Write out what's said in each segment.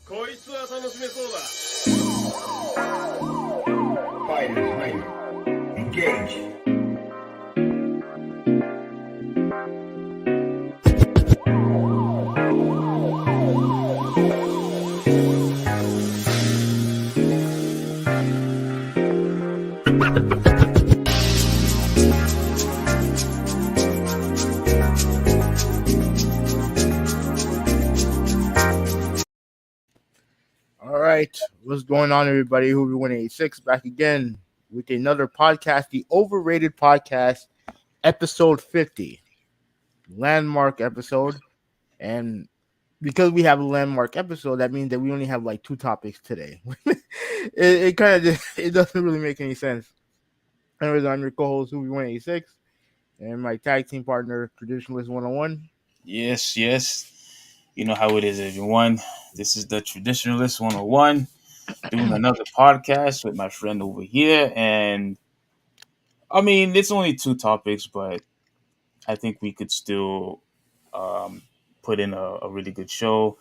こいつは楽しめそうだ。Fighters ready. Engage. All right, what's going on, everybody? Who we 186 back again with another podcast, the Overrated Podcast, episode 50, landmark episode. And because we have a landmark episode, that means that we only have like two topics today. it kind of just it doesn't really make any sense. Anyways, I'm your co-host, Who we 186, and my tag team partner, Traditionalist 101. Yes, yes. You know how it is, everyone. This is the Traditionalist 101 doing another podcast with my friend over here. And I mean, it's only two topics, but I think we could still um, put in a really good show.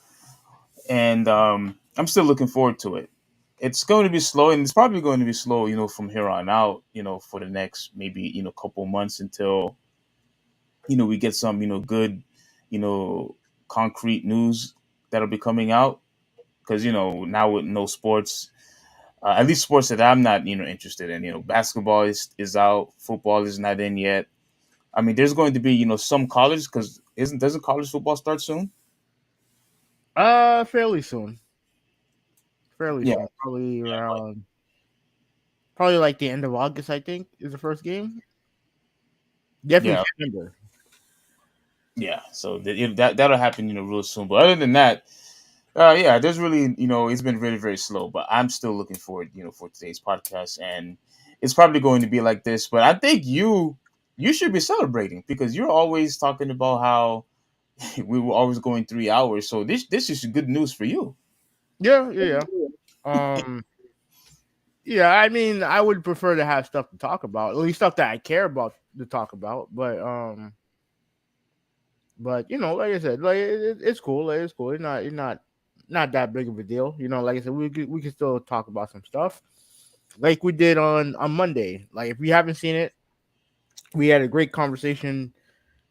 And I'm still looking forward to it. It's going to be slow, and it's probably going to be slow, from here on out, for the next maybe, couple months until, we get some, good, you know, concrete news that'll be coming out. Because, now with no sports, at least sports that I'm not, interested in, basketball is out, football is not in yet. I mean, there's going to be, some college because doesn't college football start soon? Fairly soon. Fairly Yeah, soon. Probably yeah, around, probably like the end of August, I think, is the first game. Definitely yeah, September. yeah. So that'll happen, real soon. But other than that, yeah, there's really, it's been very, very slow. But I'm still looking forward, for today's podcast, and it's probably going to be like this. But I think you should be celebrating because you're always talking about how we were always going 3 hours. So this is good news for you. Yeah, yeah, yeah. Yeah, I mean, I would prefer to have stuff to talk about, at least stuff that I care about to talk about. But like I said, like it's cool. Like, it's cool. It's not that big of a deal. Like I said, we could still talk about some stuff, like we did on Monday. Like if you haven't seen it, we had a great conversation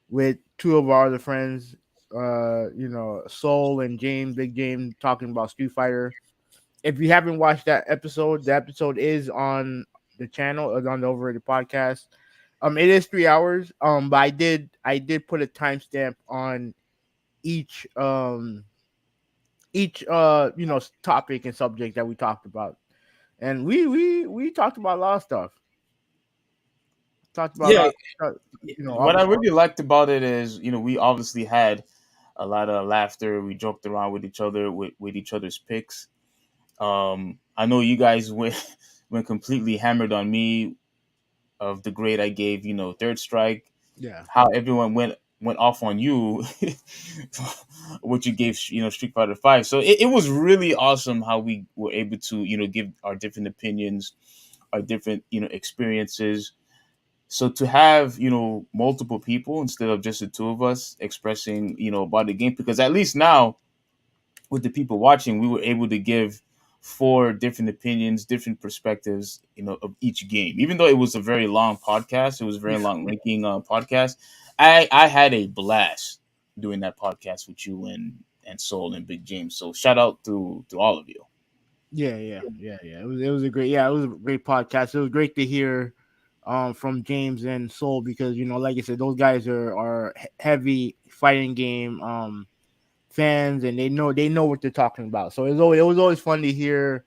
with two of our other friends. Soul and James, Big James, talking about Street Fighter. If you haven't watched that episode, the episode is on the channel, is on the Overrated Podcast. It is 3 hours. But I did put a timestamp on each topic and subject that we talked about, and we talked about a lot of stuff. Talked about a Yeah, lot of stuff, what I really liked about it is, we obviously had a lot of laughter. We joked around with each other with each other's picks. I know you guys went went completely hammered on me of the grade I gave, Third Strike. yeah. How everyone went off on you, what you gave, Street Fighter Five. So it was really awesome how we were able to, give our different opinions, our different, experiences. So to have, multiple people instead of just the two of us expressing, about the game, because at least now with the people watching, we were able to give four different opinions, different perspectives, of each game. Even though it was a very long podcast, it was a very long ranking podcast. I had a blast doing that podcast with you and Soul and Big James. So shout out to all of you. Yeah. It was a great podcast. It was great to hear from James and Soul, because like I said, those guys are heavy fighting game fans, and they know what they're talking about. So it was always fun to hear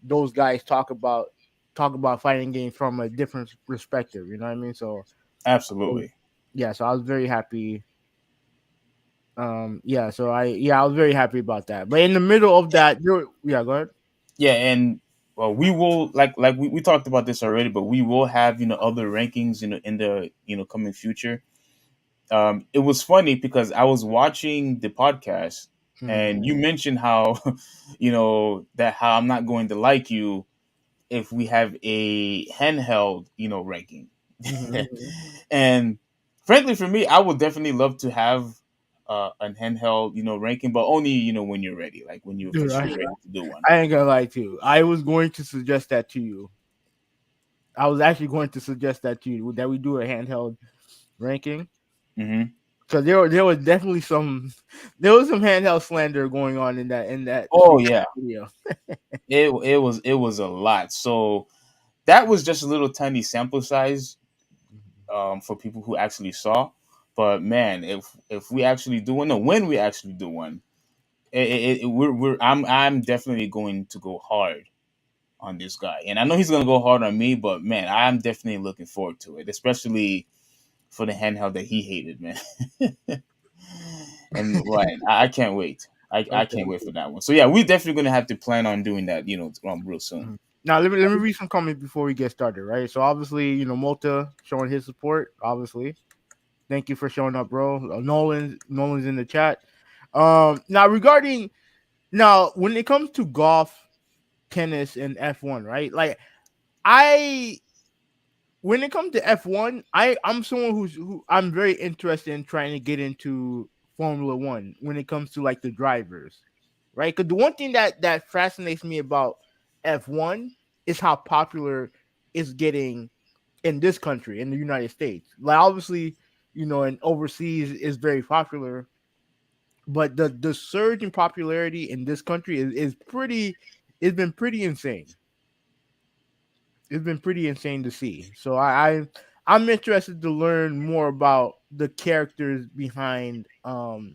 those guys talk about fighting games from a different perspective. You know what I mean? So Absolutely. yeah, so I was very happy. I was very happy about that. But in the middle of that, yeah, go ahead. Yeah, and well, we will like we talked about this already, but we will have other rankings in the coming future. It was funny because I was watching the podcast Mhm. and you mentioned how, that how I'm not going to like you if we have a handheld, ranking. Mhm. And frankly, for me, I would definitely love to have an handheld, ranking, but only when you're ready, like when you're Dude, officially ready to do one. I ain't gonna lie to you. I was going to suggest that to you. I was actually going to suggest that to you that we do a handheld ranking Hmm. because there was definitely some handheld slander going on in that Oh yeah, video. it was a lot. So that was just a little tiny sample size for people who actually saw. But man, if we actually do one, no, when we actually do one, I'm definitely going to go hard on this guy, and I know he's gonna go hard on me. But man, I'm definitely looking forward to it, especially for the handheld that he hated, man. And right, I can't wait. I Okay. can't wait for that one. So yeah, we're definitely gonna have to plan on doing that, real soon. Mhm. Now let me read some comments before we get started, right? So obviously, Malta showing his support. Obviously, thank you for showing up, bro. Nolan's in the chat. Now regarding now when it comes to golf, tennis, and F1, right? Like I when it comes to F1, I'm someone who I'm very interested in trying to get into Formula One when it comes to like the drivers, right? Because the one thing that fascinates me about F1 is how popular it's getting in this country, in the United States. Like obviously, and overseas is very popular, but the surge in popularity in this country is pretty. It's been pretty insane. It's been pretty insane to see. So I'm interested to learn more about the characters behind Formula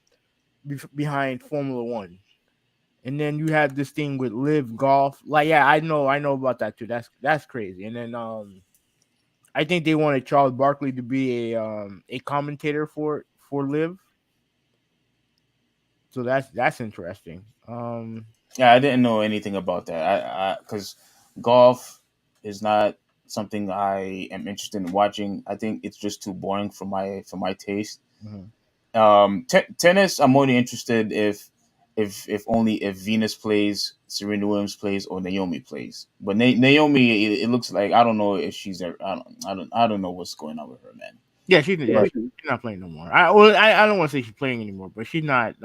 One. And then you have this thing with Live Golf. Like, yeah, I know about that too. That's crazy. And then I think they wanted Charles Barkley to be a commentator for Live. So that's interesting. Yeah, I didn't know anything about that. I because golf is not something I am interested in watching. I think it's just too boring for my taste. Mhm. Tennis, I'm only interested if only if Venus plays, Serena Williams plays, or Naomi plays. But Naomi, it looks like I don't know if she's there. I don't know what's going on with her, man. Yeah, But she's not playing no more. I don't want to say she's playing anymore, but she's not.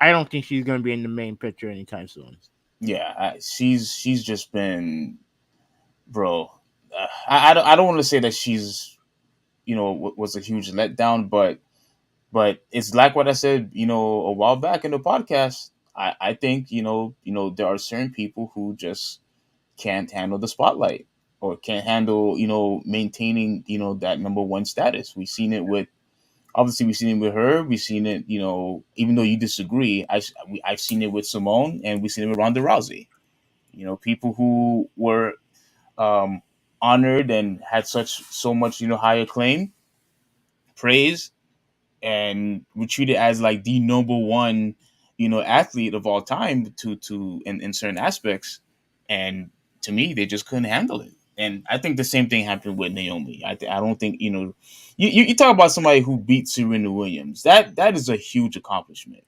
I don't think she's going to be in the main picture anytime soon. yeah, she's just been, bro. I don't want to say that she's was a huge letdown, but it's like what I said a while back in the podcast. I think there are certain people who just can't handle the spotlight or can't handle maintaining that number one status. We've seen it with her. We've seen it, even though you disagree, I've seen it with Simone, and we've seen it with Ronda Rousey. People who were um, honored and had so much high acclaim, praise, and were treated as like the number one athlete of all time in certain aspects, and to me they just couldn't handle it. And I think the same thing happened with Naomi. I don't think you talk about somebody who beat Serena Williams. That is a huge accomplishment,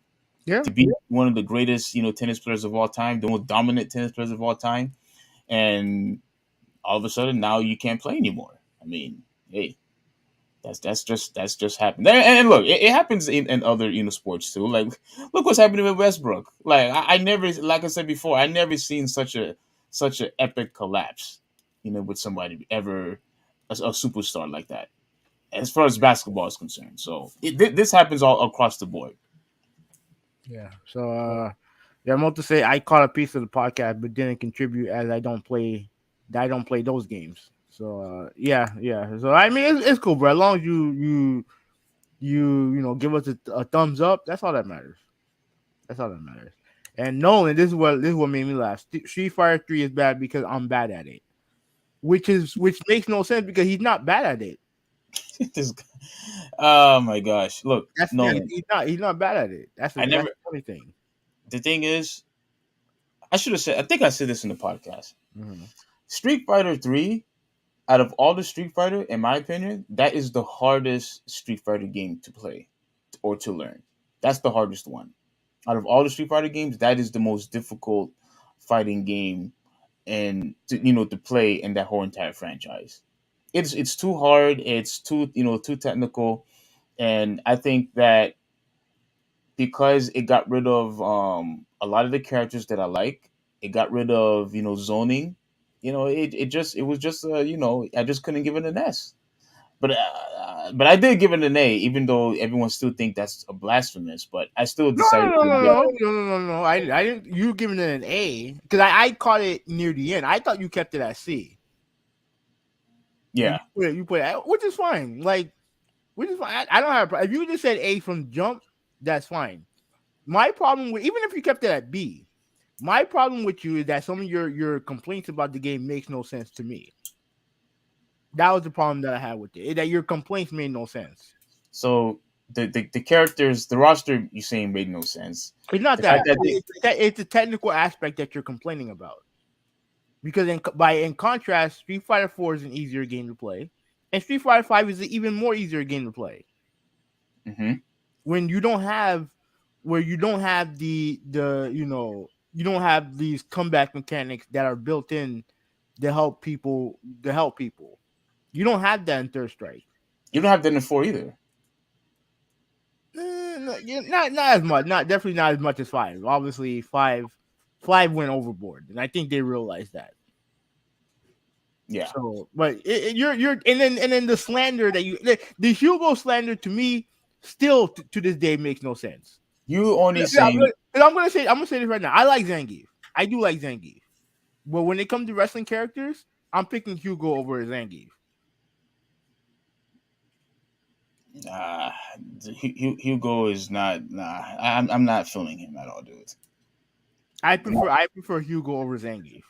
Yeah, to beat one of the greatest tennis players of all time, the most dominant tennis players of all time, and all of a sudden now you can't play anymore. I mean, hey, that's just happened. And look, it happens in other sports too. Like, look what's happening with Westbrook. Like, I never, like I said before, I never seen such a epic collapse. With somebody ever a superstar like that, as far as basketball is concerned. So this happens all across the board. yeah. So yeah, I'm about to say I caught a piece of the podcast, but didn't contribute as I don't play those games. So yeah. So I mean, it's cool, bro. As long as give us a thumbs up, that's all that matters. That's all that matters. And Nolan, this is what made me laugh. Street Fighter 3 is bad because I'm bad at it, which makes no sense because he's not bad at it. This guy- oh my gosh! Look, That's yeah, Nolan, he's not bad at it. I That's never. the funny thing. The thing is, I should have said. I think I said this in the podcast. Mm-hmm. Street Fighter 3, out of all the Street Fighter, in my opinion, that is the hardest Street Fighter game to play or to learn. That's the hardest one. Out of all the Street Fighter games, that is the most difficult fighting game and to play in that whole entire franchise. It's too hard. It's too technical, and I think that because it got rid of a lot of the characters that I like, it got rid of zoning. It was just I just couldn't give it an S. But I did give it an A, even though everyone still think that's a blasphemous. But I still No, decided no, no, to no, give no, it. no, no, no, no. I didn't. You giving it an A because I caught it near the end. I thought you kept it at C, and Yeah, you put it, which is fine. Like, which is fine. I don't have. If you just said A from jump, that's fine. My problem with even if you kept it at B, my problem with you is that some of your complaints about the game makes no sense to me. That was the problem that I had with it. That your complaints made no sense. so the characters, the roster, you saying made no sense. It's not The fact that. that they, It's the technical aspect that you're complaining about. Because in contrast, Street Fighter 4 is an easier game to play, and Street Fighter 5 is an even more easier game to play. Mhm. When you don't have, where you don't have you don't have these comeback mechanics that are built in to help people. You don't have that in Third Strike. You don't have that in 4 either. Not as much. Not definitely not as much as 5. Obviously, 5 went overboard, and I think they realized that. Yeah, So, but you're and then the slander that the Hugo slander to me still to this day makes no sense. you only Yeah, saying I'm gonna say this right now. I like Zangief. I do like Zangief, but when it comes to wrestling characters, I'm picking Hugo over Zangief. uh, Hugo is not. Nah, I'm not feeling him at all, dude. I prefer Hugo over Zangief.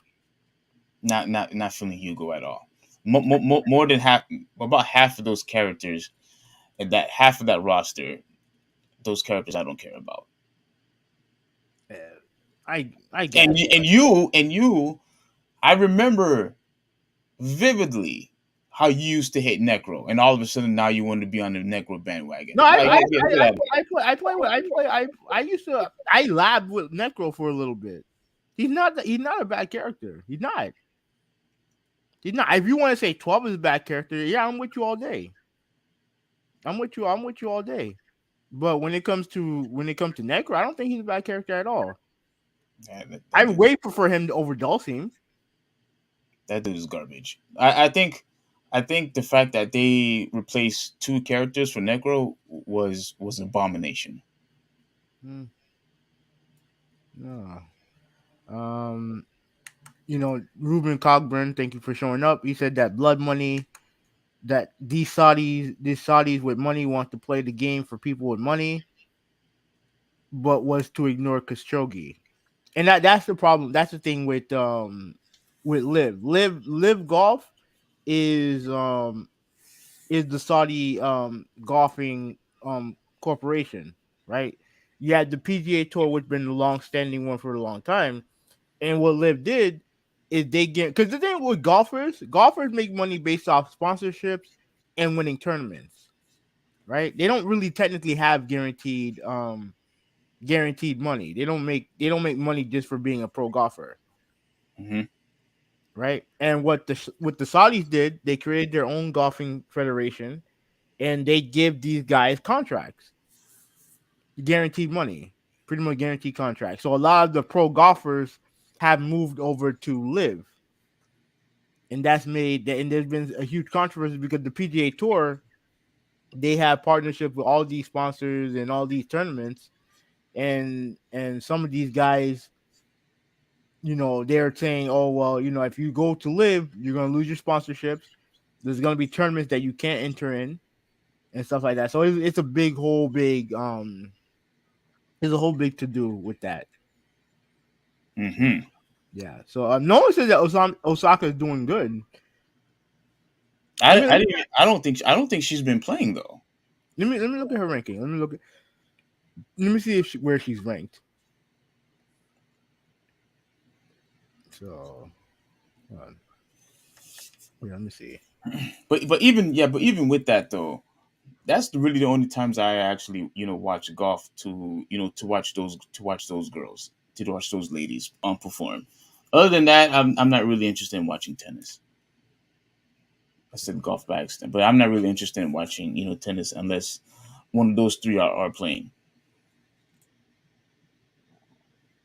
Not feeling Hugo at all. More than half, about half of those characters, and that half of that roster, those characters I don't care about. Uh, I guess. And you, I remember vividly how you used to hate Necro, and all of a sudden now you want to be on the Necro bandwagon. No, Like, get out of here. I used to I labbed with Necro for a little bit. He's not a bad character. He's not. He's not. If you want to say 12 is a bad character, yeah, I'm with you all day. I'm with you all day. But when it comes to Necro, I don't think he's a bad character at all. I Dude, way prefer him to over Dulcim. that dude is garbage. I think the fact that they replaced two characters for Necro was an abomination. Hmm. No. Ruben Cogburn, thank you for showing up. He said that blood money, that these Saudis with money want to play the game for people with money, but was to ignore Khashoggi. And that's the problem. That's the thing with Live Golf is the Saudi golfing corporation, right? You had the PGA Tour, which been the long standing one for a long time. And what Live did is they get, because the thing with golfers make money based off sponsorships and winning tournaments, right? They don't really technically have guaranteed money. They don't make money just for being a pro golfer, Hmm. right? And what the Saudis did, they created their own golfing federation, and they give these guys contracts, guaranteed money, pretty much guaranteed contracts. So a lot of the pro golfers have moved over to Live, and and there's been a huge controversy because the PGA Tour, they have partnership with all these sponsors and all these tournaments, and some of these guys, they're saying, oh well, if you go to Live, you're gonna lose your sponsorships. There's gonna be tournaments that you can't enter in and stuff like that. So it's a big whole big there's a whole big to do with that. Hmm. Yeah. So no one says that Osaka is doing good. Let me I don't think she's been playing though. let me look at her ranking. Let me see where she's ranked. So, let me see. But even with that though, that's really the only times I actually watch golf to to watch those girls, to watch those ladies perform. Other than that, I'm not really interested in watching tennis. I said golf by accident, but I'm not really interested in watching tennis unless one of those three are playing.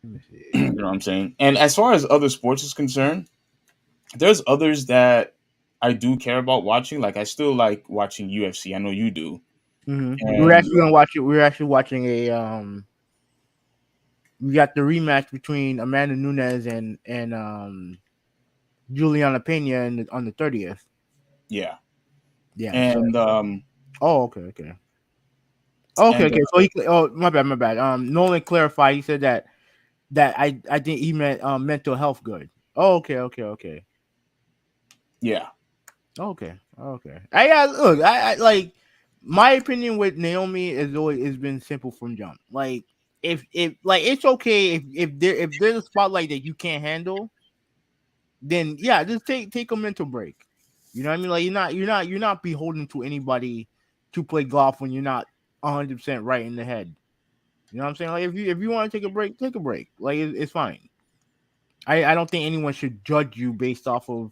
Let me see. You know what I'm saying? And as far as other sports is concerned, there's others that I do care about watching. Like I still like watching UFC. I know you do. We're And actually gonna watch it. We're actually watching a We got the rematch between Amanda Nunes and Juliana Pena on the 30th. yeah, Yeah. So. and Oh, okay, okay. Okay, and okay. So he. Oh, my bad, my bad. Nolan clarified. He said that I think he meant mental health good. Oh, okay, okay, okay. yeah, Okay, okay. I look. I like my opinion with Naomi is always has been simple from jump. Like if like it's okay if there's a spotlight that you can't handle, then yeah, just take a mental break. You know what I mean? Like you're not beholden to anybody to play golf when you're not 100% right in the head. You know what I'm saying? Like if you want to take a break, take a break. Like it's fine. I don't think anyone should judge you based off of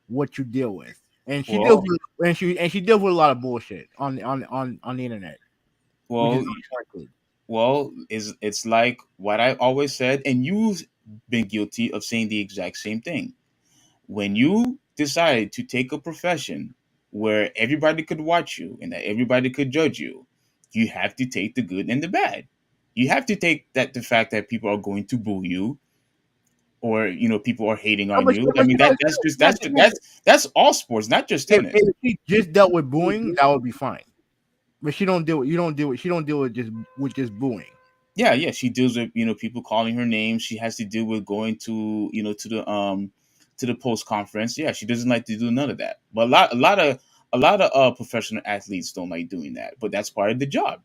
what you deal with. And she deals well, with and she deals with a lot of bullshit on the internet, which is well, unwarranted. well, is it's like what I always said, and you've been guilty of saying the exact same thing. When you decide to take a profession where everybody could watch you and that everybody could judge you, you have to take the good and the bad. You have to take that the fact that people are going to boo you, or people are hating No, on you. I but mean that's just that's all sports, not just tennis. if she just dealt with booing, that would be fine. But she don't deal with you don't deal with she don't deal with just booing. Yeah, yeah, she deals with people calling her names. She has to deal with going to to the post conference. Yeah, she doesn't like to do none of that. But a lot of professional athletes don't like doing that. But that's part of the job.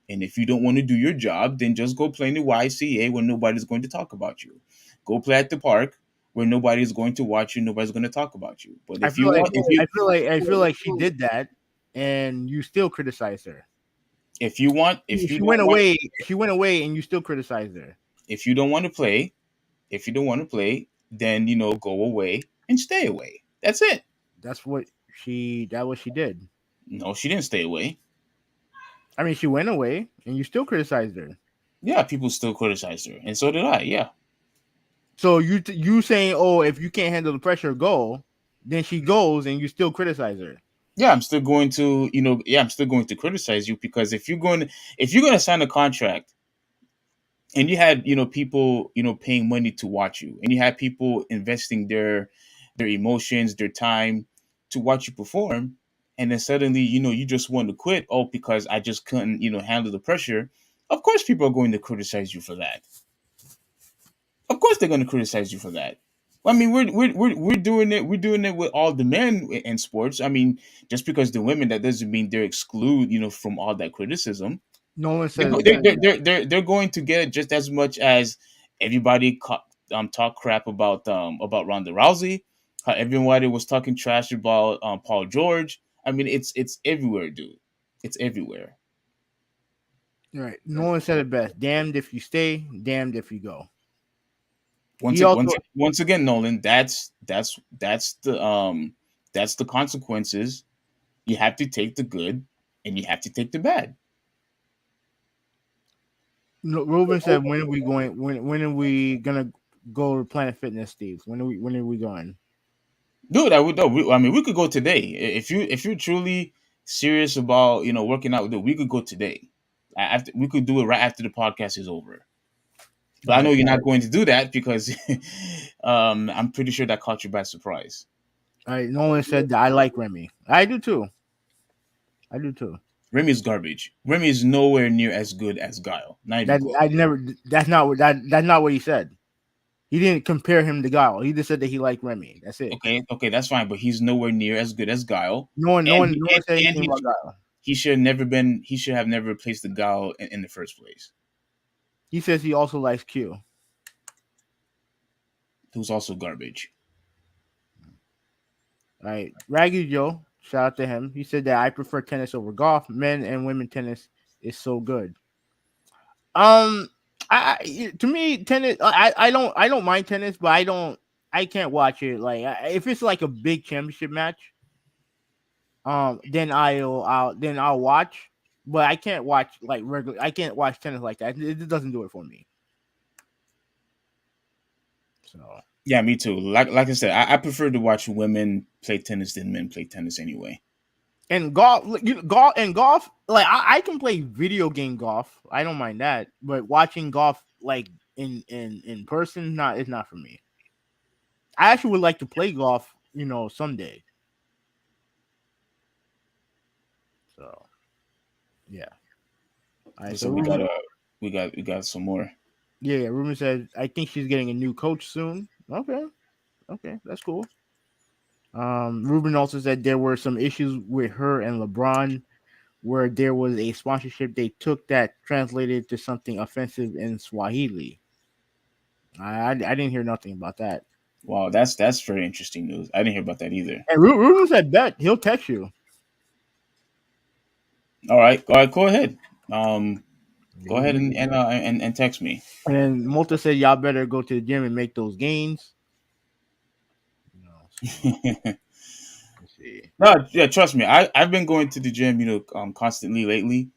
And if you don't want to do your job, then just go play in the YCA where nobody's going to talk about you. Go play at the park where nobody's going to watch you. Nobody's going to talk about you. But I if feel you like want, if you I feel like she did that, and you still criticize her. if you want, if you She don't went want, away. She went away, and you still criticized her. if you don't want to play, if you don't want to play, then go away and stay away. That's it. That what she did. No, she didn't stay away. I mean, she went away, and you still criticized her. Yeah, people still criticized her, and so did I. Yeah, So you saying, oh, if you can't handle the pressure, go. Then she goes, and you still criticize her. yeah, I'm still going to, I'm still going to criticize you because if you're going to sign a contract and you had people paying money to watch you, and you had people investing their emotions, their time to watch you perform, and then suddenly you just want to quit, oh, because I just couldn't handle the pressure. Of course people are going to criticize you for that. Of course they're going to criticize you for that. I mean, we're doing it. We're doing it with all the men in sports. I mean, just because the women, that doesn't mean they're excluded, from all that criticism. No one They're says go- that. they're going to get just as much as everybody talk crap about Ronda Rousey. How everybody was talking trash about Paul George. I mean, it's everywhere, dude. It's everywhere. Right. No one said it best. Damned if you stay, damned if you go. Once He ag- also once once again, Nolan, that's the consequences. You have to take the good, and you have to take the bad. Ruben said, "When are we going? When are we gonna go to Planet Fitness, Steve? When are we going?" Dude, I would no. I mean, we could go today if you're truly serious about working out. Dude, we could go today. After we could do it right after the podcast is over. But All I know right. you're not going to do that because I'm pretty sure that caught you by surprise. All right. No one said that I like Remy. I do too. I do too. Remy is garbage. Remy is nowhere near as good as Guile. Not even That I close. never. That's not what he said. He didn't compare him to Guile. He just said that he liked Remy. That's it. Okay, okay, that's fine, but he's nowhere near as good as Guile, No one, no and one, no one said and anything about Guile. he should have never been. He should have never replaced the Guile in the first place. He says he also likes Q. Who's also garbage. All right. Raggy Joe. Shout out to him. He said that I prefer tennis over golf. Men and women tennis is so good. Um, to me tennis. I don't mind tennis, but I can't watch it. Like if it's like a big championship match, then I'll watch. but I can't watch like regular. I can't watch tennis like that. It doesn't do it for me. So Yeah, me too. Like I said, I prefer to watch women play tennis than men play tennis anyway. and golf, golf. Like I can play video game golf. I don't mind that, but watching golf like in person, not it's not for me. I actually would like to play golf, someday. So yeah. All right. So So we got some more. yeah, Ruben said I think she's getting a new coach soon. Okay, that's cool. Ruben also said there were some issues with her and LeBron where there was a sponsorship they took that translated to something offensive in Swahili. I didn't hear nothing about that. Wow, that's very interesting news. I didn't hear about that either. And Ruben said bet he'll text you. All right, go ahead. Go ahead and text me. And then Multa said y'all better go to the gym and make those gains. So let's see. No, yeah, trust me. I've been going to the gym, constantly lately.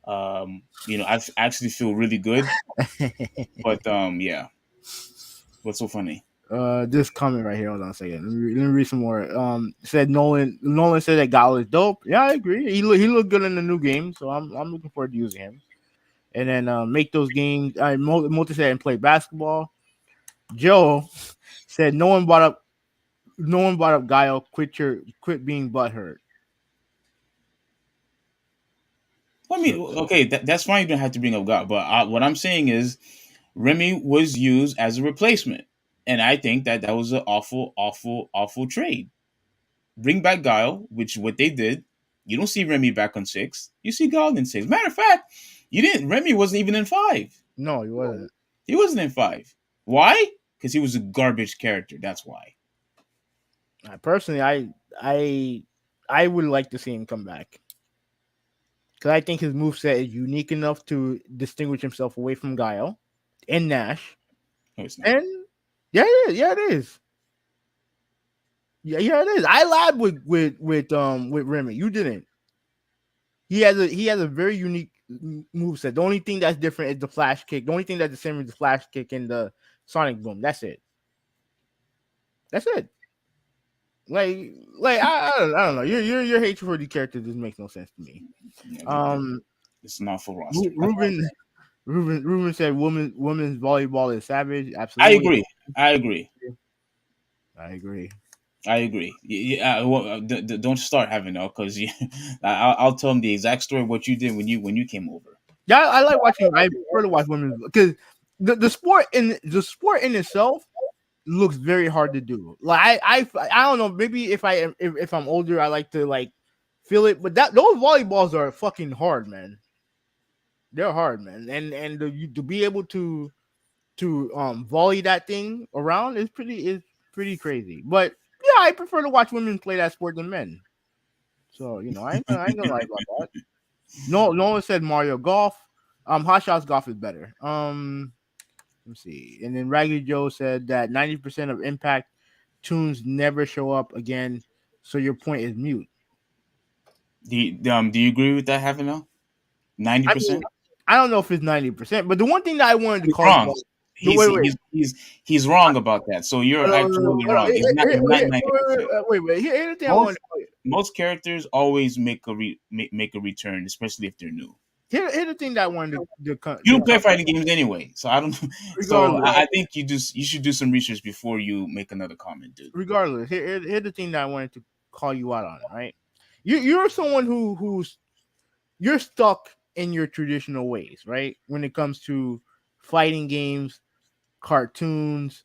I actually feel really good. But yeah, what's so funny? This comment right here. Hold on a second. Let me read some more. Said Nolan said that Gal is dope. Yeah, I agree. He looked good in the new game, so I'm looking forward to using him. And then make those games. Multi said and play basketball. Joe said no one brought up Guile. Quit being butthurt. I mean, okay, that's fine. You don't have to bring up God, but what I'm saying is, Remy was used as a replacement, and I think that was an awful, awful, awful trade. Bring back Guile, which what they did. You don't see Remy back on 6. You see Guile in 6. Matter of fact, you didn't. Remy wasn't even in 5. No, he wasn't. He wasn't in 5. Why? Because he was a garbage character. That's why. Personally, I would like to see him come back because I think his moveset is unique enough to distinguish himself away from Guile and Nash. No, it's not. And yeah, it is. Yeah, it is. I lied with Remy. You didn't. He has a very unique moveset. The only thing that's different is the flash kick. The only thing that's the same is the flash kick and the sonic boom. That's it. That's it. I don't know. Your hatred for the character just makes no sense to me. Yeah, it's not for roster. Ruben said women's volleyball is savage. Absolutely. I agree. I agree. Yeah, don't start having that because I'll tell them the exact story of what you did when you came over. Yeah, I like watching. I prefer to watch women because the sport in itself looks very hard to do. Like I don't know. Maybe if I'm older, I like to like feel it. But those volleyballs are fucking hard, man. They're hard, man. And to be able to volley that thing around is pretty crazy. But yeah, I prefer to watch women play that sport than men. So I ain't gonna lie about that. No one said Mario Golf. Hot Shots Golf is better. Let's see. And then Raggedy Joe said that 90% of Impact tunes never show up again. So your point is mute. Do you agree with that, having now? 90%? I don't know if it's 90%, but the one thing that I wanted to call wrong. out, He's wrong about that. So you're absolutely wrong. It's not 90%. Wait. Here's the thing I wanted to call. Most characters always make a return, especially if they're new. Here's the thing that I wanted to you don't play fighting games anyway, so I don't. So I think you should do some research before you make another comment, dude. Regardless, here's the thing that I wanted to call you out on. Right, you're someone who's you're stuck in your traditional ways, right? When it comes to fighting games, cartoons,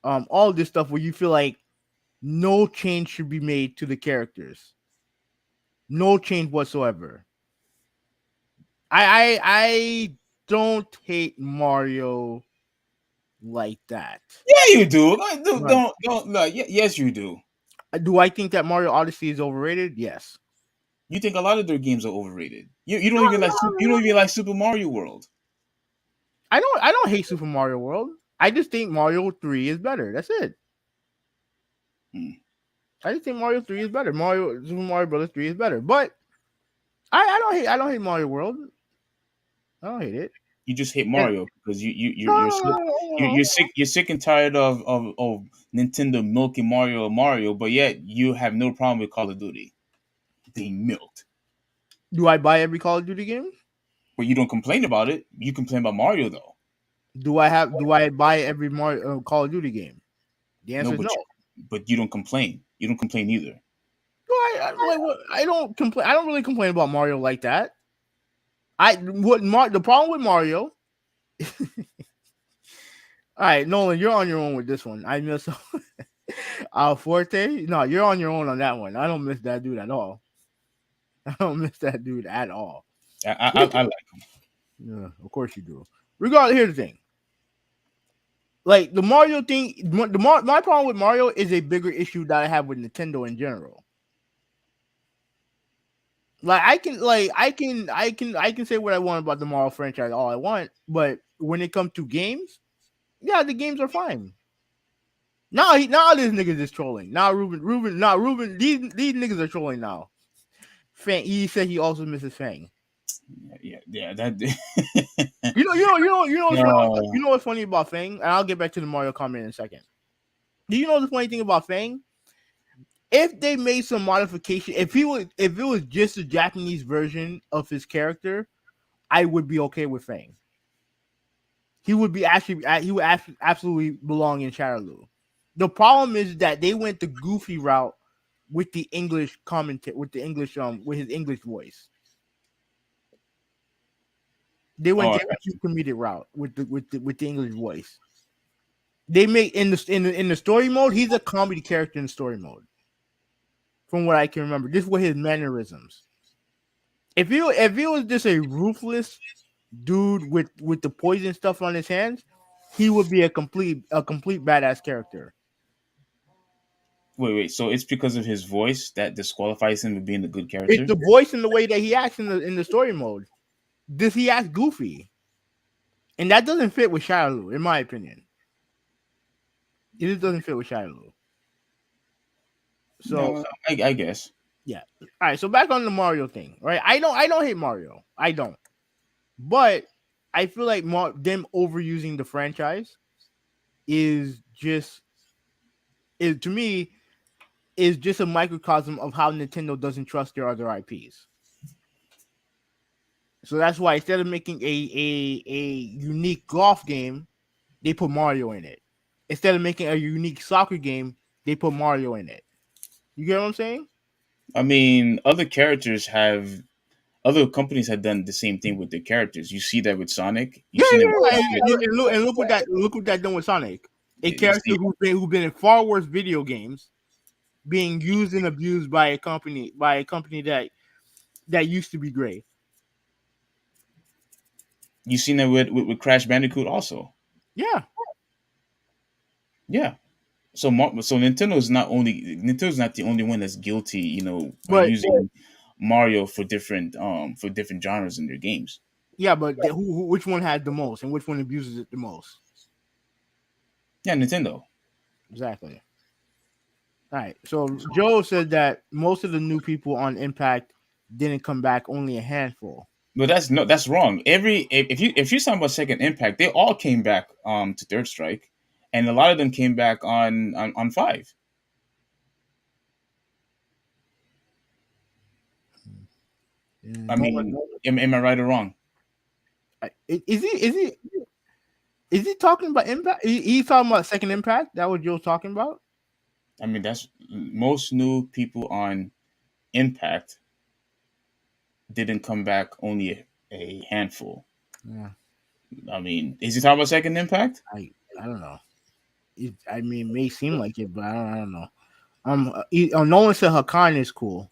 all this stuff where you feel like no change should be made to the characters, no change whatsoever. I don't hate Mario like that. Yeah, you do. Don't. No, yes, you do. Do I think that Mario Odyssey is overrated? Yes. You think a lot of their games are overrated. You don't even like Super Mario World. I don't hate Super Mario World. I just think Mario 3 is better. That's it. I just think Mario 3 is better. Super Mario Brothers 3 is better. But I don't hate Mario World. I don't hate it. You just hate And, Mario because no, you're no, sick, no, no, no, you're no. sick you're sick and tired of Nintendo milking Mario, but yet you have no problem with Call of Duty being milked. Do I buy every Call of Duty game? But you don't complain about it. You complain about Mario though. Do I buy every Mario Call of Duty game? The No, answer is no. but you don't complain. You don't complain either. Do like what? I don't complain. I don't really complain about Mario like that. The problem with Mario. All right, Nolan, you're on your own with this one. I miss Forte. No, you're on your own on that one. I don't miss that dude at all. I don't miss that dude at all. I like him. Yeah, of course you do. Regardless, here's the thing. Like the Mario thing, my problem with Mario is a bigger issue that I have with Nintendo in general. Like I can say what I want about the Mario franchise all I want, but when it comes to games, yeah, the games are fine. Now these niggas is trolling. Now Ruben, these niggas are trolling now. Fang, he said he also misses Fang. Yeah. That. You know what's funny about Fang? And I'll get back to the Mario comment in a second. Do you know the funny thing about Fang? If they made some modification, if it was just a Japanese version of his character, I would be okay with Fang. He would absolutely belong in Shadowloo. The problem is that they went the goofy route with the English commentate with the English with his English voice. They went the comedic route with the English voice. They make in the story mode, he's a comedy character in story mode. From what I can remember, this were his mannerisms. If he was just a ruthless dude with the poison stuff on his hands, he would be a complete badass character. Wait. So it's because of his voice that disqualifies him from being a good character? It's the voice and the way that he acts in the story mode. Does he act goofy? And that doesn't fit with Shadowloo, in my opinion. It just doesn't fit with Shadowloo. So no, I guess. Yeah. All right. So back on the Mario thing, right? I don't hate Mario. I don't. But I feel like them overusing the franchise is to me is just a microcosm of how Nintendo doesn't trust their other IPs. So that's why instead of making a unique golf game, they put Mario in it. Instead of making a unique soccer game, they put Mario in it. You get what I'm saying? I mean, other companies have done the same thing with their characters. You see that with Sonic. And look what that done with Sonic. A character who's been in far worse video games, being used and abused by a company that used to be great. You seen that with Crash Bandicoot also. Yeah. Yeah. So Nintendo's not the only one that's guilty, by using Mario for different genres in their games. Yeah, but which one had the most and which one abuses it the most? Yeah, Nintendo. Exactly. All right. So Joe said that most of the new people on Impact didn't come back, only a handful. But that's wrong. If you're talking about Second Impact, they all came back to Third Strike, and a lot of them came back on 5. I mean, am I right or wrong? Is he talking about Impact? He's talking about Second Impact. That what Joe's talking about? I mean, that's most new people on Impact didn't come back, only a handful. Yeah. I mean, is he talking about Second Impact? I don't know. It may seem like it, but I don't know. Nolan said Hakan is cool.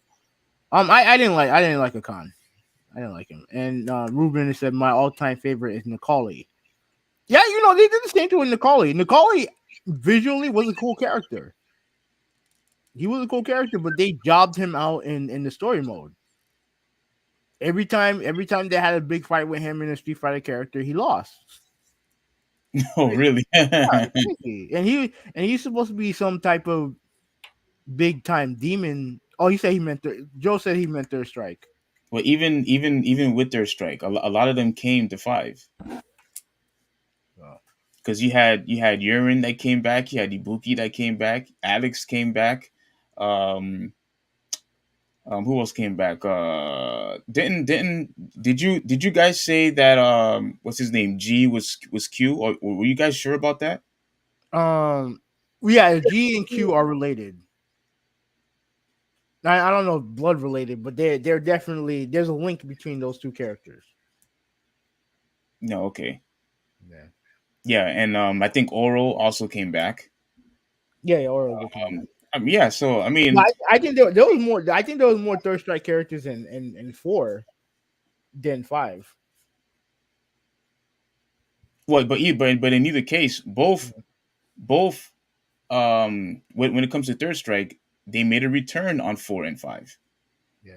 I didn't like Hakan. I didn't like him. And Ruben said my all-time favorite is Nicoli. Yeah, they did the same thing with Nicoli. Nicoli visually was a cool character. He was a cool character, but they jobbed him out in the story mode. Every time they had a big fight with him in a Street Fighter character, he lost. Oh, really? Yeah, and he's supposed to be some type of big time demon. Oh, Joe said he meant Third Strike. Well, even with their strike, a lot of them came to 5 So, because you had Urine that came back, you had Ibuki that came back, Alex came back. Um, who else came back? Did you guys say that what's his name, G was Q, or were you guys sure about that? yeah, G and Q are related. I don't know if blood related, but they're definitely there's a link between those two characters. No, okay. Yeah, Yeah, and I think Oro also came back. yeah, or they came back. Yeah, so I But mean, I think there was more. I think there was more Third Strike characters in 4 than 5. but in either case, both when it comes to Third Strike, they made a return on 4 and 5. Yeah,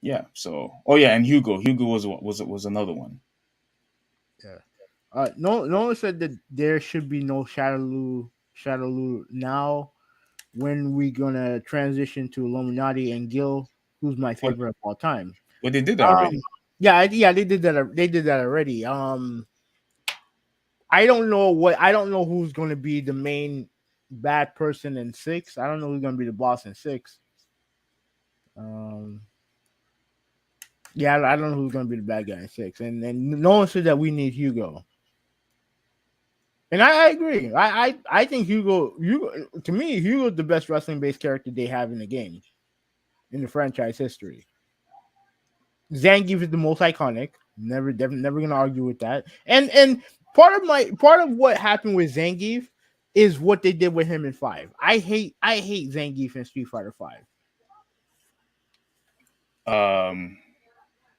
Yeah, so oh yeah, and Hugo was another one. yeah. No one said that there should be no Shadowloo now. When we gonna transition to Illuminati and Gil, who's my But favorite of all time? but they did that Um, already. yeah, they did that. They did that already. I don't know who's gonna be the main bad person in 6. I don't know who's gonna be the boss in 6. Um, yeah, I don't know who's gonna be the bad guy in 6. And no one said that we need Hugo. And I agree. I think Hugo to me Hugo's the best wrestling based character they have in the game in the franchise history. Zangief is the most iconic. Never gonna argue with that. And part of what happened with Zangief is what they did with him in 5. I hate Zangief in Street Fighter 5. Um,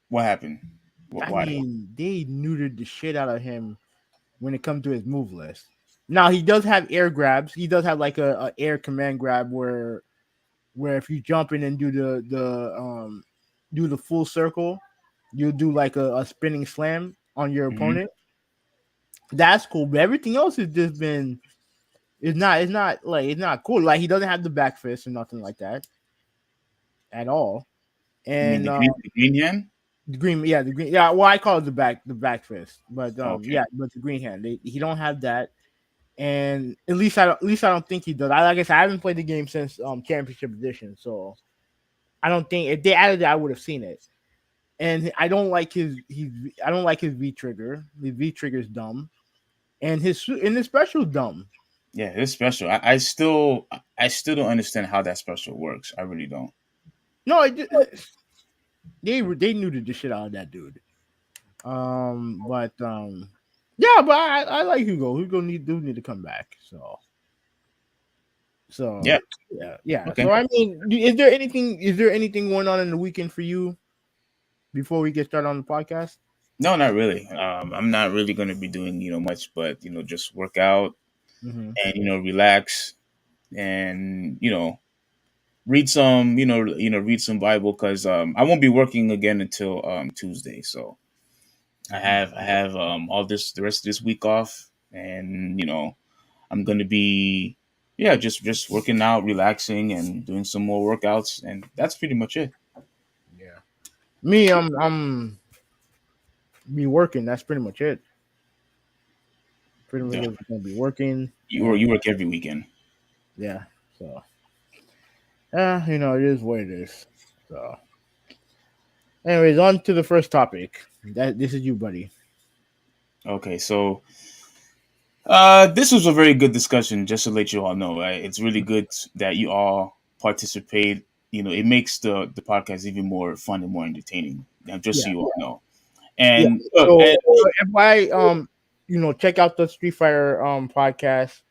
what happened? I Why? mean, they neutered the shit out of him when it comes to his move list. Now he does have air grabs. He does have like a air command grab where if you jump in and do the full circle, you'll do like a spinning slam on your Hmm. opponent. That's cool, but everything else has just been it's not cool. Like he doesn't have the back fist or nothing like that at all. You mean And the green hand? the green, yeah. Well, I call it the back fist, but Okay. yeah, but the green hand, he don't have that. And at least I don't think he does. Like I said, I haven't played the game since Championship Edition, so I don't think if they added it, I would have seen it. And I don't like his V trigger. His V trigger is dumb, and his special is dumb. Yeah, it's special. I still don't understand how that special works. I really don't. No, they knew the shit out of that dude. But yeah, but I like Hugo. Do need to come back. Yeah. Yeah. Okay. So I mean, is there anything going on in the weekend for you before we get started on the podcast? No, not really. I'm not really going to be doing much, but just work out Mm-hmm. and relax and read some read some Bible because I won't be working again until Tuesday. So Mm-hmm. I have all this the rest of this week off, and I'm going to be just working out, relaxing, and doing some more workouts, and that's pretty much it. Yeah. Me, I'm be working. That's pretty much it. Pretty much Yeah. just gonna be working, You and you work every weekend. yeah. So it is what it is. So, anyways, on to the first topic. That this is you, buddy. Okay, so this was a very good discussion. Just to let you all know, right? It's really good that you all participate. It makes the podcast even more fun and more entertaining. Just so Yeah, you all know. yeah. And So if I check out the Street Fighter podcast,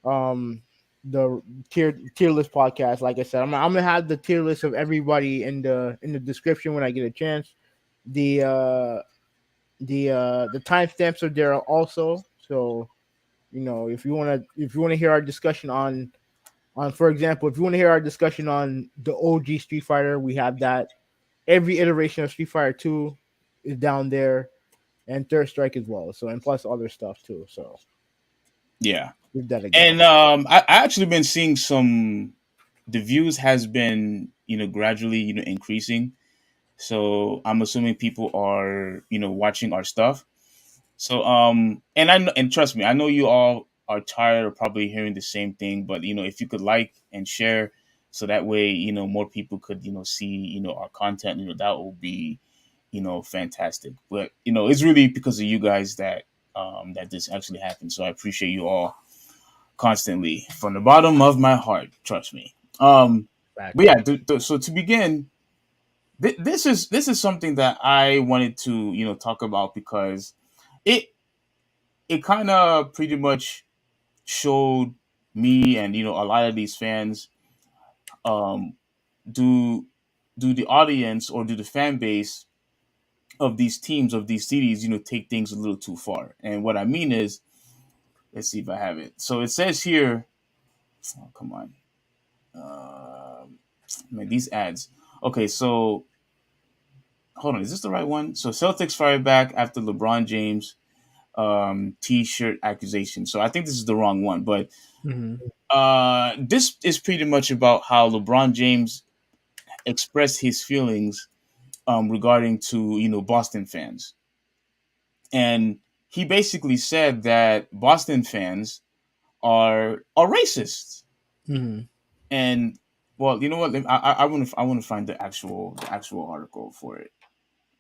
um the tier list podcast. Like I said, I'm gonna have the tier list of everybody in the description when I get a chance. The the timestamps are there also. So if you wanna hear our discussion on for example, if you want to hear our discussion on the OG Street Fighter, we have that. Every iteration of Street Fighter 2 is down there, and Third Strike as well. So and plus other stuff too. So yeah, give that a go. and I actually been seeing some. The views has been gradually increasing. So I'm assuming people are, watching our stuff. So and and trust me, I know you all are tired of probably hearing the same thing, but if you could like and share, so that way more people could see our content, that will be fantastic. But it's really because of you guys that this actually happened. So I appreciate you all constantly from the bottom of my heart. Trust me. But Facts. yeah, so to begin, this is something that I wanted to talk about because it it kind of pretty much showed me and a lot of these fans, um do do the audience or do the fan base of these teams of these cities take things a little too far. And what I mean is, let's see if I have it. So it says here, oh, come on, man, these ads. Okay, so hold on, is this the right one? So Celtics fired back after LeBron James t-shirt accusation. So I think this is the wrong one, but Mm-hmm. this is pretty much about how LeBron James expressed his feelings regarding to Boston fans, and he basically said that Boston fans are racist. Mm-hmm. And well, you know what? I want to find the actual article for it.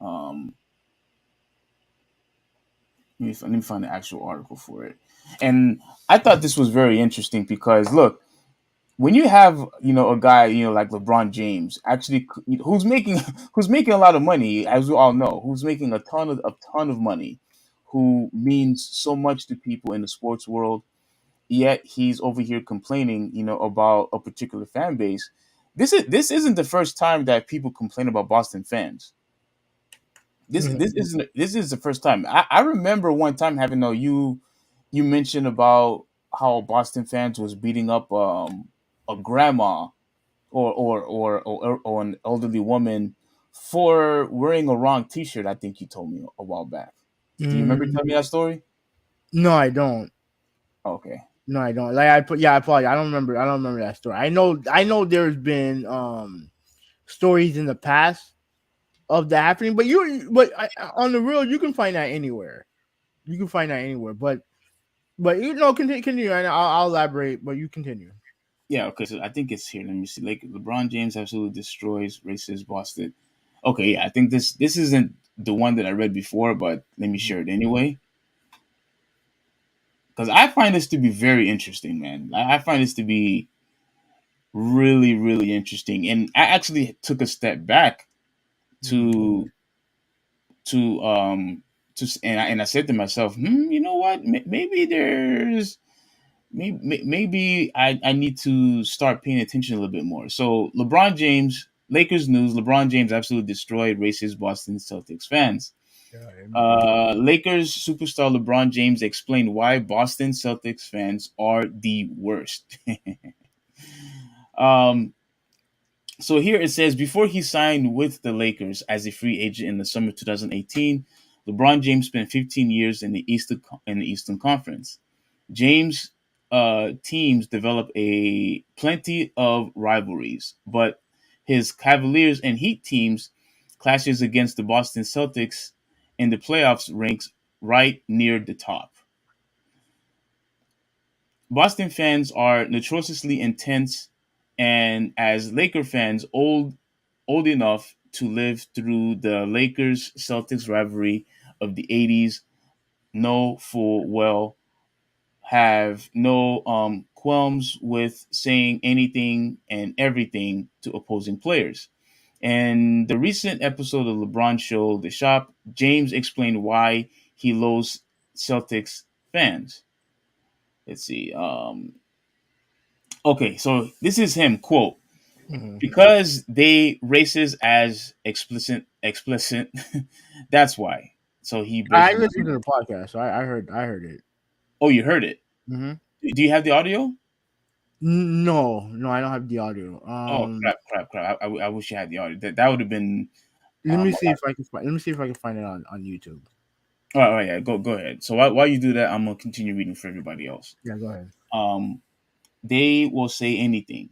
Um, let me find the actual article for it. And I thought this was very interesting because look, when you have a guy like LeBron James actually who's making who's making a lot of money, as we all know, who's making a ton of money, who means so much to people in the sports world, yet he's over here complaining about a particular fan base. This isn't the first time that people complain about Boston fans. This is the first time. I remember one time having you mentioned about how Boston fans was beating up a grandma or an elderly woman for wearing a wrong T-shirt. I think you told me a while back. Do you remember Mm, telling me that story? no, I don't. Okay. No, I don't. Like I put, yeah, I apologize. I don't remember. I don't remember that story. I know. There's been stories in the past of that happening, on the real, you can find that anywhere. You can find that anywhere. But continue, and I'll elaborate. But you continue. Yeah. Okay. So I think it's here. Let me see. Like LeBron James absolutely destroys racist Boston. Okay. Yeah. I think this isn't the one that I read before, but let me share it anyway because I find this to be very interesting, man. I find this to be really, really interesting, and I actually took a step back to to and I said to myself, you know what? Maybe there's maybe I need to start paying attention a little bit more. So LeBron James, Lakers news: LeBron James absolutely destroyed racist Boston Celtics fans. Yeah, Lakers superstar LeBron James explained why Boston Celtics fans are the worst. um, So here it says before he signed with the Lakers as a free agent in the summer of 2018, LeBron James spent 15 years in the Eastern Conference. James teams developed a plenty of rivalries, but his Cavaliers and Heat teams clashes against the Boston Celtics in the playoffs ranks right near the top. Boston fans are notoriously intense, and as Laker fans, old enough to live through the Lakers Celtics rivalry of the 80s, know full well, have no qualms with saying anything and everything to opposing players. And the recent episode of LeBron Show, The Shop, James explained why he loathes Celtics fans. Let's see. Okay, so this is him, quote, mm-hmm. because they racist as explicit that's why. So he I basically, listened to the podcast. So I heard it. oh, you heard it. Mm-hmm. Do you have the audio? No, I don't have the audio. Oh, crap. I wish you had the audio. That would have been Let me a see lot. if I can find. Let me see if I can find it on YouTube. All right, yeah, go ahead. So while you do that, I'm gonna continue reading for everybody else. Yeah, go ahead. um they will say anything,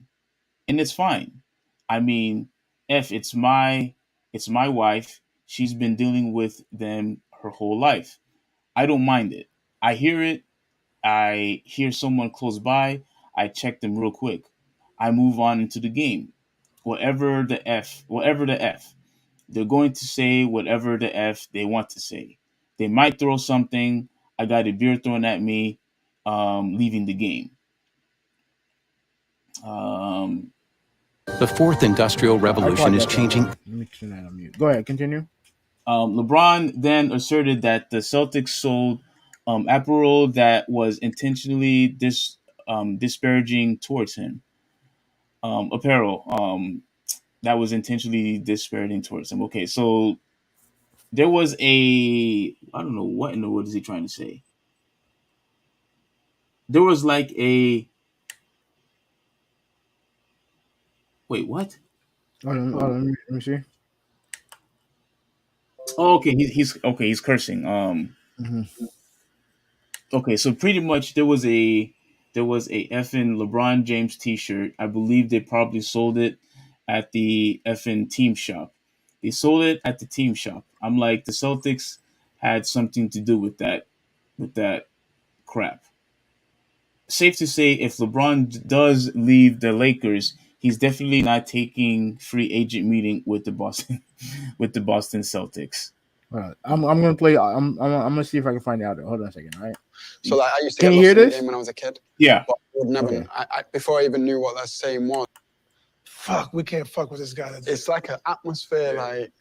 and it's fine. I mean, if It's my wife. She's been dealing with them her whole life. I don't mind it. I hear it. I hear someone close by. I check them real quick. I move on into the game. Whatever the F. They're going to say whatever the F they want to say. They might throw something. I got a beer thrown at me, leaving the game. Um, The fourth industrial revolution is changing. Let me turn that on mute. Go ahead, continue. LeBron then asserted that the Celtics sold apparel that was intentionally disparaging towards him. Apparel that was intentionally disparaging towards him. Okay, so there was I don't know what in the world is he trying to say. There was like a wait, what? Let me see. Oh, okay, he's cursing. Okay, so pretty much there was a effing LeBron James T-shirt. I believe they probably sold it at the effing team shop. They sold it at the team shop. I'm like, the Celtics had something to do with that crap. Safe to say, if LeBron does leave the Lakers, he's definitely not taking free agent meeting with the Boston with the Boston Celtics. I'm gonna play. I'm gonna see if I can find out. Hold on a second. All right. So like I used to Can get you lost hear in the this? game when I was a kid. Yeah. But I would never. Okay. Before I even knew what that saying was. Fuck, we can't fuck with this guy. It's like an atmosphere, like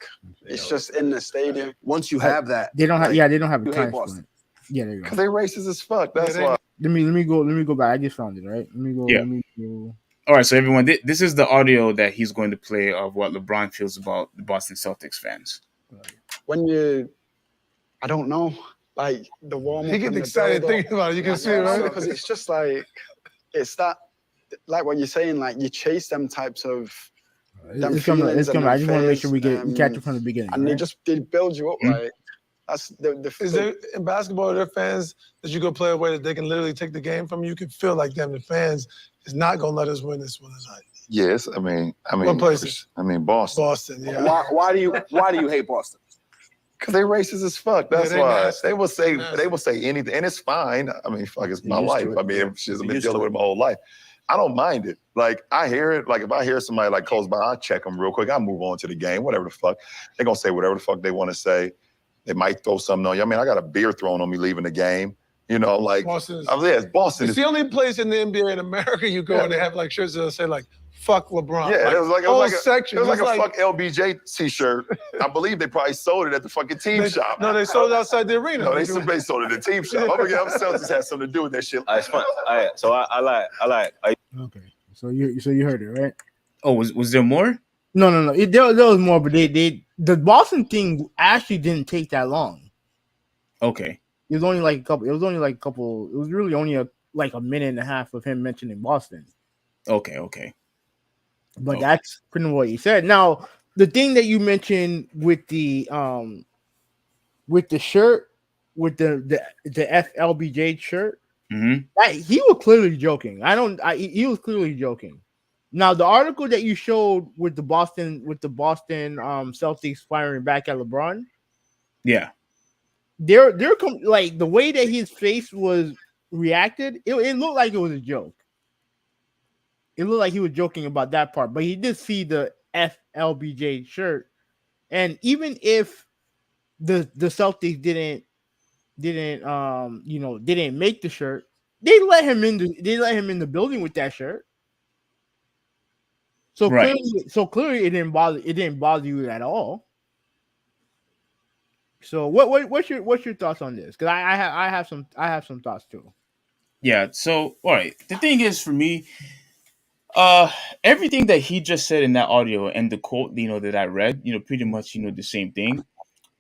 it's just in the stadium. Once you have that, They don't have. like, Yeah, they don't have a you hate time Boston. split. Yeah, there you go. Cause they racist as fuck. That's why. Let me go back. I just found it. Right. Let me go. Yeah. Let me go. All right, so everyone, this is the audio that he's going to play of what LeBron feels about the Boston Celtics fans. When I don't know, like the warm up. He gets excited thinking about it. You can see it, right? Because it's just like it's that, like what you're saying, like you chase them types of. It's coming. It's coming. I just want to make sure we catch it from the beginning. And right? they build you up, right? That's Is there in basketball? Are there fans that you go play away that they can literally take the game from you? You can feel like them. The fans is not gonna let us win this one tonight. Yes, I mean, What places? I mean, Boston. Boston, yeah. Why do you hate Boston? Because they racist as fuck. That's they why nasty. they will say Nasty. they will say anything, and it's fine. I mean, fuck, it's my You're used life. to it. I mean, she's You're been used dealing to with it my whole life. I don't mind it. Like I hear it. Like if I hear somebody like close by, I check them real quick. I move on to the game. Whatever the fuck, they're gonna say whatever the fuck they want to say. They might throw something on you. I mean, I got a beer thrown on me leaving the game. You know, like Boston is- it's Boston. It's the only place in the NBA in America you go and they have like shirts that say like "fuck LeBron." Yeah, it was like whole a section. It was like a fuck LBJ t-shirt. I believe they probably sold it at the fucking team shop. No, they sold it outside the arena. No, they sold it at the team shop. I'm Celtics had something to do with that shit. It's fun. So I like. Okay. So you heard it, right? Oh, was there more? No. There was more, but the Boston thing actually didn't take that long. Okay. It was only like a couple. It was really only a minute and a half of him mentioning Boston. Okay. But that's pretty much what he said. Now, the thing that you mentioned with the shirt, with the FLBJ shirt, that he was clearly joking. He was clearly joking. Now, the article that you showed with the Boston Celtics firing back at LeBron, yeah, they're like the way that his face was reacted, it looked like it was a joke. It looked like he was joking about that part, but he did see the FLBJ shirt, and even if the Celtics didn't make the shirt, they let him in the building with that shirt. So right. Clearly it didn't bother you at all. So what's your thoughts on this? Because I have some thoughts too. Yeah. So all right, the thing is for me, everything that he just said in that audio and the quote that I read, pretty much the same thing.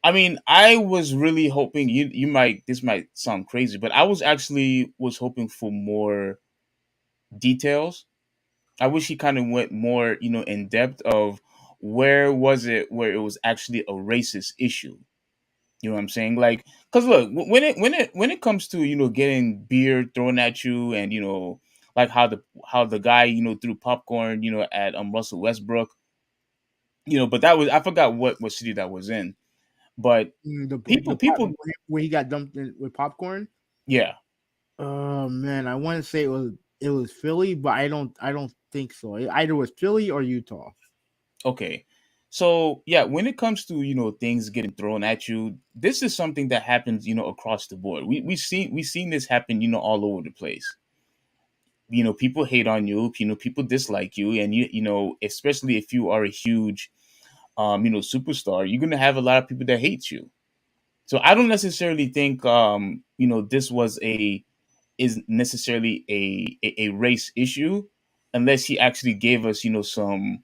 I mean, I was really hoping this might sound crazy, but I was hoping for more details. I wish he kind of went more, in depth of where it was actually a racist issue. You know what I'm saying? Like, because look, when it comes to getting beer thrown at you, and like how the guy threw popcorn at Russell Westbrook. But that was, I forgot what city that was in, but The people, where he got dumped in with popcorn. yeah. Oh man, I want to say it was Philly, but I don't think so. It either was Philly or Utah. Okay. So yeah, when it comes to things getting thrown at you, this is something that happens across the board. We seen this happen all over the place. People hate on you. People dislike you, and especially if you are a huge superstar, you're gonna have a lot of people that hate you. So I don't necessarily think this was a is necessarily a race issue, unless he actually gave us some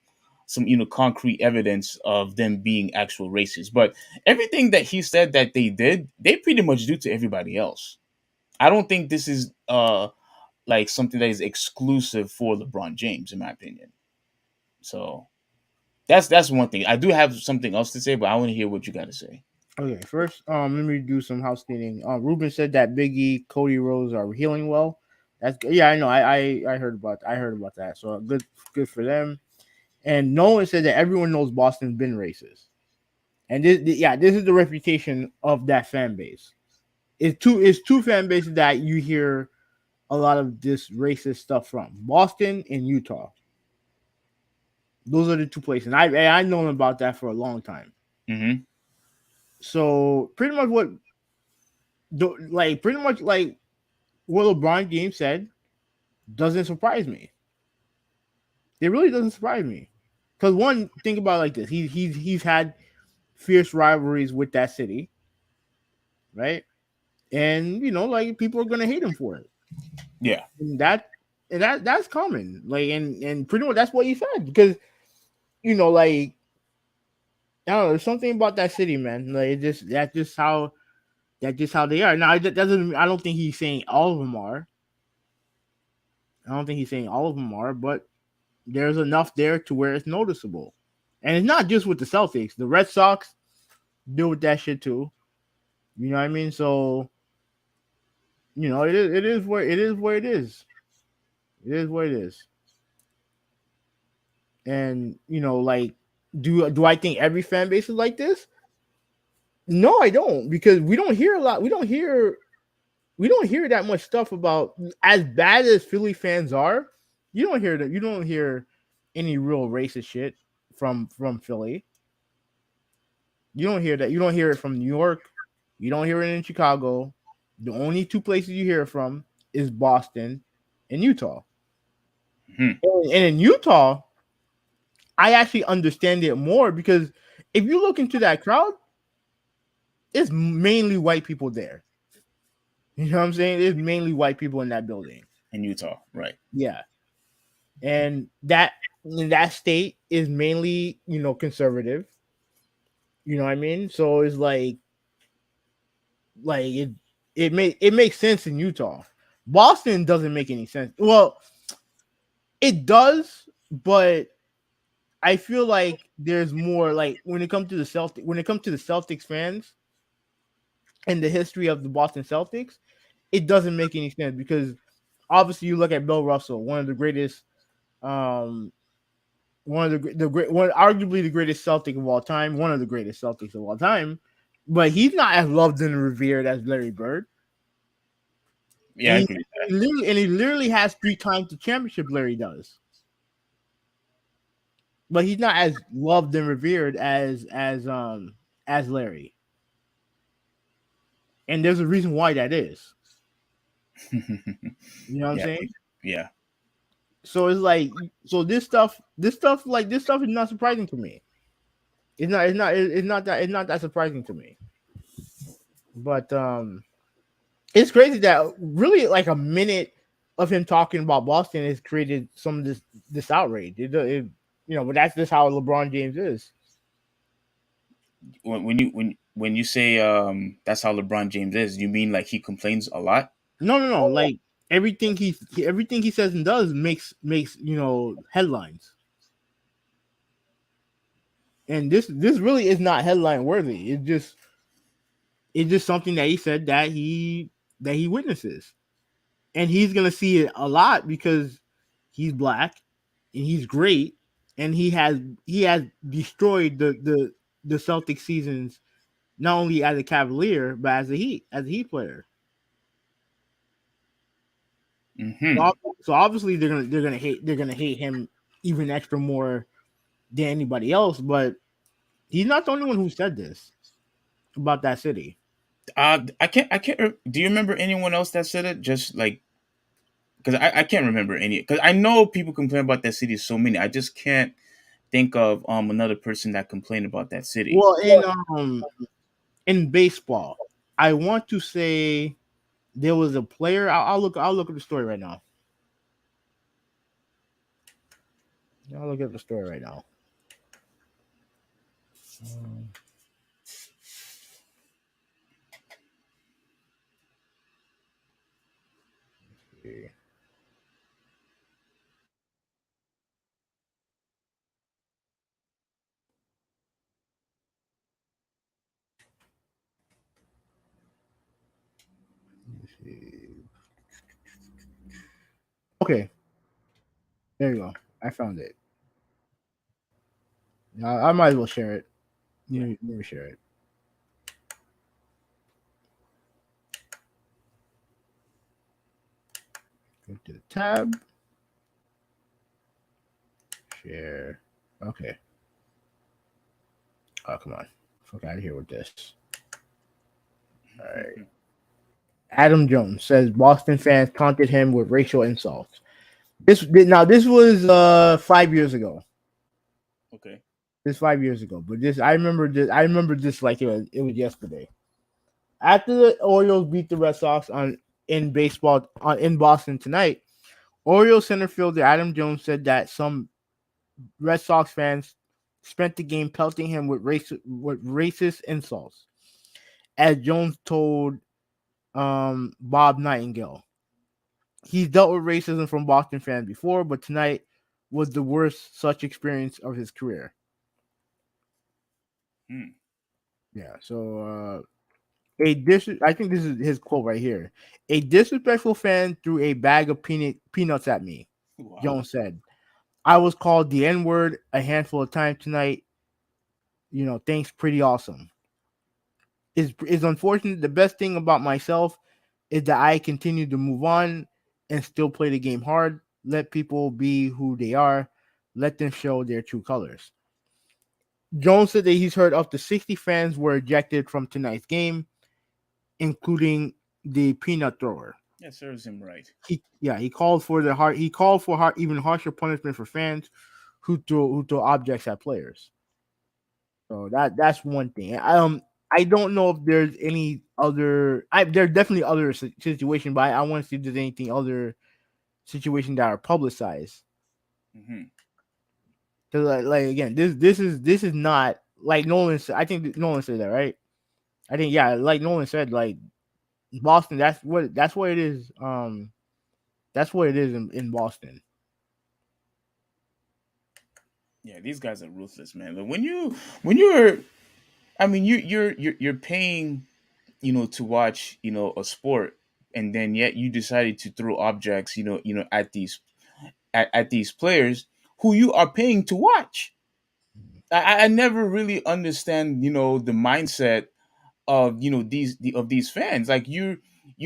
concrete evidence of them being actual racists. But everything that he said that they did, they pretty much do to everybody else. I don't think this is like something that is exclusive for LeBron James, in my opinion. So that's one thing. I do have something else to say, but I want to hear what you got to say. Okay, first, let me do some housekeeping. Ruben said that Biggie, Cody Rhodes are healing well. That's good. Yeah, I know. I heard about that. So good for them. And Nolan said that everyone knows Boston's been racist, and this is the reputation of that fan base. It's two fan bases that you hear a lot of this racist stuff from: Boston and Utah. Those are the two places. And I known about that for a long time. Mm-hmm. So pretty much pretty much like what LeBron James said doesn't surprise me. It really doesn't surprise me. Because one, think about it like this: he's had fierce rivalries with that city, right? And like people are gonna hate him for it. Yeah. And that's common. Like and pretty much that's what he said because like I don't know, there's something about that city, man. Like that's just how they are. Now it doesn't. I don't think he's saying all of them are. I don't think he's saying all of them are, but there's enough there to where it's noticeable. And it's not just with the Celtics. The Red Sox deal with that shit too. You know what I mean? So, it is what it is what it is. It is what it is. And, like do I think every fan base is like this? No, I don't, because we don't hear a lot. We don't hear that much stuff about, as bad as Philly fans are. You don't hear that. You don't hear any real racist shit from Philly. You don't hear that. You don't hear it from New York. You don't hear it in Chicago. The only two places you hear it from is Boston and Utah. Mm-hmm. And in Utah, I actually understand it more because if you look into that crowd, it's mainly white people there. You know what I'm saying? It's mainly white people in that building. In Utah, right? Yeah. And that state is mainly, conservative. You know what I mean? So it's like it makes sense in Utah. Boston doesn't make any sense. Well, it does, but I feel like there's more, like when it comes to the Celtics fans and the history of the Boston Celtics, it doesn't make any sense because obviously you look at Bill Russell, one of the greatest, arguably the greatest Celtic of all time, one of the greatest Celtics of all time, but he's not as loved and revered as Larry Bird. Yeah, And I agree with that. he literally has 3 times the championship Larry does. But he's not as loved and revered as Larry. And there's a reason why that is. You know what I'm Yeah, saying? yeah. So it's like, so this stuff is not surprising to me. It's not that surprising to me. But it's crazy that really like a minute of him talking about Boston has created some of this outrage. But that's just how LeBron James is. When you say that's how LeBron James is, you mean like he complains a lot? No. Like everything he says and does makes headlines. And this really is not headline worthy. It's just something that he said that he witnesses. And he's gonna see it a lot because he's black and he's great and he has destroyed the Celtic seasons not only as a Cavalier but as a Heat player. Mm-hmm. So obviously they're gonna hate him even extra more than anybody else. But he's not the only one who said this about that city. Do you remember anyone else that said it? Just like, because I can't remember any. Because I know people complain about that city so many. I just can't think of another person that complained about that city. Well, in baseball, I want to say there was a player. I'll look at the story right now. I'll look at the story right now. Okay. Okay, there you go. I found it. I might as well share it. Let me share it. Go to the tab. Share. Okay. Oh, come on. Fuck out of here with this. All right. Adam Jones says Boston fans taunted him with racial insults. This was 5 years ago. Okay. This 5 years ago, but this I remember this. I remember this like it was yesterday. After the Orioles beat the Red Sox in baseball in Boston tonight, Orioles center fielder Adam Jones said that some Red Sox fans spent the game pelting him with racist insults. As Jones told Bob Nightingale, he's dealt with racism from Boston fans before, but tonight was the worst such experience of his career. Hmm. Yeah, so I think this is his quote right here. A disrespectful fan threw a bag of peanuts at me, Wow. Jones said. I was called the N-word a handful of times tonight. Thanks, pretty awesome. Is unfortunate. The best thing about myself is that I continue to move on and still play the game hard. Let people be who they are. Let them show their true colors. Jones said that he's heard up to 60 fans were ejected from tonight's game, including the peanut thrower. That serves him right. He called for even harsher punishment for fans who throw objects at players. So that's one thing. I don't know if there's any other. There's definitely other situation, but I want to see if there's anything other situation that are publicized. Mm-hmm. Because like again, this is not like Nolan said. I think Nolan said that, right? I think like Nolan said, like Boston. That's what it is. That's what it is in Boston. Yeah, these guys are ruthless, man. Like when you're, I mean, you're paying, to watch, a sport, and then yet you decided to throw objects, at these players who you are paying to watch. I never really understand, the mindset of these fans. Like you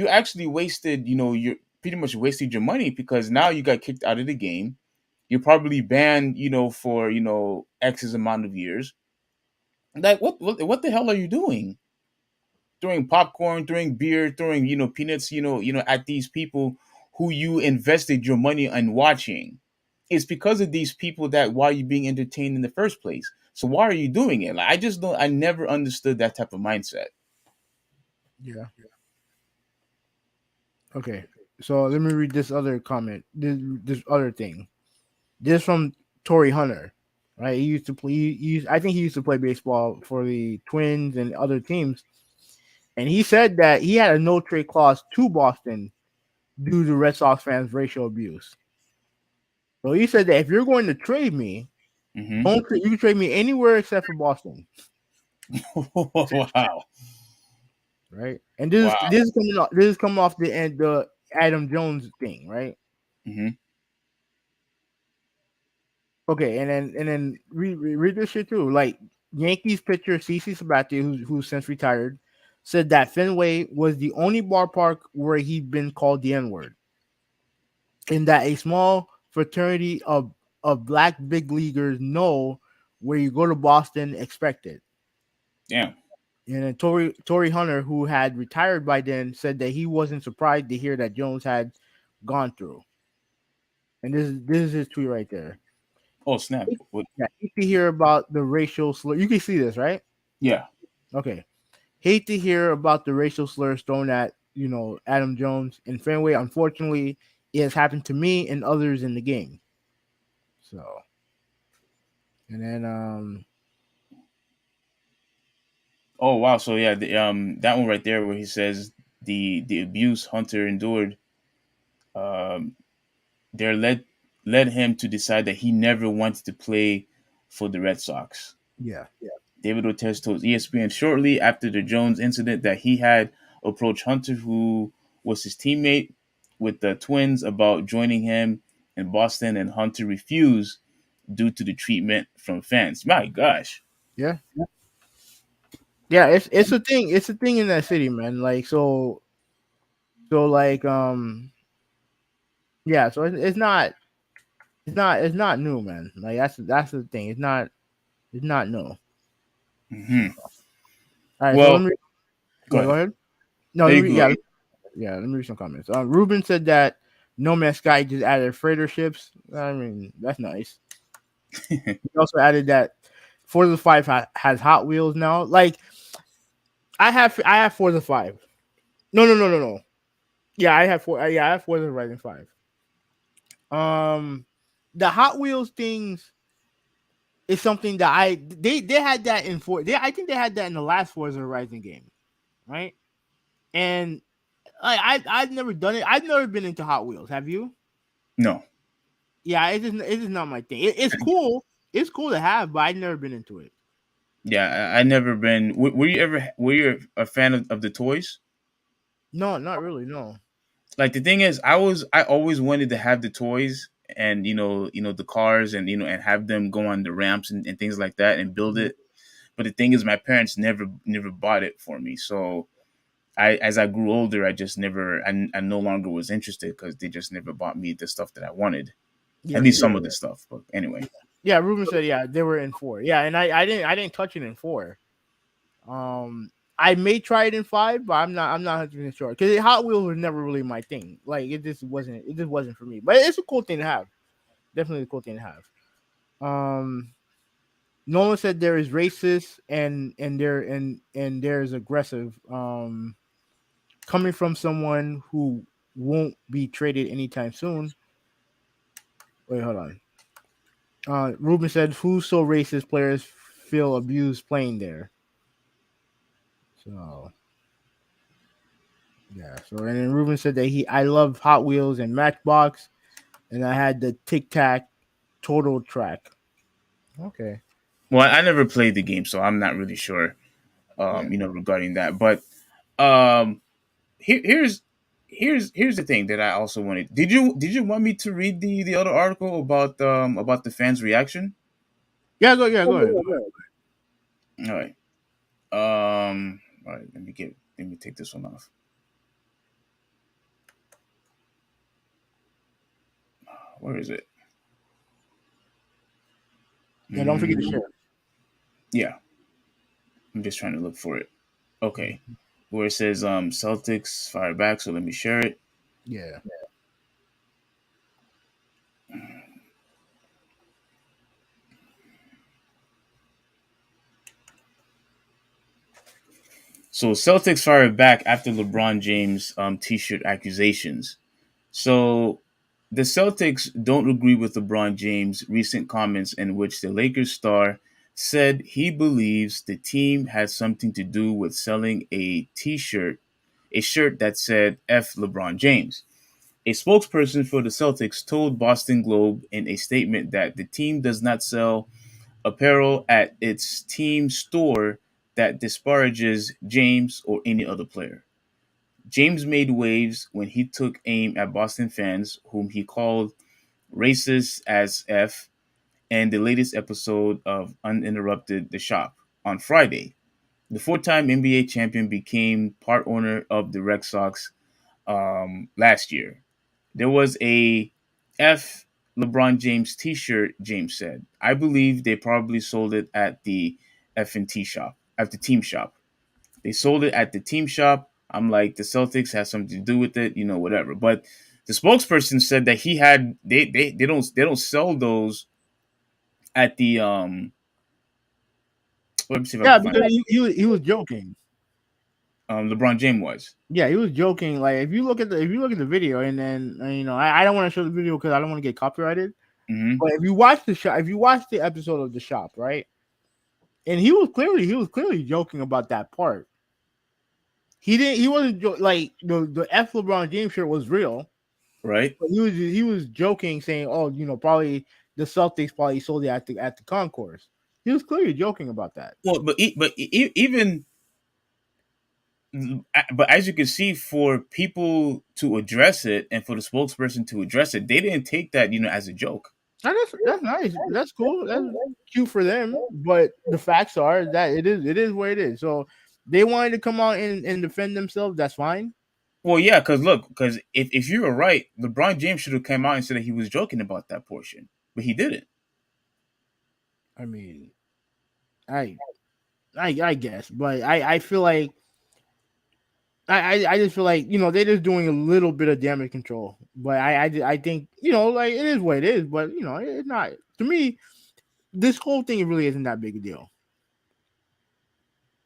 actually wasted, you pretty much wasted your money, because now you got kicked out of the game. You're probably banned, for X amount of years. Like what the hell are you doing? Throwing popcorn, throwing beer, throwing peanuts, at these people who you invested your money on watching. It's because of these people that why you being entertained in the first place. So why are you doing it? Like, I just don't. I never understood that type of mindset. Yeah. Okay. So let me read this other comment. This other thing. This from Torrey Hunter. Right. He used to play. I think he used to play baseball for the Twins and other teams. And he said that he had a no trade clause to Boston due to Red Sox fans' racial abuse. So he said that if you're going to trade me, Mm-hmm. you can trade me anywhere except for Boston. Wow. Right. And this is coming off the end the Adam Jones thing, right? Mm-hmm. Okay, and then read this shit too. Like Yankees pitcher CC Sabathia, who's since retired, said that Fenway was the only ballpark where he'd been called the N word, and that a small fraternity of black big leaguers know where you go to Boston, expect it. Damn. And then Torrey Hunter, who had retired by then, said that he wasn't surprised to hear that Jones had gone through. And this is his tweet right there. Oh snap! What? Yeah, hate to hear about the racial slur. You can see this, right? Yeah. Okay. Hate to hear about the racial slurs thrown at Adam Jones in Fenway. Unfortunately, it has happened to me and others in the game. So, and then Oh wow. So yeah, that one right there where he says the abuse Hunter endured, um, there led him to decide that he never wanted to play for the Red Sox. yeah, David Ortiz told ESPN shortly after the Jones incident that he had approached Hunter, who was his teammate with the Twins, about joining him in Boston, and Hunter refused due to the treatment from fans. My gosh. yeah, yeah. It's a thing. It's a thing in that city, man. Like like yeah. So it's not new, man. Like that's the thing. It's not new. Hmm. All right. So Well, let me go go ahead. ahead. No, There let you me, go. yeah. Let me read some comments. Ruben said that No Man's Sky just added freighter ships. I mean, that's nice. He also added that Forza 5 has Hot Wheels now. Like I have Forza 5. No. Yeah, I have Forza Horizon 5. The Hot Wheels things is something that they had that in I think they had that in the last Forza Horizon game, right? And I've never done it. I've never been into Hot Wheels. Have you? No. Yeah, it's just not my thing. It's cool. It's cool to have, but I've never been into it. Yeah, I never been. Were you a fan of the toys? No, not really. No. Like the thing is, I always wanted to have the toys and the cars and and have them go on the ramps and things like that and build it. But the thing is, my parents never bought it for me. So as I grew older, I just never I no longer was interested because they just never bought me the stuff that I wanted. At Yeah, least yeah, some of the stuff. But anyway. yeah. Ruben said, yeah, they were in 4. Yeah, and I didn't touch it in 4. I may try it in 5, but I'm not 100% sure because Hot Wheels was never really my thing. Like it just wasn't for me. But it's a cool thing to have. Definitely a cool thing to have. Nolan said there is racist and there is aggressive. Coming from someone who won't be traded anytime soon. Wait, hold on. Ruben said, "Who's so racist? Players feel abused playing there." So yeah. So and then Ruben said that I love Hot Wheels and Matchbox, and I had the Tic Tac Total Track. Okay. Well, I never played the game, so I'm not really sure Yeah. regarding that. But um here's the thing that I also wanted. Did you want me to read the other article about the fans' reaction? Yeah. Go ahead. All right. All right. Let me take this one off. Where is it? Yeah. Don't forget to share. Yeah, I'm just trying to look for it. Okay, where it says Celtics fire back. So let me share it. Yeah. So Celtics fire back after LeBron James t-shirt accusations. So the Celtics don't agree with LeBron James' recent comments in which the Lakers star said he believes the team had something to do with selling a shirt that said F LeBron James. A spokesperson for the Celtics told Boston Globe in a statement that the team does not sell apparel at its team store that disparages James or any other player. James made waves when he took aim at Boston fans, whom he called racist as F, and the latest episode of Uninterrupted The Shop on Friday. The four-time NBA champion became part owner of the Red Sox last year. There was a F LeBron James T-shirt. James said, "I believe they probably sold it at the F and T shop, at the team shop. They sold it at the team shop. I'm like, the Celtics has something to do with it, whatever." But the spokesperson said that they don't sell those at the Let me see if I Yeah, can find because it. he was joking. LeBron James was. Yeah, he was joking. Like if you look at the video, and then I don't want to show the video because I don't want to get copyrighted. Hmm. But if you watch the shop, if you watch the episode of the shop, right, and he was clearly joking about that part. He wasn't like the F LeBron James shirt was real, Right. but he was joking, saying, "Oh, probably the Celtics probably sold it at the concourse." He was clearly joking about that. Well, even but as you can see, for people to address it and for the spokesperson to address it, they didn't take that, as a joke. And that's nice. That's cool. That's cute for them. But the facts are that it is what it is. So they wanted to come out and defend themselves. That's fine. Well, yeah, because if you were right, LeBron James should have come out and said that he was joking about that portion, but he didn't. I mean, I I guess, but I feel like I just feel like they're just doing a little bit of damage control. But I think like it is what it is. But it's not, to me. This whole thing really isn't that big a deal.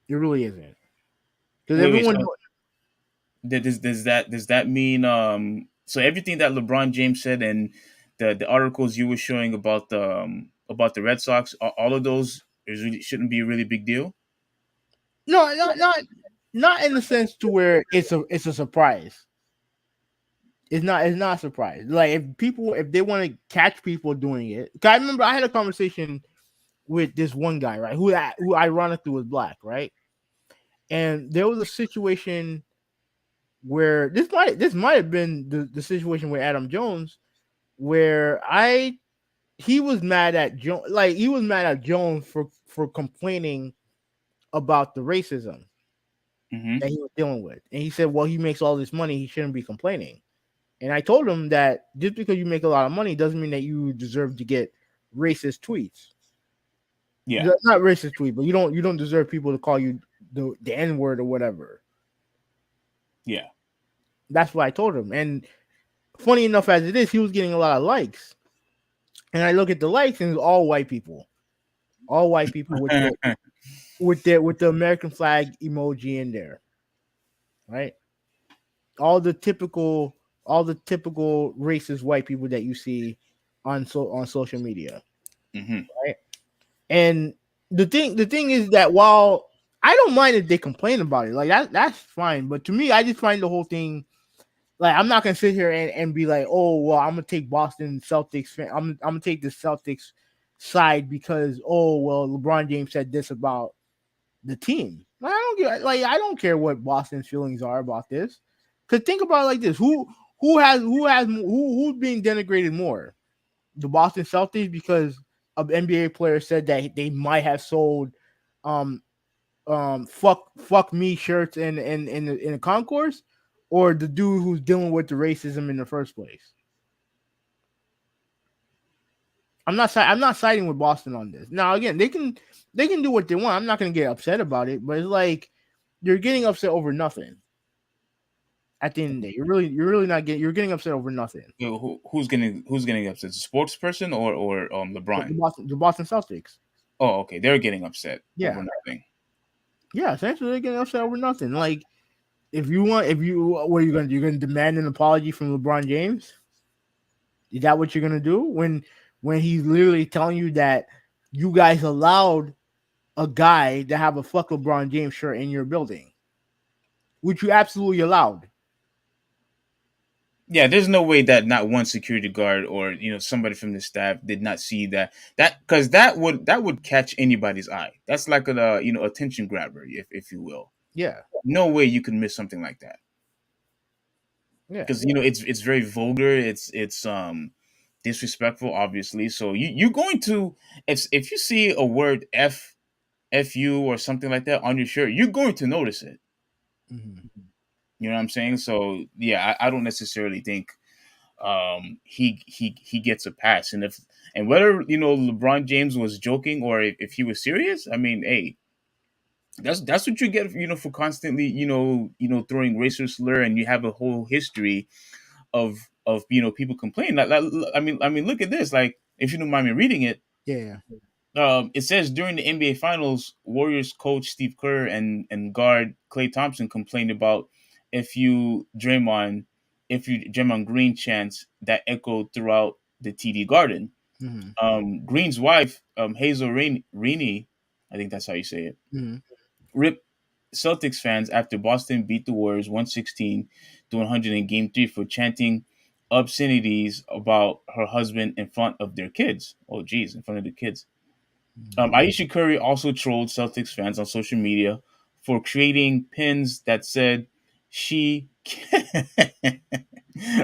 It really isn't, because Wait, everyone. so does that mean so everything that LeBron James said and the articles you were showing about the Red Sox, all of those shouldn't be a really big deal? No, not in the sense to where it's a surprise. It's not a surprise. Like if they want to catch people doing it. 'Cause I remember I had a conversation with this one guy, right, who ironically was black, right, and there was a situation where this might have been the situation with Adam Jones, where he was mad at Jones, like he was mad at Jones for complaining about the racism Mm-hmm. that he was dealing with, and he said, "Well, he makes all this money, he shouldn't be complaining." And I told him that just because you make a lot of money doesn't mean that you deserve to get racist tweets. Yeah. Not racist tweet, but you don't deserve people to call you the N word or whatever. Yeah. That's what I told him. And funny enough as it is, he was getting a lot of likes. And I look at the likes, and it's all white people with the American flag emoji in there, right? All the typical racist white people that you see on social media, Mm-hmm. right? And the thing is that while I don't mind if they complain about it, like that's fine. But to me, I just find the whole thing, like, I'm not gonna sit here and be like, oh well, I'm gonna take Boston Celtics I'm gonna take the Celtics side because, oh well, LeBron James said this about the team. I don't care what Boston's feelings are about this. Cause think about it like this: who's being denigrated more? The Boston Celtics because of NBA players said that they might have sold um fuck me shirts in the concourse, or the dude who's dealing with the racism in the first place. I'm not siding with Boston on this. Now again, they can do what they want. I'm not gonna get upset about it, but it's like you're getting upset over nothing. At the end of the day, you're getting upset over nothing. Who's getting upset? The sports person or LeBron? The Boston Celtics. Oh, okay. They're getting upset Yeah. over nothing. Yeah, essentially they're getting upset over nothing. Like what are you gonna do? You're gonna demand an apology from LeBron James? Is that what you're gonna do when he's literally telling you that you guys allowed a guy to have a fuck LeBron James shirt in your building, which you absolutely allowed? Yeah, there's no way that not one security guard or somebody from the staff did not see that because that would catch anybody's eye. That's like a attention grabber, if you will. Yeah, No way you can miss something like that yeah, because it's very vulgar. It's disrespectful, obviously. So you're going to, if you see a word fu or something like that on your shirt, you're going to notice it. Mhm. You know what I'm saying? So yeah, I don't necessarily think he gets a pass. And whether LeBron James was joking or if he was serious, I mean, hey, that's what you get, for constantly, throwing racial slur, and you have a whole history of people complaining. I mean, look at this. Like, if you don't mind me reading it, Yeah. it says during the NBA Finals, Warriors coach Steve Kerr and guard Klay Thompson complained about Draymond, if you Draymond Green chants that echoed throughout the TD Garden. Mhm. Green's wife, Hazel Rainey, I think that's how you say it, Mhm. ripped Celtics fans after Boston beat the Warriors 116-100 in Game 3 for chanting obscenities about her husband in front of their kids. Oh, geez, in front of the kids. Aisha Curry also trolled Celtics fans on social media for creating pins that said she.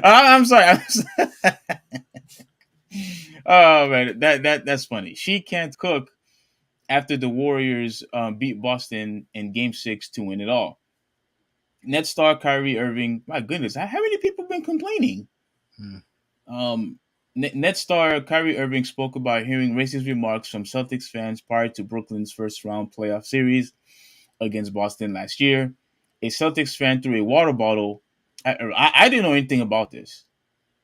I'm sorry. Oh man, that's funny. She can't cook after the Warriors beat Boston in Game 6 to win it all. Net star Kyrie Irving. My goodness, how many people been complaining? Mhm. Net star Kyrie Irving spoke about hearing racist remarks from Celtics fans prior to Brooklyn's first round playoff series against Boston last year. A Celtics fan threw a water bottle. I didn't know anything about this.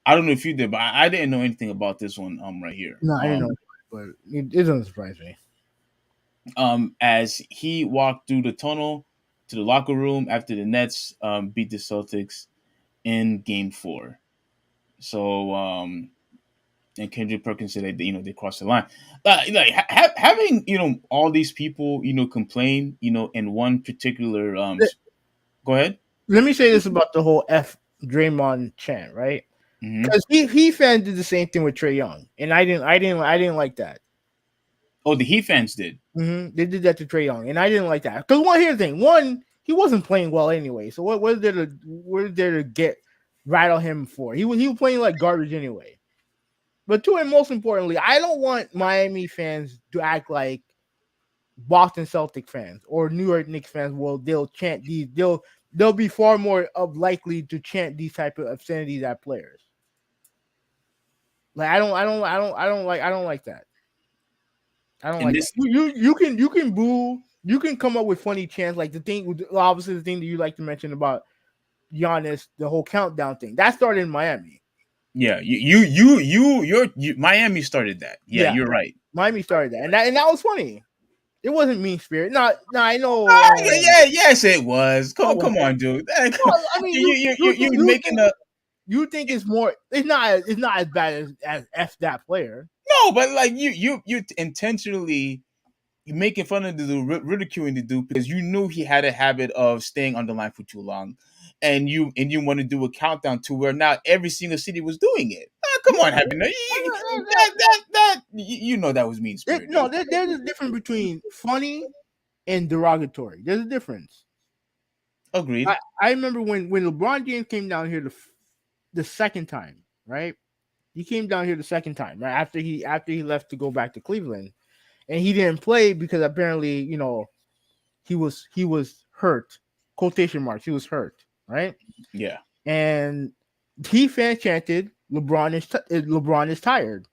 I don't know if you did, but I didn't know anything about this one right here. No, I didn't know, but it doesn't surprise me. As he walked through the tunnel to the locker room after the Nets beat the Celtics in Game 4. So and Kendrick Perkins said that they crossed the line. Having all these people complain in one particular go ahead. Let me say this about the whole F Draymond chant, right? Hmm. Because he fans did the same thing with Trey Young, and I didn't like that. Oh, the Heat fans did. They did that to Trey Young, and I didn't like that. Because here's the thing: one, he wasn't playing well anyway. So what is there to get rattle him for? He was playing like garbage anyway. But two, and most importantly, I don't want Miami fans to act like Boston Celtic fans or New York Knicks fans. Well, they'll chant these. They'll be far more likely to chant these type of obscenities at players. Like I don't like that. I don't And like that. this, You can boo. You can come up with funny chants like the thing. Obviously, the thing that you like to mention about Giannis, the whole countdown thing that started in Miami. yeah, Miami started that. Yeah, Yeah, you're right. Miami started that, and that was funny. It wasn't mean spirit. No, I know. Yes, it was. Come on, dude. Well, I mean, You making a you think it's more. It's not as bad as F that player. no, but like you intentionally making fun of the dude, ridiculing the dude because you knew he had a habit of staying on the line for too long, and you want to do a countdown to where now every single city was doing it. Come on, having that was mean spirit. No, there's a difference between funny and derogatory. There's a difference. Agreed. I remember when LeBron James came down here the second time, right? He came down here the second time, right after he left to go back to Cleveland, and he didn't play because apparently he was hurt. Quotation marks. He was hurt, right? Yeah. And he fan chanted, "LeBron is tired."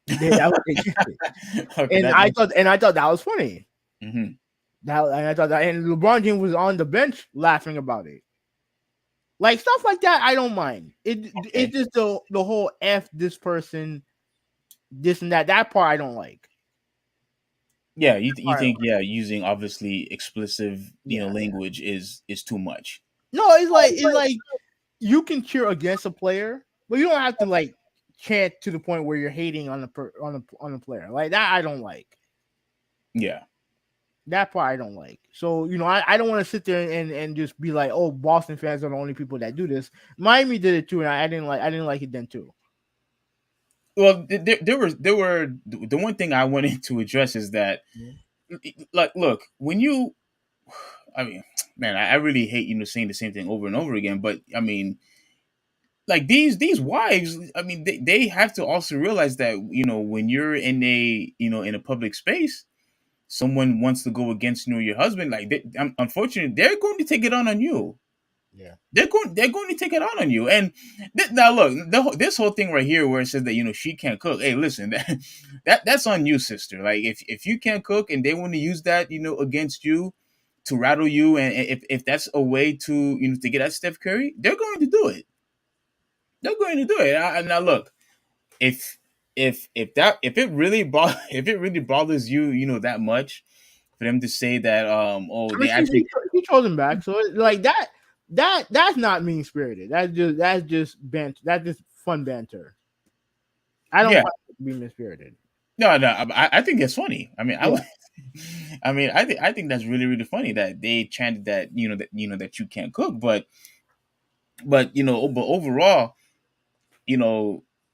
That was what they chanted. Okay, And I thought that was funny. Mhm. And LeBron James was on the bench laughing about it. Like stuff like that, I don't mind. It's just the whole F this person, this and that. That part I don't like. Yeah, you think using obviously explicit Yeah. language is too much. No, it's like you can cheer against a player, but you don't have to like chant to the point where you're hating on the player. Like that I don't like. Yeah. That part I don't like. So, I don't want to sit there and just be like, oh, Boston fans are the only people that do this. Miami did it too, and I didn't like it then too. Well, there were the one thing I wanted to address is that, like, look, when you, I mean, man, I really hate saying the same thing over and over again, but I mean, like these wives, I mean, they have to also realize that, when you're in a public space, someone wants to go against your husband, like unfortunately they're going to take it on you. Yeah. They're going to take it on you. And now look, this whole thing right here where it says that she can't cook. Hey, listen, that's on you, sister. Like if you can't cook and they want to use that against you to rattle you, and if that's a way to get at Steph Curry, they're going to do it. They're going to do it. Now look, if if it really if it really bothers you, that much, for them to say that I they mean, actually he chose him back, so like that's not mean spirited. That's just banter. That's just fun banter. I don't yeah. find it to be mean spirited. No, I think it's funny. I mean, Yeah. I think that's really, really funny that they chanted that that you can't cook, but overall,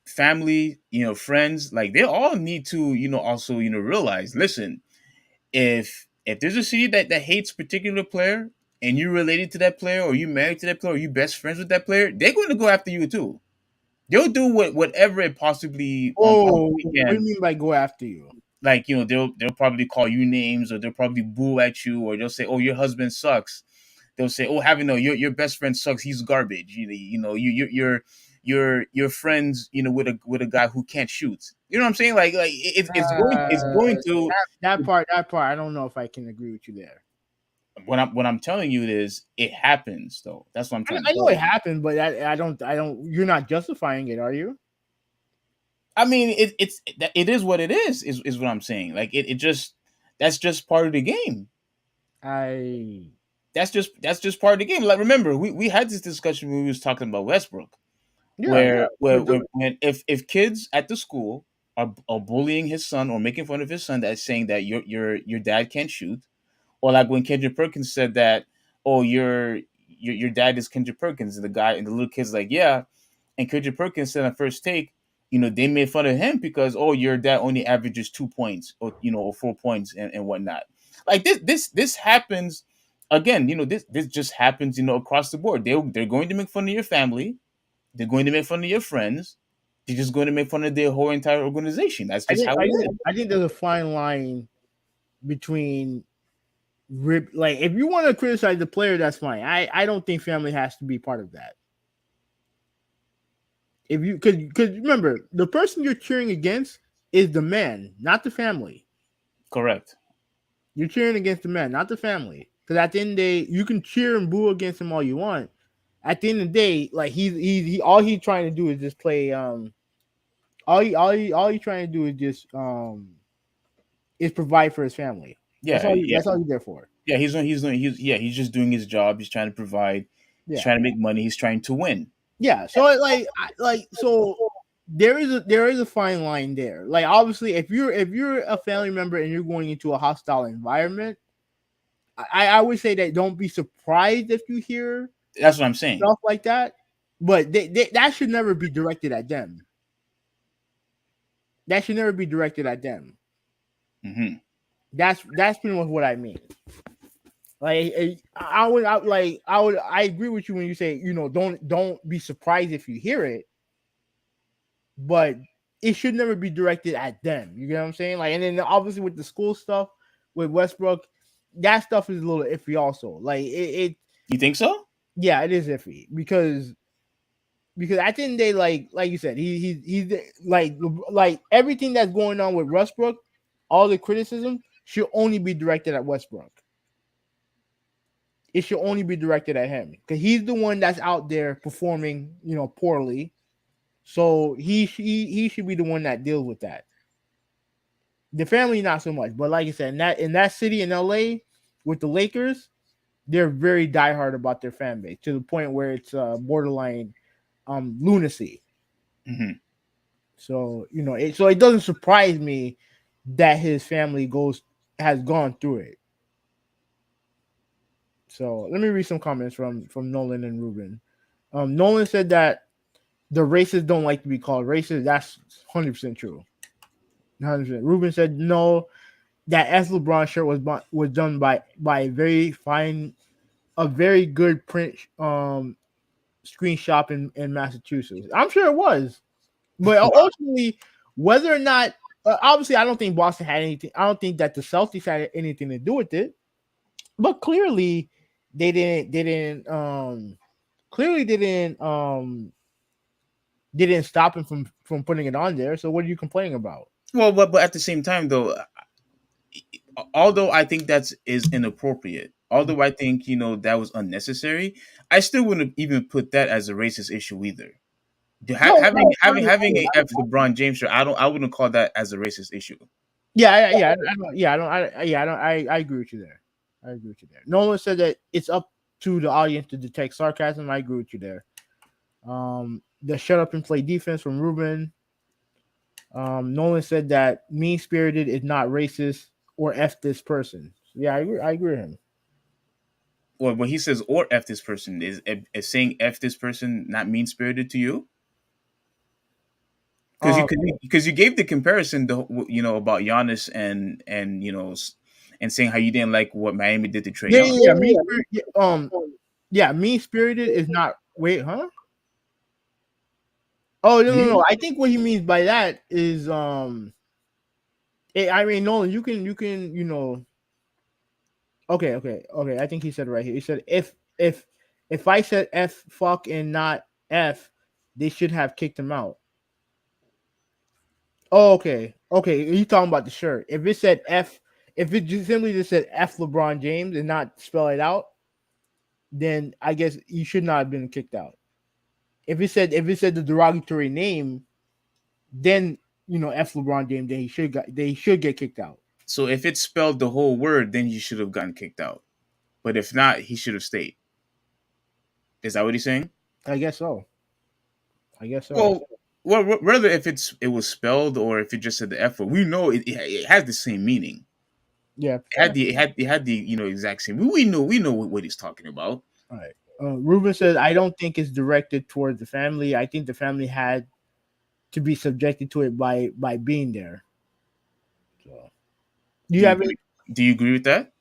family, friends, like they all need to also realize. Listen, if there's a city that hates a particular player, and you're related to that player, or you married to that player, or you best friends with that player, they're going to go after you too. They'll do whatever it Oh, possibly what do you can. mean by go after you? Like they'll probably call you names, or they'll probably boo at you, or they'll say, "Oh, your husband sucks." They'll say, "Oh, having no, your best friend sucks. He's garbage." You're friends with a guy who can't shoot. You know what I'm saying? Like it's going to. That part, I don't know if I can agree with you there. What I'm telling you is it happens though. That's what I'm trying to I know tell it you. happened, but I don't. You're not justifying it, are you? I mean, it is what it is what I'm saying. Like it just that's just part of the game. I That's just part of the game. Like remember, we had this discussion when we was talking about Westbrook, yeah. when if kids at the school are bullying his son or making fun of his son, that's saying that your dad can't shoot, or like when Kendrick Perkins said that, oh, your dad is Kendrick Perkins, and the little kid's like, yeah, and Kendrick Perkins said on First Take, they made fun of him because, oh, your dad only averages 2 points, or 4 points, and whatnot. Like this happens again. This just happens across the board. They're going to make fun of your family. They're going to make fun of your friends. They're just going to make fun of their whole entire organization. That's I just think how it I think is. I think there's a fine line between like if you want to criticize the player, that's fine. I don't think family has to be part of that. If you because remember the person you're cheering against is the man, not the family. Correct. You're cheering against the man, not the family. Because at the end of the day, you can cheer and boo against him all you want. At the end of the day, like he all he's trying to do is just play. All he trying to do is provide for his family. Yeah, yeah, That's all he's there for. yeah. He's just doing his job. He's trying to provide. He's Yeah. trying to make money. He's trying to win. Yeah. So so there is a fine line there. Like obviously, if you're a family member and you're going into a hostile environment, I would say that don't be surprised if you hear That's what I'm saying. stuff like that. But that should never be directed at them. That should never be directed at them. Mm-hmm. That's pretty much what I mean. Like I agree with you when you say don't be surprised if you hear it, but it should never be directed at them. You get what I'm saying? Like, and then obviously with the school stuff with Westbrook, that stuff is a little iffy also. Like it You think so? yeah, it is iffy because at the end of the day, like you said, he's like everything that's going on with Westbrook, all the criticism should only be directed at Westbrook. It should only be directed at him because he's the one that's out there performing, poorly. So he should be the one that deals with that. The family, not so much, but like I said, in that city in LA with the Lakers, they're very diehard about their fan base to the point where it's borderline lunacy. Mm-hmm. So it doesn't surprise me that his family has gone through it. So let me read some comments from Nolan and Ruben. Nolan said that the racists don't like to be called racist. That's 100% true. 100%. Ruben said no, that S LeBron shirt was done by a very good print shop in Massachusetts. I'm sure it was, but ultimately, whether or not, obviously, I don't think Boston had anything. I don't think that the Celtics had anything to do with it. But clearly, they didn't. They didn't. Clearly, they didn't stop him from putting it on there. So what are you complaining about? Well, but at the same time, though, although I think is inappropriate, although I think that was unnecessary, I still wouldn't even put that as a racist issue either. No, Having a F LeBron James shirt, I wouldn't call that as a racist issue. I agree with you there. I agree with you there. Nolan said that it's up to the audience to detect sarcasm. I agree with you there. The shut up and play defense from Ruben. Nolan said that mean spirited is not racist or F this person. Yeah, I agree with him. Well, when he says or F this person, is saying F this person not mean spirited to you? Because you gave the comparison about Giannis and and saying how you didn't like what Miami did to Trae Young. Mean spirited is not. Wait, huh? Oh no. I think what he means by that is Nolan, you can. Okay. I think he said it right here. He said if I said F fuck and not F, they should have kicked him out. Oh, okay. You talking about the shirt? If it said F, if it just simply said F LeBron James and not spell it out, then I guess you should not have been kicked out. If it said the derogatory name, then F LeBron James, then he should get kicked out. So if it spelled the whole word, then he should have gotten kicked out. But if not, he should have stayed. Is that what he's saying? I guess so. Well, whether if it was spelled or if it just said the F word, we know it has the same meaning. Yeah, it had the exact same. We know what he's talking about. All right. Ruben says, I don't think it's directed towards the family. I think the family had to be subjected to it by being there. So, do you agree with that?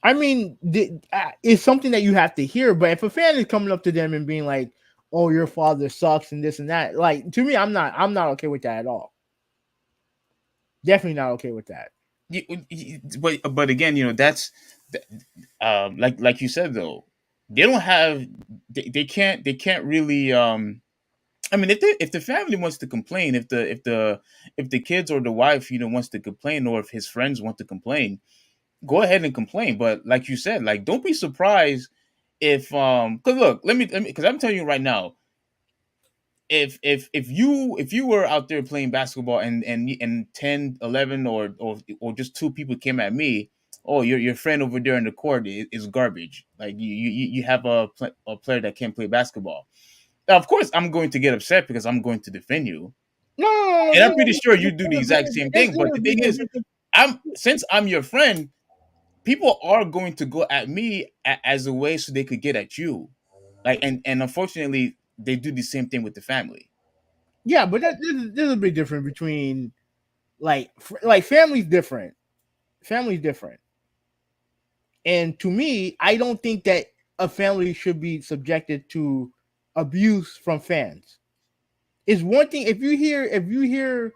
I mean, it's something that you have to hear. But if a fan is coming up to them and being like, "Oh, your father sucks" and this and that, like, to me, I'm not okay with that at all. Definitely not okay with that. But again, that's like you said though, they don't have they can't really I mean, if the family wants to complain, if the kids or the wife wants to complain, or if his friends want to complain, go ahead and complain. But like you said, like, don't be surprised if because look, let me because I'm telling you right now, if you were out there playing basketball and 10, 11 or just two people came at me, oh, your friend over there in the court is garbage. Like you have a player that can't play basketball. Now, of course, I'm going to get upset because I'm going to defend you. No, and I'm pretty sure you do the exact same thing. But the thing is, since I'm your friend, people are going to go at me as a way so they could get at you. Like, and unfortunately, they do the same thing with the family. Yeah, but there's a big difference between like family's different. Family's different. And to me, I don't think that a family should be subjected to abuse from fans. It's one thing if you hear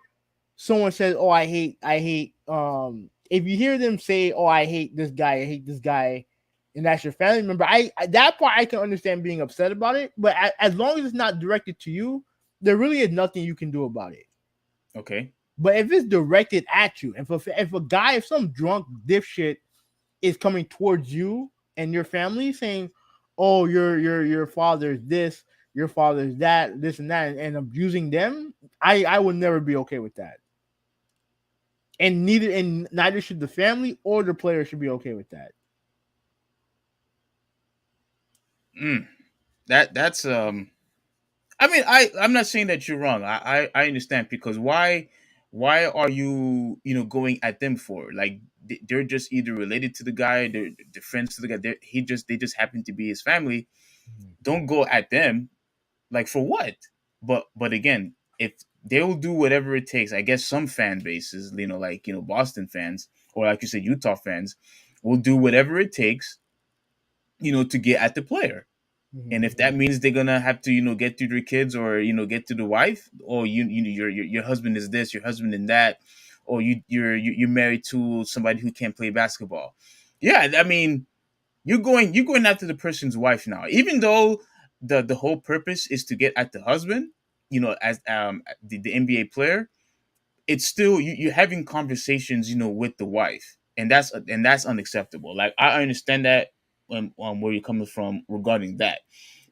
someone says, "Oh, I hate," if you hear them say, "Oh, I hate this guy," and that's your family member, that part I can understand being upset about it. But as long as it's not directed to you, there really is nothing you can do about it. Okay. But if it's directed at you, if some drunk dipshit is coming towards you and your family saying, "Oh, your father's this, your father's that, this and that," and abusing them, I would never be okay with that. And neither should the family or the player should be okay with that. That's I mean, I'm not saying that you're wrong. I understand, because why are you going at them for? Like, they're just either related to the guy, they're friends to the guy. They just happen to be his family. Don't go at them, like, for what? But again, if they will do whatever it takes, I guess some fan bases, like Boston fans, or like you said, Utah fans, will do whatever it takes, to get at the player. And if that means they're gonna have to, get through their kids, or get to the wife, or your husband is this, your husband in that, or you're married to somebody who can't play basketball. Yeah, I mean, you're going after the person's wife now, even though the whole purpose is to get at the husband, as the NBA player. It's still you're having conversations, with the wife, and that's unacceptable. Like, I understand that, where you're coming from regarding that,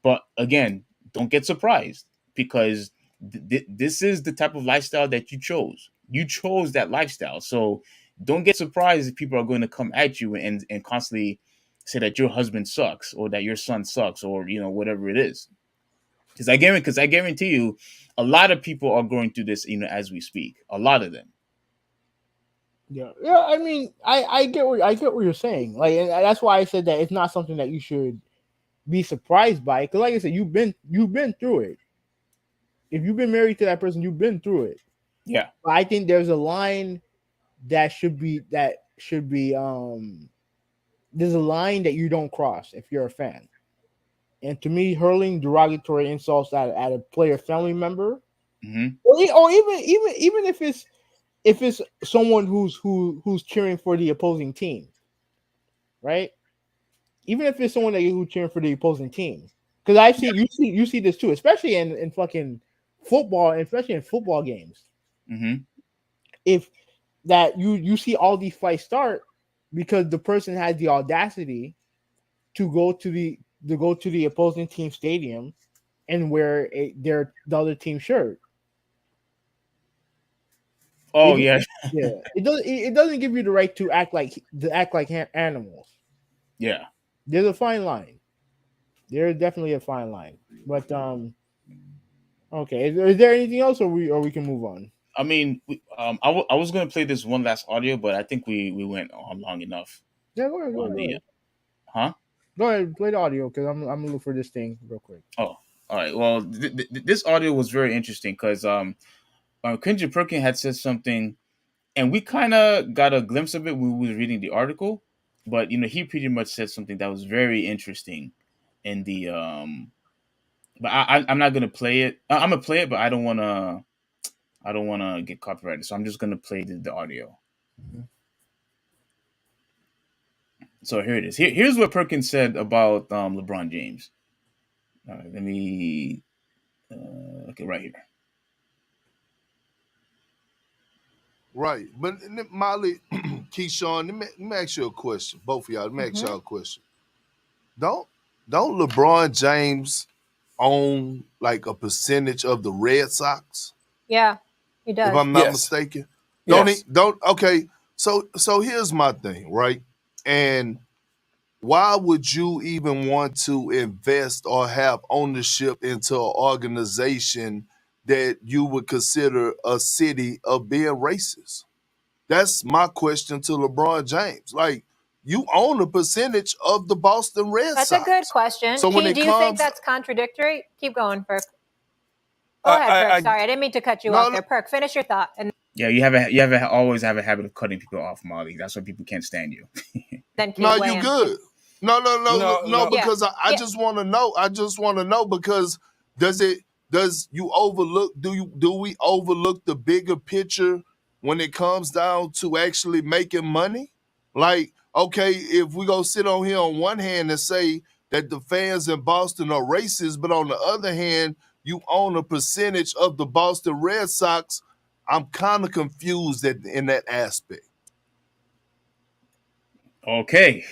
but again, don't get surprised, because this is the type of lifestyle that you chose. You chose that lifestyle, so don't get surprised if people are going to come at you and constantly say that your husband sucks, or that your son sucks, or whatever it is. Because I guarantee you, a lot of people are going through this, as we speak. A lot of them. Yeah, yeah. I mean, I get what you're saying. Like, and that's why I said that it's not something that you should be surprised by. Because, like I said, you've been through it. If you've been married to that person, you've been through it. Yeah. But I think there's a line that should be there's a line that you don't cross if you're a fan. And to me, hurling derogatory insults at a player family member, or even if it's someone who's cheering for the opposing team, right? Even if it's someone who's cheering for the opposing team, because you see this too, especially in fucking football, especially in football games. If that you see all these fights start because the person has the audacity to go to the opposing team stadium and wear the other team shirt. Oh, yeah. It doesn't give you the right to act like animals. Yeah. There's a fine line. There's definitely a fine line. But okay. Is there anything else, or we can move on? I mean, I was gonna play this one last audio, but I think we went on long enough. Yeah, go ahead. Huh? Go ahead, play the audio, because I'm looking for this thing real quick. Oh, all right. Well, this audio was very interesting because Kendrick Perkins had said something, and we kind of got a glimpse of it when we were reading the article. But he pretty much said something that was very interesting in the But I'm not gonna play it. I'm gonna play it, but I don't wanna get copyrighted, so I'm just gonna play the audio. So here it is. Here's what Perkins said about LeBron James. All right, let me. Okay, right here. Right. But Molly, Keyshawn, let me ask you a question. Both of y'all, let me ask y'all a question. Don't LeBron James own like a percentage of the Red Sox? Yeah, he does. If I'm not mistaken. Okay. So here's my thing, right? And why would you even want to invest or have ownership into an organization that you would consider a city of being racist? That's my question to LeBron James. Like, you own a percentage of the Boston Red Sox. That's a good question. So do you think that's contradictory? Keep going, Perk. Go ahead, Perk. Sorry, I didn't mean to cut you off there. Perk, finish your thought. And yeah, you always have a habit of cutting people off, Molly. That's why people can't stand you. Then no, you good. No, because I just want to know. I just want to know because do we overlook the bigger picture when it comes down to actually making money? Like, okay, if we go sit on here on one hand and say that the fans in Boston are racist, but on the other hand, you own a percentage of the Boston Red Sox, I'm kind of confused in that aspect. Okay.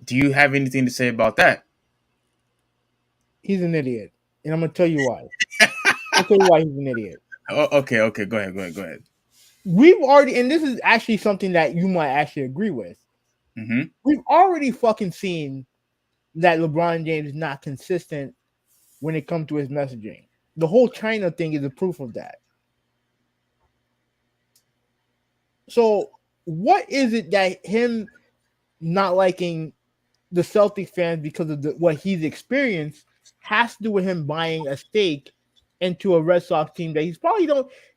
Do you have anything to say about that? He's an idiot, and I'm gonna tell you why. I'll tell you why he's an idiot. Okay. Go ahead. We've already, and this is actually something that you might actually agree with. We've already fucking seen that LeBron James is not consistent when it comes to his messaging. The whole China thing is a proof of that. So, what is it that him not liking the Celtics fans because of what he's experienced has to do with him buying a stake into a Red Sox team that he's probably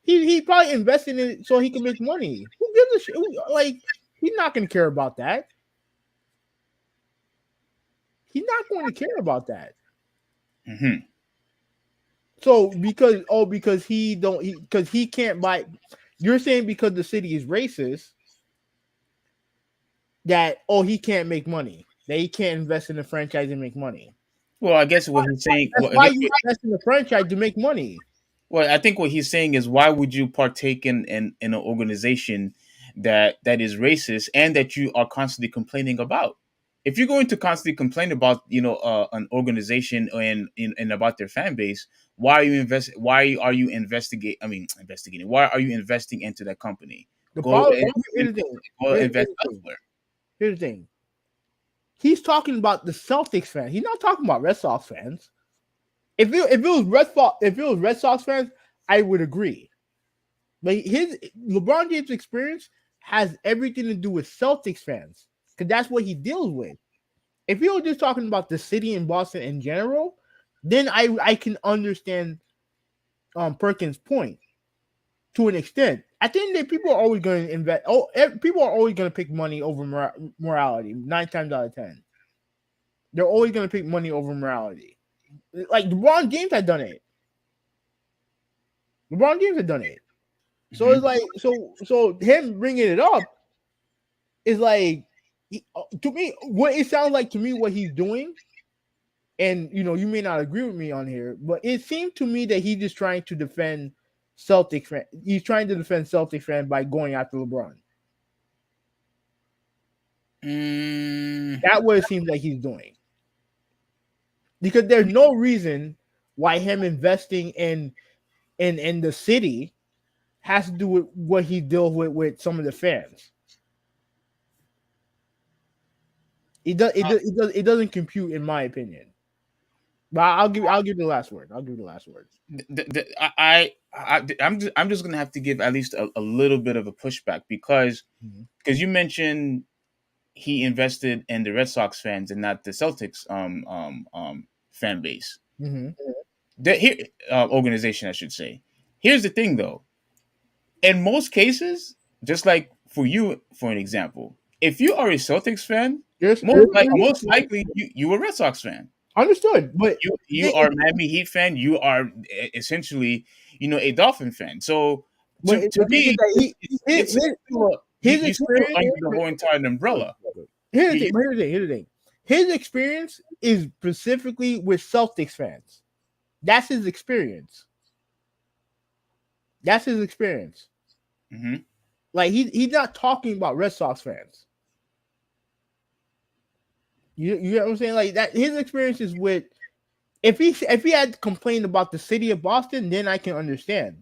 he probably invested in it so he can make money. Who gives a shit? Like, he's not going to care about that. He's not going to care about that. Mm-hmm. So because he can't buy. You're saying because the city is racist that he can't make money, that he can't invest in the franchise and make money. Well, I guess what he's saying. That's why you invest in the franchise to make money. Well, I think what he's saying is, why would you partake in an organization that is racist and that you are constantly complaining about? If you're going to constantly complain about an organization and about their fan base, why are you Why are you investigate? I mean, investigating. Why are you investing into that company? The Go problem. and go invest elsewhere. Here's the thing. He's talking about the Celtics fans. He's not talking about Red Sox fans. If it was Red Sox fans, I would agree. But his LeBron James' experience has everything to do with Celtics fans, because that's what he deals with. If you were just talking about the city in Boston in general, then I can understand Perkins' point to an extent. I think that people are always going to invest. People are always going to pick money over morality. 9 times out of 10, they're always going to pick money over morality. Like LeBron James had done it. So it's like so him bringing it up is like, to me, what it sounds like to me what he's doing. And you may not agree with me on here, but it seemed to me that he's just trying to defend Celtic fan. He's trying to defend Celtic fan by going after LeBron. That's what it seems like he's doing. Because there's no reason why him investing in the city has to do with what he deals with some of the fans. It doesn't compute, in my opinion. But I'll give the last word. I'm just gonna have to give at least a little bit of a pushback because you mentioned he invested in the Red Sox fans and not the Celtics fan base. The organization, I should say. Here's the thing, though. In most cases, just like for you, for an example, if you are a Celtics fan, most likely you a Red Sox fan. Understood, but you are a Miami Heat fan. You are essentially, a Dolphin fan. So to me, it's he's still under the whole entire umbrella. Here's the thing. His experience is specifically with Celtics fans. That's his experience. Mm-hmm. Like he's not talking about Red Sox fans. You know what I'm saying? Like that, his experience is with. If he had complained about the city of Boston, then I can understand.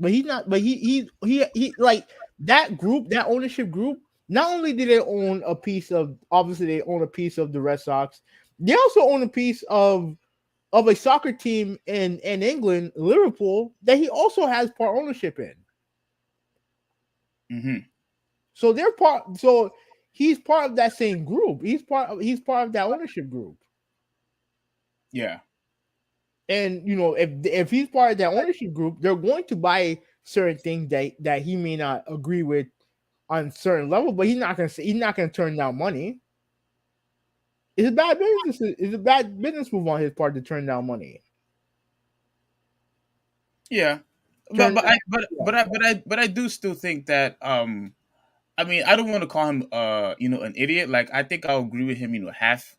But he's not. But he like that group, that ownership group. Not only do they own a piece of, obviously they own a piece of the Red Sox. They also own a piece of a soccer team in England, Liverpool, that he also has part ownership in. Mm-hmm. So they're part. So he's part of that same group. He's part of that ownership group. Yeah. And if he's part of that ownership group, they're going to buy certain things that he may not agree with on certain level, but he's not gonna turn down money. It's a bad business. It's a bad business move on his part to turn down money. Yeah, but I do still think that I mean, I don't want to call him an idiot. Like, I think I'll agree with him, half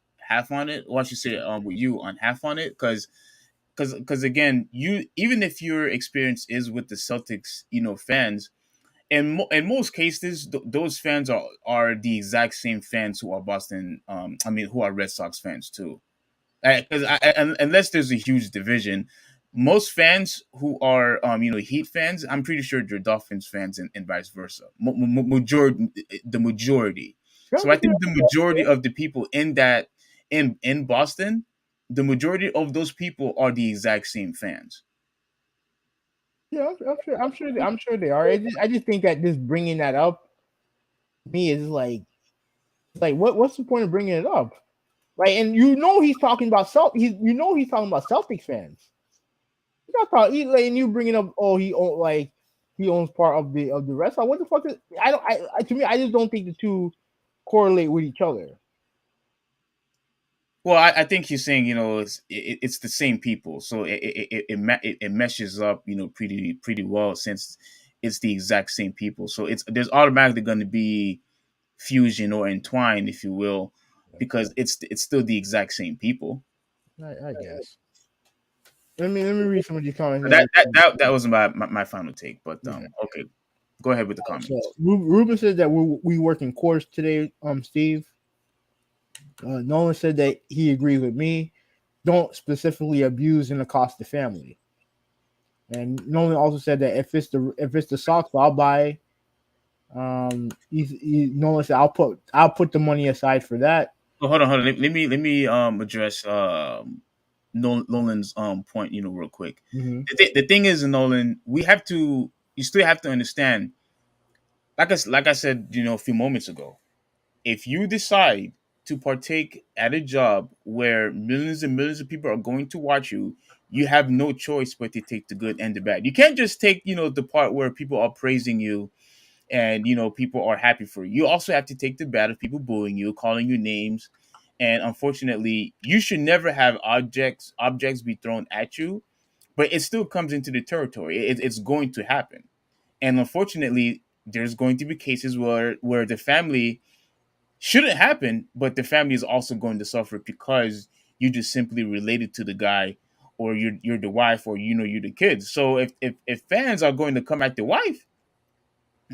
on it. Or I should say with you on half on it, because again, even if your experience is with the Celtics, fans, in most cases, those fans are the exact same fans who are Boston. Who are Red Sox fans too. Because unless there's a huge division, most fans who are Heat fans, I'm pretty sure they're Dolphins fans and vice versa. The majority. So I think the majority of the people in Boston, the majority of those people are the exact same fans. Yeah, I'm sure they are. I just think that just bringing that up, me, is like what's the point of bringing it up? Right, and he's talking about he's talking about Celtics fans. He's not talking. And you bringing up, he owns part of the Red Sox. What the fuck is? To me, I just don't think the two correlate with each other. Well, I think he's saying, it's the same people, so it meshes up, pretty well, since it's the exact same people. So there's automatically going to be fusion or entwine, if you will, because it's still the exact same people. I guess. Let me read some of these comments. That was my final take. But okay, go ahead with the comments. So Ruben said that we work in course today. Steve. Nolan said that he agrees with me. Don't specifically abuse and accost the family. And Nolan also said that if it's the socks, I'll buy. Nolan said I'll put the money aside for that. Oh, hold on. Let me address Nolan's point, real quick. Mm-hmm. The thing is, Nolan, you still have to understand, like I said, a few moments ago, if you decide to partake at a job where millions and millions of people are going to watch you, you have no choice but to take the good and the bad. You can't just take, the part where people are praising you and, people are happy for you. You also have to take the bad of people bullying you, calling you names. And unfortunately, you should never have objects be thrown at you, but it still comes into the territory. It's going to happen. And unfortunately, there's going to be cases where the family shouldn't happen, but the family is also going to suffer because you just simply related to the guy, or you're the wife, or you're the kids. So if fans are going to come at the wife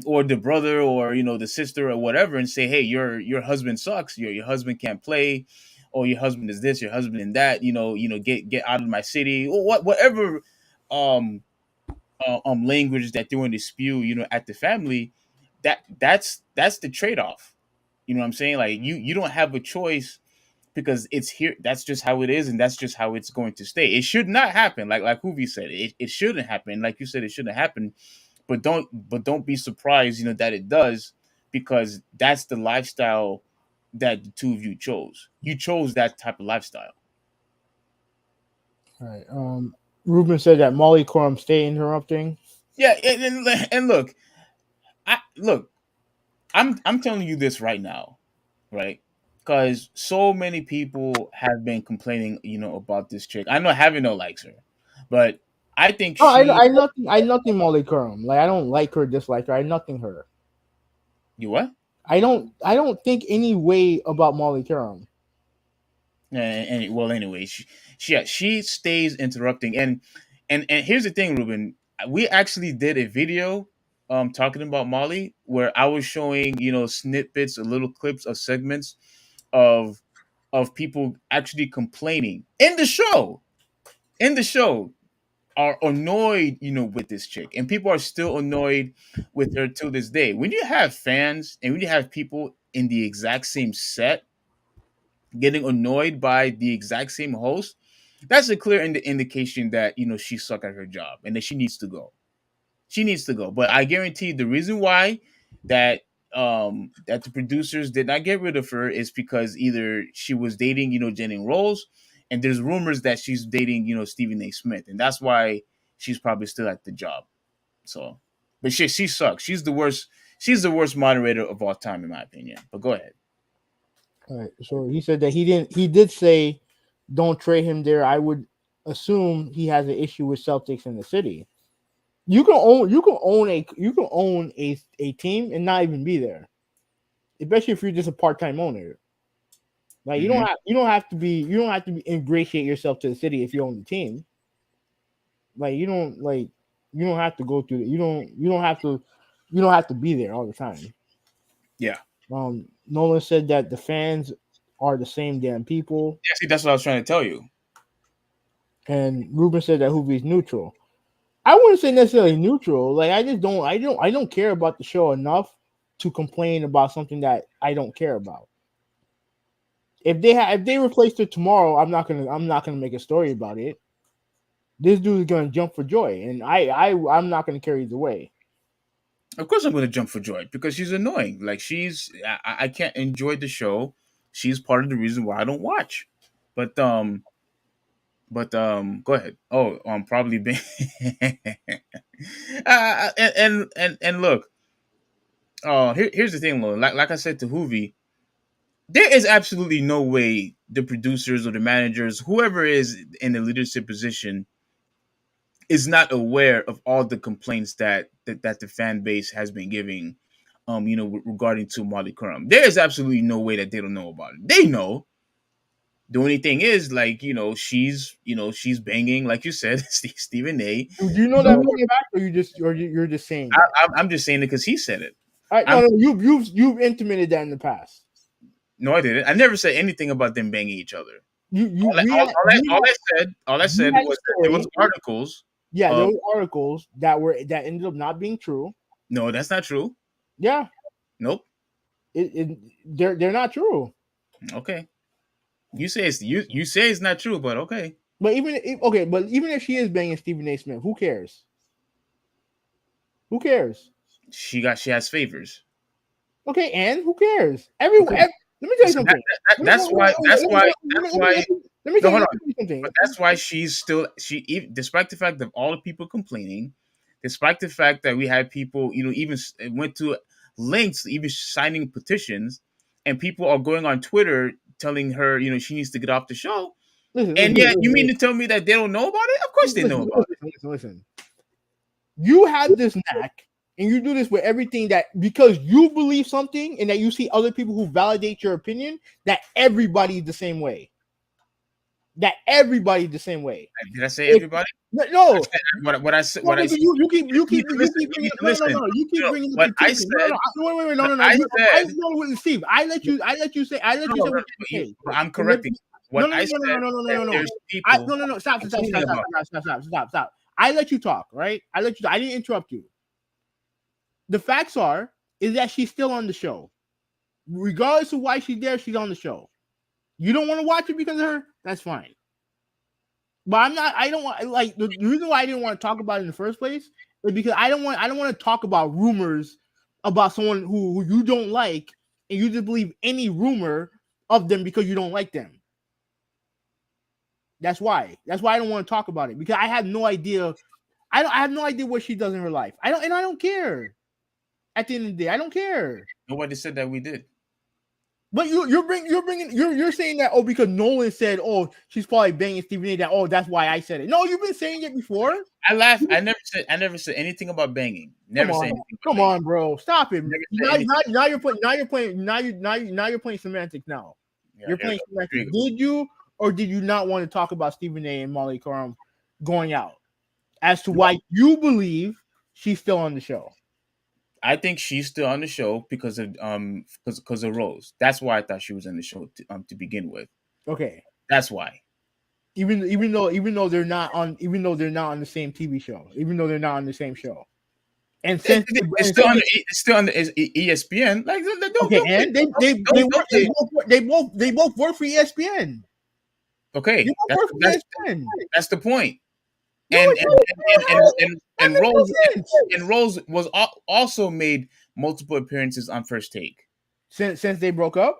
or the brother, or the sister or whatever, and say, hey, your husband sucks, your husband can't play, or your husband is this, your husband and that, get out of my city, or whatever um language that they want to spew, at the family, that's the trade-off. You know what I'm saying? Like, you don't have a choice, because it's here. That's just how it is, and that's just how it's going to stay. It should not happen. Like Huvi said, it shouldn't happen. Like you said, it shouldn't happen. But don't be surprised, that it does, because that's the lifestyle that the two of you chose. You chose that type of lifestyle. All right. Ruben said that Molly Corum stay interrupting. Yeah, and look, I'm telling you this right now, right? Because so many people have been complaining, about this chick. I know Having no likes her, but I think Oh, she. I nothing Molly Corum. Like, I don't like her, dislike her. I nothing her. You what? I don't think any way about Molly Corum. Well, anyway, she stays interrupting, and here's the thing, Ruben. We actually did a video talking about Molly, where I was showing, snippets, or little clips of segments of people actually complaining in the show, are annoyed, with this chick, and people are still annoyed with her till this day. When you have fans and when you have people in the exact same set getting annoyed by the exact same host, that's a clear indication that, she suck at her job and that she needs to go. She needs to go. But I guarantee the reason why that that the producers did not get rid of her is because either she was dating, Jennings Rose, and there's rumors that she's dating, Stephen A. Smith, and that's why she's probably still at the job. So, but she sucks. She's the worst. She's the worst moderator of all time, in my opinion. But go ahead. All right. So he said that he did say don't trade him there. I would assume he has an issue with Celtics in the city. You can own a team and not even be there, especially if you're just a part-time owner. Like, you don't have to ingratiate yourself to the city if you own the team. Like, you don't have to go through it. You don't have to be there all the time. Yeah. Nolan said that the fans are the same damn people. Yeah, see, that's what I was trying to tell you. And Ruben said that Hoovie's neutral. I wouldn't say necessarily neutral. Like, I don't care about the show enough to complain about something that I don't care about. If they replaced it tomorrow, I'm not gonna make a story about it. This dude is gonna jump for joy, and I'm not gonna carry the way. Of course, I'm going to jump for joy because she's annoying. Like, I can't enjoy the show. She's part of the reason why I don't watch. But go ahead. Oh, probably been. And look. Here's the thing, though. Like I said to Hoovie, there is absolutely no way the producers or the managers, whoever is in the leadership position, is not aware of all the complaints that the fan base has been giving, regarding to Molly Curran. There is absolutely no way that they don't know about it. They know. The only thing is, like, she's banging, like you said, Stephen A. Do you know that for a fact, or you're just saying that? I'm just saying it because he said it. No, you've intimated that in the past. No, I didn't. I never said anything about them banging each other. All I said was that there was articles. Yeah, there were articles that ended up not being true. No, that's not true. Yeah. Nope. They're not true. Okay. You say it's not true, but okay. But even if she is banging Stephen A. Smith, who cares? Who cares? She has favors. Okay, and who cares? Let me tell you something. That's why. Let me tell you something. But that's why despite the fact of all the people complaining, despite the fact that we had people, even went to lengths, even signing petitions, and people are going on Twitter telling her, she needs to get off the show. You mean to tell me that they don't know about it? Of course they know about it. Listen. You have this knack, and you do this with everything because you believe something and that you see other people who validate your opinion, that everybody's the same way. Did I say everybody? No. What I said. You keep bringing up. I said. No. Steve, I let you say. I'm correcting. No. Stop. I let you talk, right? I didn't interrupt you. The facts is that she's still on the show. Regardless of why she's there, she's on the show. You don't want to watch it because of her? That's fine. But the reason why I didn't want to talk about it in the first place is because I don't want to talk about rumors about someone who you don't like, and you just believe any rumor of them because you don't like them. That's why I don't want to talk about it, because I have no idea. I have no idea what she does in her life. I don't care. At the end of the day, I don't care. Nobody said that we did. But you're saying that because Nolan said, she's probably banging Stephen A. That's why I said it. No, you've been saying it before. I laughed. I never said anything about banging. Come on, bro. Stop it. Now you're playing semantics now. Yeah, you're playing semantics. Did you or did you not want to talk about Stephen A. and Molly Curran going out as to why you believe she's still on the show? I think she's still on the show because of Rose. That's why I thought she was in the show to begin with. Okay, that's why. Even though they're not on the same TV show, even though they're not on the same show, and since it's still on the ESPN. Like they both work for ESPN. Okay, that's the point. And Rose was also made multiple appearances on First Take since they broke up.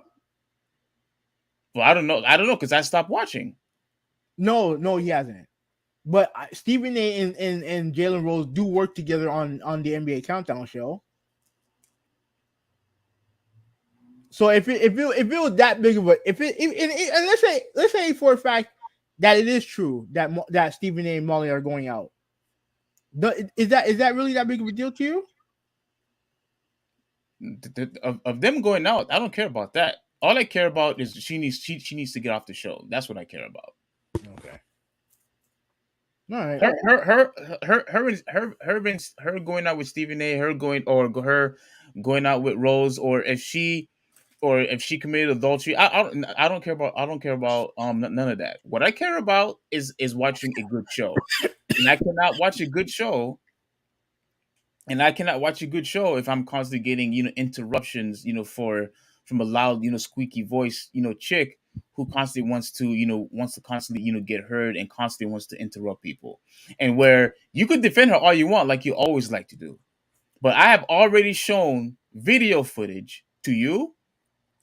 Well, I don't know because I stopped watching. No, he hasn't. But Stephen A. and Jalen Rose do work together on the NBA Countdown show. So if it was that big of a and let's say for a fact that it is true that Stephen A. and Molly are going out. Is that really that big of a deal to you? Of them going out, I don't care about that. All I care about is she needs to get off the show. That's what I care about. Okay. All right. Her going out with Stephen A. Her going out with Rose, or if she committed adultery, I don't care about none of that. What I care about is watching a good show, and I cannot watch a good show. If I'm constantly getting interruptions from a loud squeaky voice chick who constantly wants to constantly get heard and constantly wants to interrupt people, and where you could defend her all you want like you always like to do, but I have already shown video footage to you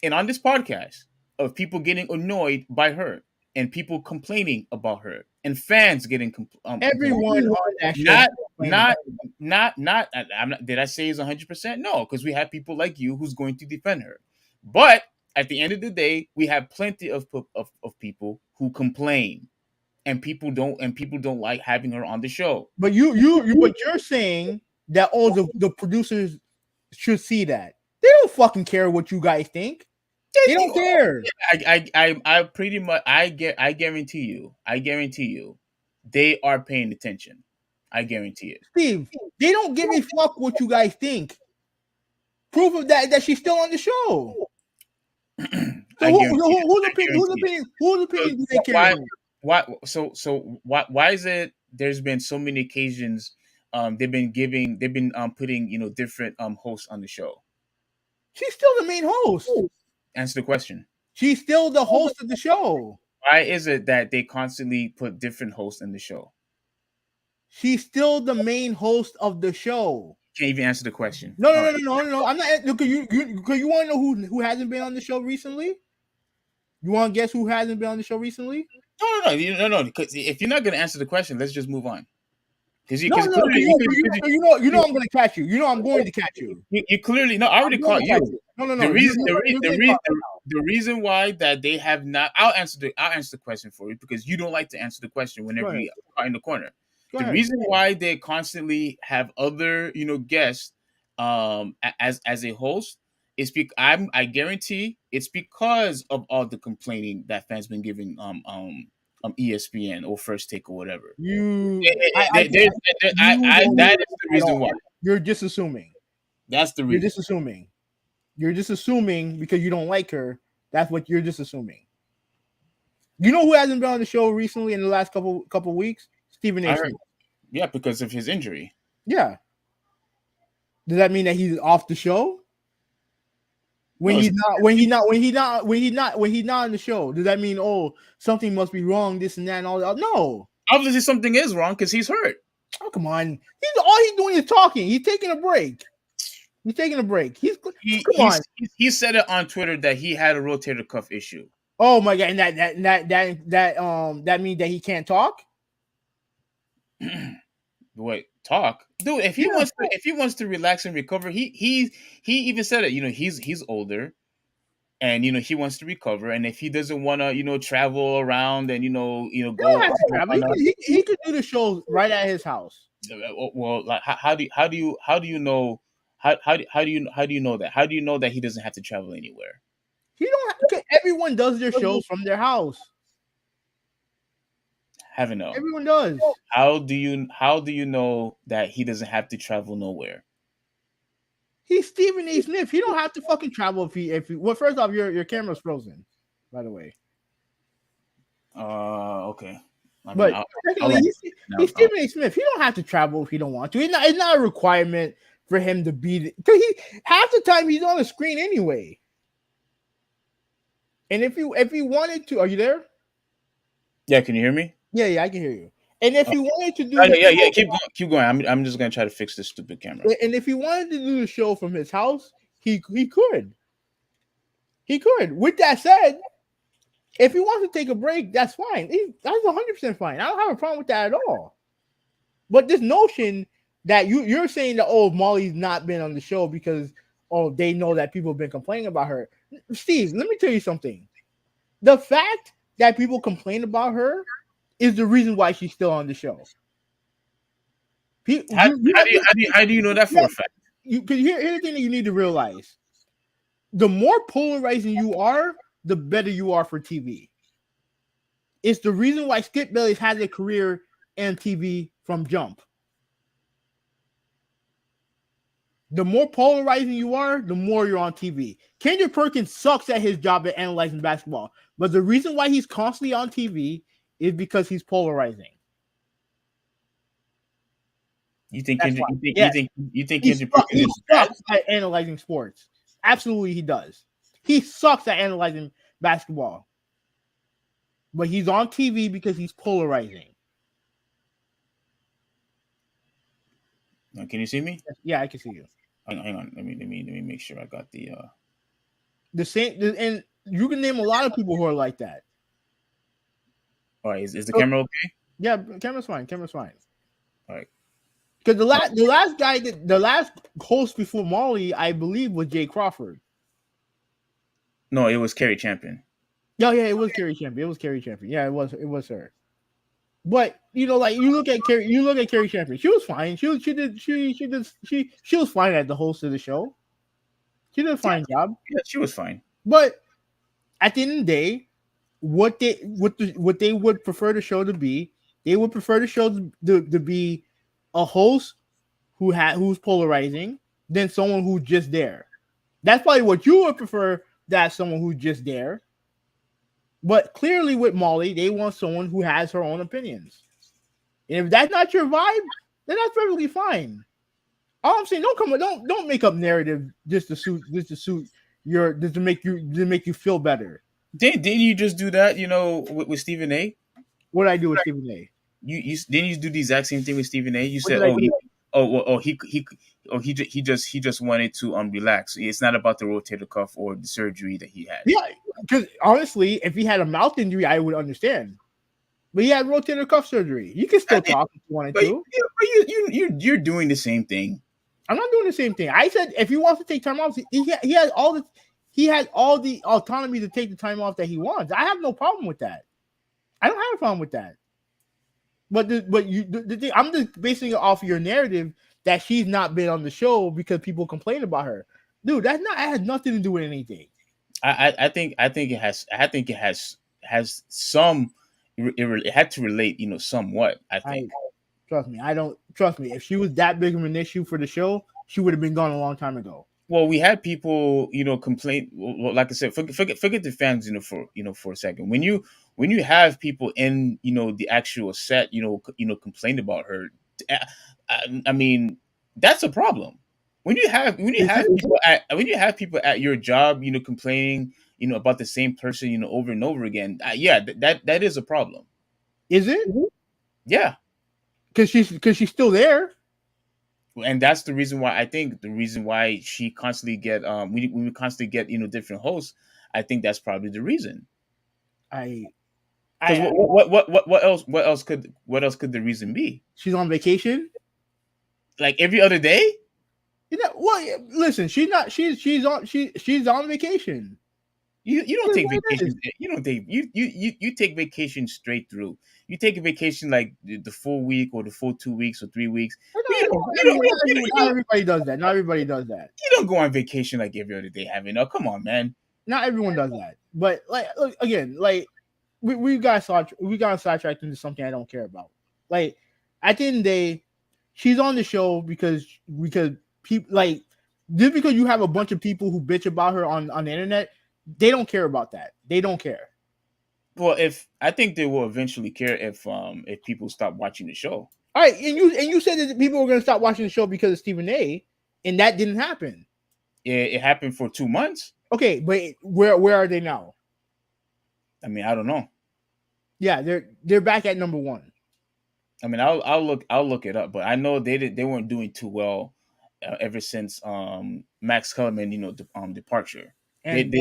and on this podcast of people getting annoyed by her and people complaining about her and fans getting everyone on that show. I'm not. Did I say it's 100%? No, because we have people like you who's going to defend her. But at the end of the day, we have plenty of people who complain, and people don't like having her on the show. But you're saying that all the producers should see that. They don't fucking care what you guys think. They don't care. I pretty much I guarantee you, they are paying attention. I guarantee it. Steve, they don't give a fuck what you guys think. Proof of that she's still on the show. So whose opinion do they care about? Why is it there's been so many occasions they've been putting different hosts on the show? She's still the main host. Answer the question. She's still the host of the show. Why is it that they constantly put different hosts in the show? She's still the main host of the show. Can't even answer the question. No. I'm not. Look, you want to know who hasn't been on the show recently? You want to guess who hasn't been on the show recently? No. Because if you're not going to answer the question, let's just move on. Because you know I'm going to catch you. You know I'm going to catch you. You clearly know. I already caught you. No. The reason why that they have not. I'll answer the question for you because you don't like to answer the question whenever you are in the corner. The reason why they constantly have other guests as a host is because I guarantee it's because of all the complaining that fans been giving ESPN or First Take or whatever. That is the reason why. You're just assuming. That's the reason. You're just assuming because you don't like her. That's what you're just assuming. You know who hasn't been on the show recently in the last couple weeks? Stephen A. Smith. Yeah, because of his injury. Yeah. Does that mean that he's off the show? When he's not on the show, does that mean something must be wrong, this and that and all that? No. Obviously something is wrong because he's hurt. Oh, come on. All he's doing is talking. He's taking a break. He said it on Twitter that he had a rotator cuff issue. Oh my god! And that means that he can't talk. Wait, talk, dude. If he wants to relax and recover, he even said it. He's older, and he wants to recover. And if he doesn't want to, travel around and go, he could do the show right at his house. Well, like how do you know? How do you know that? How do you know that he doesn't have to travel anywhere? He don't. Everyone does their shows from their house. Heaven no. Everyone does. How do you know that he doesn't have to travel nowhere? He's Stephen A. Smith. He don't have to fucking travel if he. Well, first off, your camera's frozen, by the way. Okay. But secondly, he's Stephen A. Smith. He don't have to travel if he don't want to. It's not a requirement for him to be. Because half the time he's on the screen anyway. And if he wanted to, are you there? Yeah, can you hear me? Yeah, I can hear you. And if he wanted to do, keep going. I'm just gonna try to fix this stupid camera. And if he wanted to do the show from his house, he could. He could. With that said, if he wants to take a break, that's fine. That's 100% fine. I don't have a problem with that at all. But this notion that you're saying that Molly's not been on the show because they know that people have been complaining about her. Steve, let me tell you something. The fact that people complain about her is the reason why she's still on the show. How do you know that for a fact? Because here's the thing that you need to realize. The more polarizing you are, the better you are for TV. It's the reason why Skip Bayless has a career in TV from jump. The more polarizing you are, the more you're on TV. Kendrick Perkins sucks at his job at analyzing basketball. But the reason why he's constantly on TV is because he's polarizing. You think Kendrick Perkins sucks at analyzing sports? Absolutely, he does. He sucks at analyzing basketball. But he's on TV because he's polarizing. Can you see me? Yeah, I can see you. Hang on. Let me make sure I got the same. And you can name a lot of people who are like that. All right, is the camera okay? Yeah, camera's fine. All right. Because the last host before Molly, I believe, was Jay Crawford. No, it was Kerry Champion. Yeah, it was Kerry Champion. It was Kerry Champion. Yeah, it was her. But you know, like you look at Kerry Champion. She was fine. She was fine as the host of the show. She did a fine job. Yeah, she was fine. But at the end of the day, what they would prefer the show to be, they would prefer the show to be a host who's polarizing than someone who's just there. That's probably what you would prefer, that someone who's just there. But clearly with Molly, they want someone who has her own opinions. And if that's not your vibe, then that's perfectly fine. All I'm saying, don't make up narrative just to make you feel better. Didn't you just do that? You know, with Stephen A. What did I do with Stephen A? You didn't you do the exact same thing with Stephen A? You said, he just wanted to relax. It's not about the rotator cuff or the surgery that he had. Yeah, because honestly, if he had a mouth injury, I would understand. But he had rotator cuff surgery. You can still talk if you wanted to. You're doing the same thing. I'm not doing the same thing. I said if he wants to take time off, he has all the autonomy to take the time off that he wants. I have no problem with that. I don't have a problem with that. But I'm just basing it off of your narrative that she's not been on the show because people complain about her. Dude, that has nothing to do with anything. I think it has some. It had to relate, somewhat. I think. Trust me. If she was that big of an issue for the show, she would have been gone a long time ago. Well, we had people, complain. Well, like I said, forget the fans, for a second. When you have people in, the actual set, complain about her, I mean, that's a problem. When you have people at your job, complaining, about the same person, over and over again, that is a problem. Is it? Yeah, because she's still there. And that's the reason why she constantly get we constantly get different hosts. I think that's probably the reason. What else could the reason be? She's on vacation, like every other day. Well, listen, she's on vacation. You don't take vacation. You take vacation straight through. You take a vacation like the full week or the full 2 weeks or 3 weeks. Not everybody does that. Not everybody does that. You don't go on vacation like every other day. Come on, man. Not everyone does that. But look, again, we got sidetracked into something I don't care about. Like at the end of the day, she's on the show because people just because you have a bunch of people who bitch about her on the internet. They don't care about that. They don't care. Well, I think they will eventually care if people stop watching the show. All right, and you said that people were going to stop watching the show because of Stephen A, and that didn't happen. It happened for 2 months. Okay, but where are they now? I mean, I don't know. Yeah, they're back at number 1. I mean, I'll look it up, but I know they weren't doing too well ever since Max Kellerman departure. And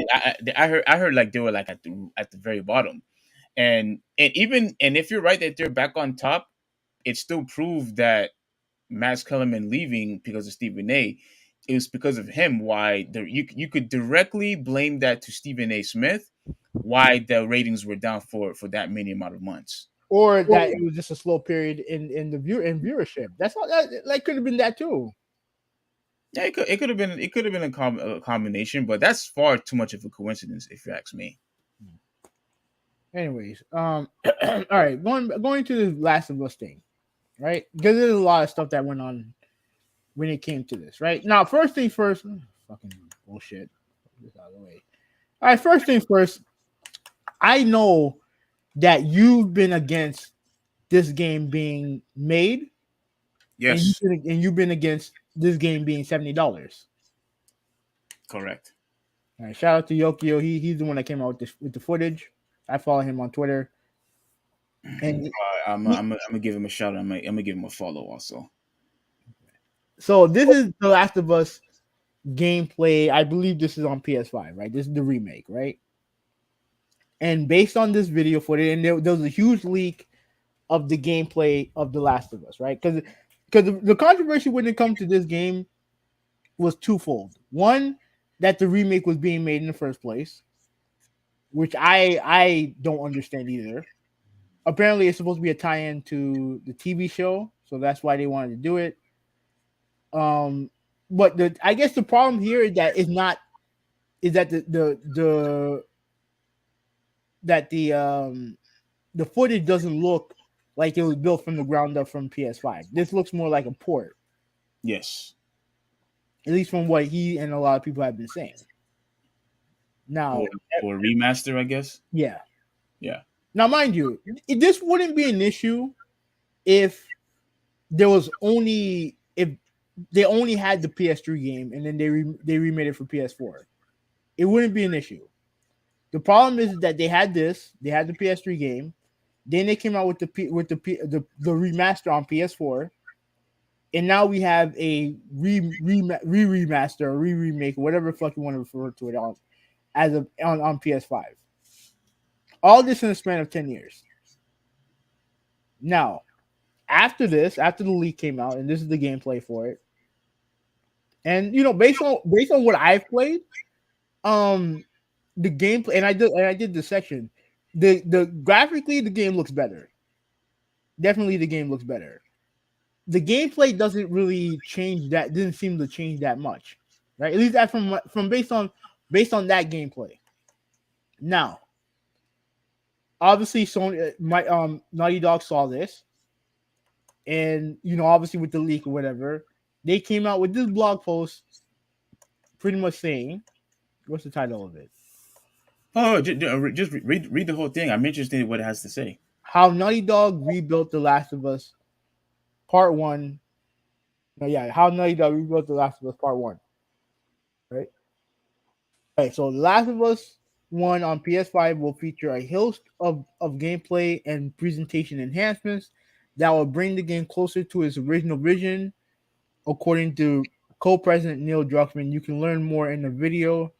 I heard like they were like at the very bottom, and if you're right that they're back on top, it still proved that Max Kellerman leaving because of Stephen A. It was because of him. Why you could directly blame that to Stephen A. Smith. Why the ratings were down for that many amount of months, or that it was just a slow period in viewership. That's all. That could have been that too. Yeah, it could have been a combination, but that's far too much of a coincidence, if you ask me. Anyways, all right, going to the Last of Us thing, right? Because there's a lot of stuff that went on when it came to this, right? Now, first thing first, fucking bullshit. Get this out of the way. All right, first thing first. I know that you've been against this game being made. Yes, and you've been against this game being $70. Correct. All right, shout out to Yokio. He's the one that came out with the footage. I follow him on Twitter. And I'm gonna give him a shout out. I'm gonna give him a follow also. So this is The Last of Us gameplay. I believe this is on PS5, right? This is the remake, right? And based on this video footage, and there was a huge leak of the gameplay of The Last of Us, right? Because the controversy when it comes to this game was twofold. One, that the remake was being made in the first place. which I don't understand either. Apparently, it's supposed to be a tie-in to the TV show, so that's why they wanted to do it. But I guess the problem here is that the footage doesn't look like it was built from the ground up from PS5. This looks more like a port. Yes. At least from what he and a lot of people have been saying. Now, or remaster, I guess. Yeah. Yeah. Now, mind you, this wouldn't be an issue if they only had the PS3 game and then they remade it for PS4. It wouldn't be an issue. The problem is that they had the PS3 game, then they came out with the remaster on PS4, and now we have a remaster or remake, whatever the fuck you want to refer to it on PS5. All this in a span of 10 years. Now, after the leak came out, and this is the gameplay for it, and based on what I've played, the gameplay, and I did the section, the graphically the game looks better. Definitely, the game looks better. The gameplay doesn't really change that. Didn't seem to change that much, right? At least that from based on that gameplay. Now, obviously, Naughty Dog saw this, and obviously with the leak or whatever, they came out with this blog post, pretty much saying, what's the title of it? Oh, just read the whole thing. I'm interested in what it has to say. How Naughty Dog rebuilt The Last of Us Part 1. How Naughty Dog rebuilt The Last of Us Part 1. Right? Okay, so The Last of Us 1 on PS5 will feature a host of gameplay and presentation enhancements that will bring the game closer to its original vision, according to co-president Neil Druckmann. You can learn more in the video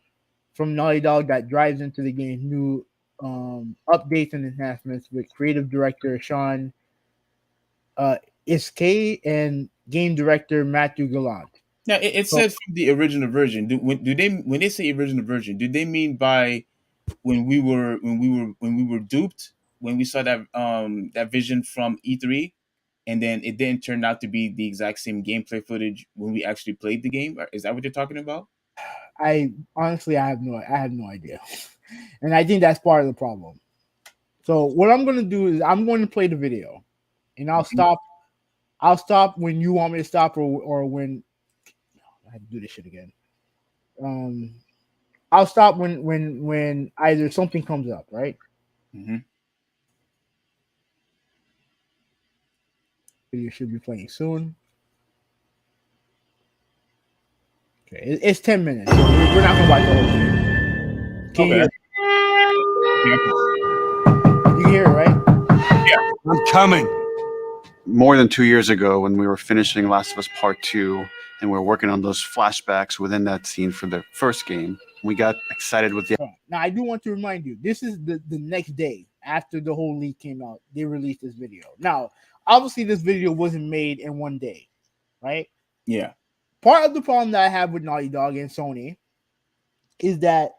from Naughty Dog that drives into the game's new updates and enhancements with creative director Sean Iskay and game director Matthew Gallant. Now it says from the original version. When they say original version, do they mean by when we were duped, when we saw that vision from E3, and then it didn't turn out to be the exact same gameplay footage when we actually played the game? Is that what you're talking about? I honestly have no idea, and I think that's part of the problem. So what I'm going to do is I'm going to play the video, and I'll stop. I'll stop when you want me to stop, or when I have to do this shit again. I'll stop when either something comes up, right? Mm-hmm. You should be playing soon. Okay, it's 10 minutes, so we're not gonna watch the whole thing. Can you hear it? You can hear it, right? Yeah, I'm coming. More than 2 years ago, when we were finishing Last of Us Part 2, and we were working on those flashbacks within that scene for the first game, we got excited with the... Now, I do want to remind you, this is the next day after the whole leak came out. They released this video. Now, obviously, this video wasn't made in one day, right? Yeah. Part of the problem that I have with Naughty Dog and Sony is that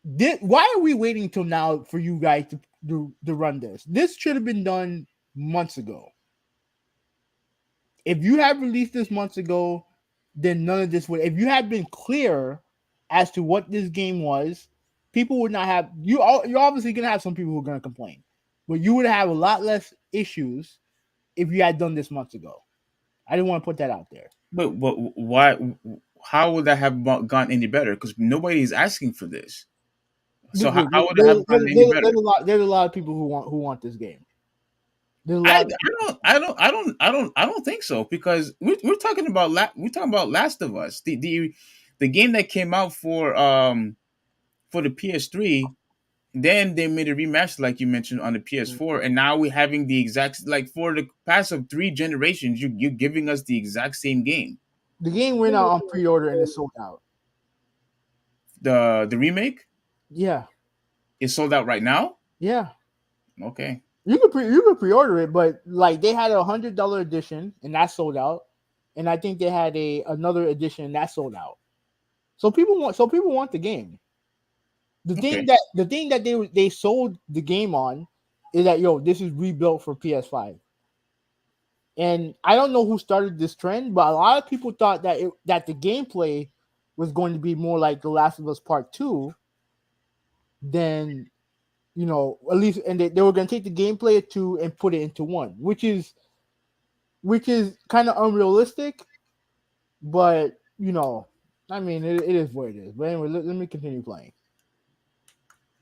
why are we waiting till now for you guys to run this? This should have been done months ago. If you had released this months ago, then none of this would. If you had been clear as to what this game was, people would not have. You're obviously gonna have some people who are gonna complain, but you would have a lot less issues if you had done this months ago. I didn't want to put that out there. But why? How would that have gone any better? Because nobody is asking for this. So how would it have gone any better? There's a lot of people who want this game. I don't think so, because we're talking about Last of Us, the game that came out for the PS3. Then they made a remaster, like you mentioned, on the PS4, and now we're having the exact, like, for the past of 3 generations, you're giving us the exact same game. The game went out on pre-order and it's sold out. The remake? Yeah. It's sold out right now? Yeah. Okay. You could pre-order it, but like they had $100 edition and that sold out, and I think they had another edition that sold out. So people want the game. The thing that they sold the game on is that this is rebuilt for PS5. And I don't know who started this trend, but a lot of people thought that the gameplay was going to be more like The Last of Us Part 2 than, at least, and they were going to take the gameplay of 2 and put it into 1, which is kind of unrealistic, but, I mean, it is what it is. But anyway, let me continue playing.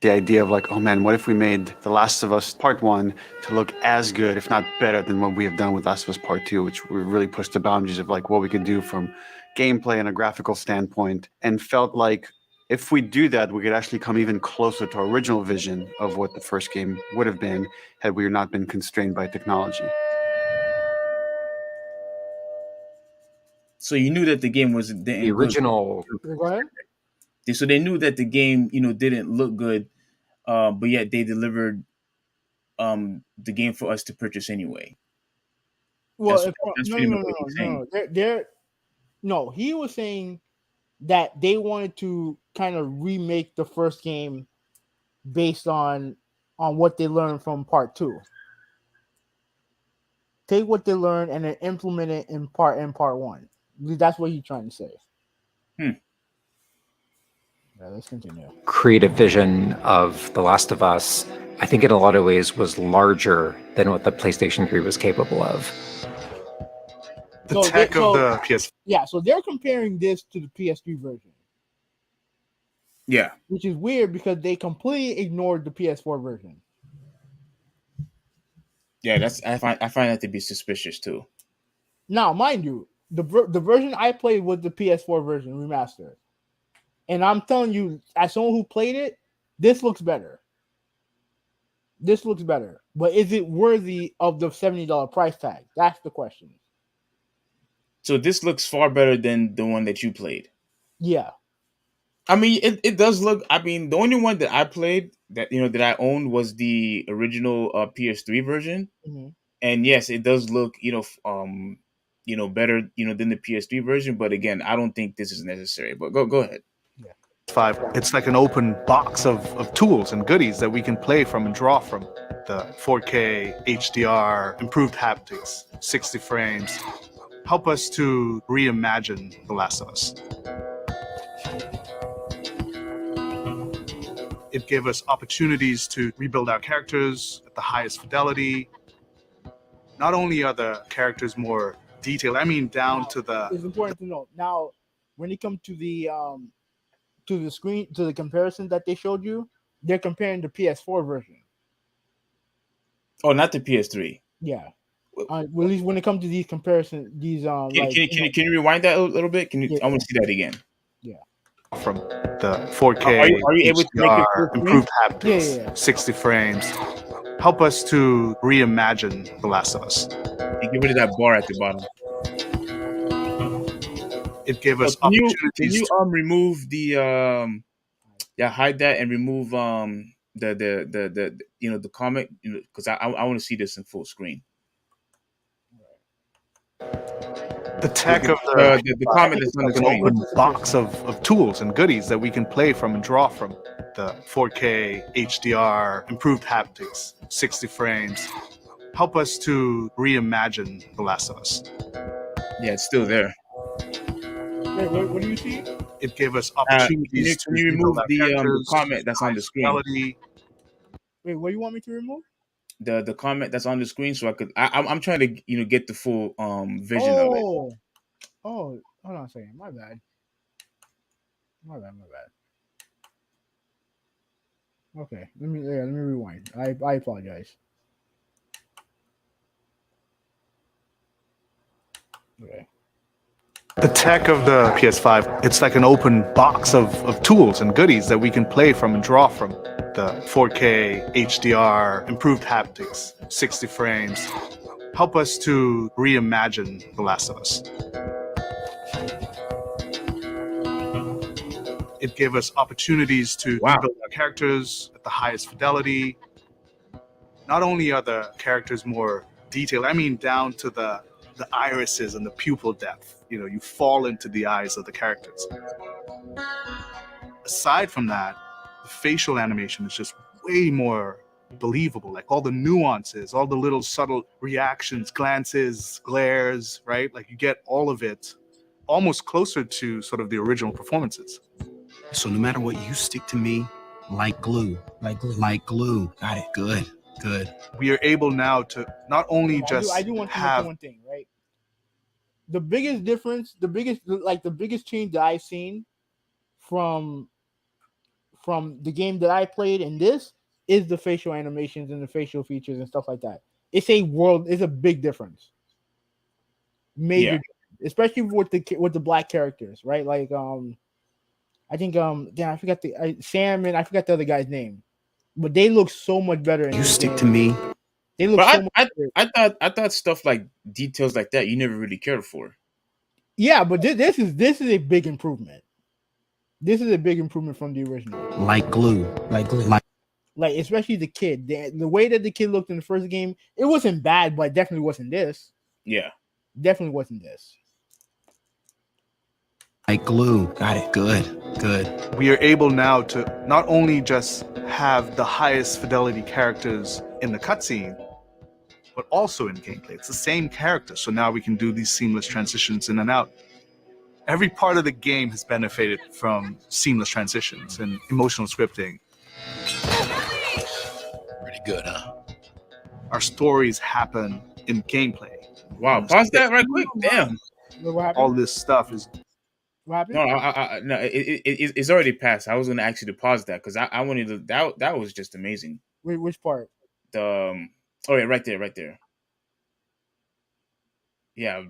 The idea of like, oh man, what if we made The Last of Us Part 1 to look as good, if not better, than what we have done with Last of Us Part 2, which we really pushed the boundaries of like what we could do from gameplay and a graphical standpoint, and felt like if we do that, we could actually come even closer to our original vision of what the first game would have been had we not been constrained by technology. So you knew that the game was the original. Go ahead. So they knew that the game, didn't look good, but yet they delivered the game for us to purchase anyway. Well, no, he was saying that they wanted to kind of remake the first game based on what they learned from Part 2. Take what they learned and then implement it in Part 1. That's what he's trying to say. Yeah, let's continue. Creative vision of The Last of Us, I think in a lot of ways was larger than what the PlayStation 3 was capable of. The tech of the PS. Yeah, so they're comparing this to the PS3 version. Yeah. Which is weird because they completely ignored the PS4 version. Yeah, I find that to be suspicious too. Now, mind you, the version I played was the PS4 version remastered. And I'm telling you, as someone who played it, this looks better. But is it worthy of the $70 price tag? That's the question. So this looks far better than the one that you played. Yeah. I mean, it does look. I mean, the only one that I played that I owned was the original PS3 version, and yes, it does look better than the PS3 version. But again, I don't think this is necessary. But go ahead. Yeah. 5. It's like an open box of tools and goodies that we can play from and draw from. The 4K, HDR, improved haptics, 60 frames, help us to reimagine The Last of Us. It gave us opportunities to rebuild our characters at the highest fidelity. Not only are the characters more detailed, I mean down to the... It's important to know. Now, when it comes to the screen, to the comparison that they showed you, they're comparing the PS4 version. Oh, not the PS3. Yeah. Well, at least when it comes to these comparisons, these Can you rewind that a little bit? I want to see that again. Yeah. From the 4K, are you able to make it improved haptics, 60 frames, help us to reimagine The Last of Us. You get rid of that bar at the bottom. It gave us opportunities. Can you remove the hide that and remove the comment, because I want to see this in full screen. The tech of the comment that's on the screen. An open box of tools and goodies that we can play from and draw from. The 4K, HDR, improved haptics, 60 frames, help us to reimagine The Last of Us. Yeah, it's still there. Wait, what do you see? It gave us opportunities can you remove the comment that's on the screen? Wait, what do you want me to remove? The comment that's on the screen, so I'm trying to get the full vision of it. Oh, hold on a second. My bad. Okay, let me rewind. I apologize. Okay. The tech of the PS5, it's like an open box of tools and goodies that we can play from and draw from. The 4K, HDR, improved haptics, 60 frames, help us to reimagine The Last of Us. It gave us opportunities to rebuild our characters at the highest fidelity. Not only are the characters more detailed, I mean down to the irises and the pupil depth. You fall into the eyes of the characters. Aside from that, The facial animation is just way more believable. Like all the nuances, all the little subtle reactions, glances, glares, right? Like you get all of it almost closer to sort of the original performances. So no matter what, you stick to me like glue. Like glue. Got it. Good. We are able now to not only just I do want to mention one thing, right? The biggest difference, the biggest change that I've seen from the game that I played and this is the facial animations and the facial features and stuff like that. It's a big difference. Major, especially with the black characters, right? Like I think I forgot Sam and I forgot the other guy's name, but they look so much better. You stick to me. They look so much better. I thought stuff like details like that you never really cared for. Yeah, but this is a big improvement. This is a big improvement from the original. Like glue. Like especially the kid. The way that the kid looked in the first game, it wasn't bad, but it definitely wasn't this. Yeah. Definitely wasn't this. Like glue. Got it. Good. We are able now to not only just have the highest fidelity characters in the cutscene, but also in gameplay. It's the same character, so now we can do these seamless transitions in and out. Every part of the game has benefited from seamless transitions and emotional scripting. Pretty good, huh? Our stories happen in gameplay. Wow, pause that right quick. Damn. All this stuff is. What happened? No, it's already passed. I was going to ask you to pause that because I wanted to. That was just amazing. Wait, which part? Oh yeah, right there. Yeah,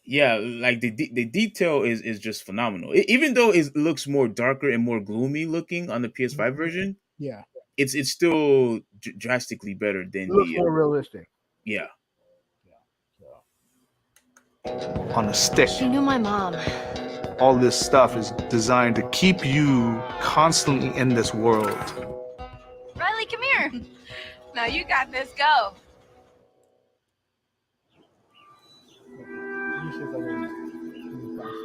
yeah. Like the detail is just phenomenal. Even though it looks more darker and more gloomy looking on the PS5 version. Yeah, it's still drastically better than it looks more realistic. Yeah. On a stick. She knew my mom. All this stuff is designed to keep you constantly in this world. Riley, come here. Now you got this. Go.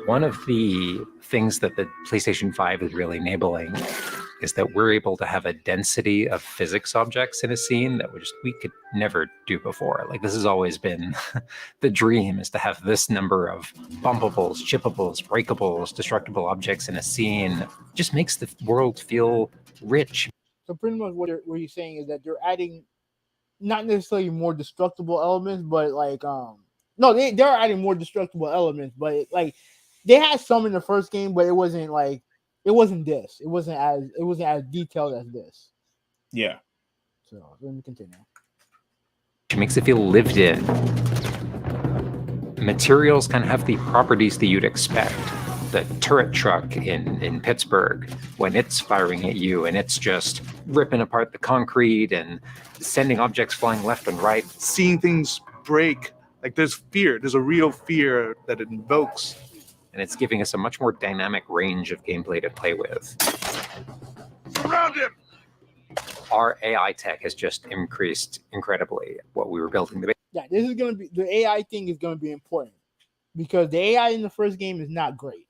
One of the things that the PlayStation 5 is really enabling is that we're able to have a density of physics objects in a scene that we could never do before. Like this has always been the dream, is to have this number of bumpables, chippables, breakables, destructible objects in a scene. It just makes the world feel rich. So pretty much what you're saying is that they're adding not necessarily more destructible elements, but like no, they're adding more destructible elements, but like they had some in the first game, but it wasn't this. It wasn't as detailed as this. Yeah. So let me continue. It makes it feel lived in. Materials kind of have the properties that you'd expect. The turret truck in Pittsburgh, when it's firing at you and it's just ripping apart the concrete and sending objects flying left and right. Seeing things break, like there's fear. There's a real fear that it invokes. And it's giving us a much more dynamic range of gameplay to play with. Surround him! Our AI tech has just increased incredibly. What we were building. Yeah, this is going to be, the AI thing is going to be important because the AI in the first game is not great.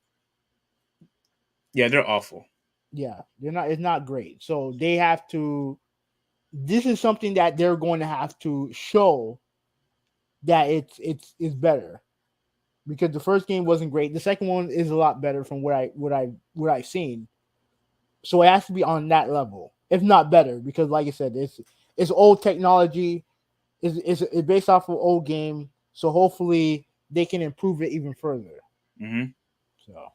Yeah, they're awful. Yeah, it's not great. So they have to, this is something that they're going to have to show that it's better. Because the first game wasn't great. The second one is a lot better from what I've seen. So it has to be on that level, if not better. Because like I said, it's old technology. It's based off of old game. So hopefully they can improve it even further. Mm-hmm. So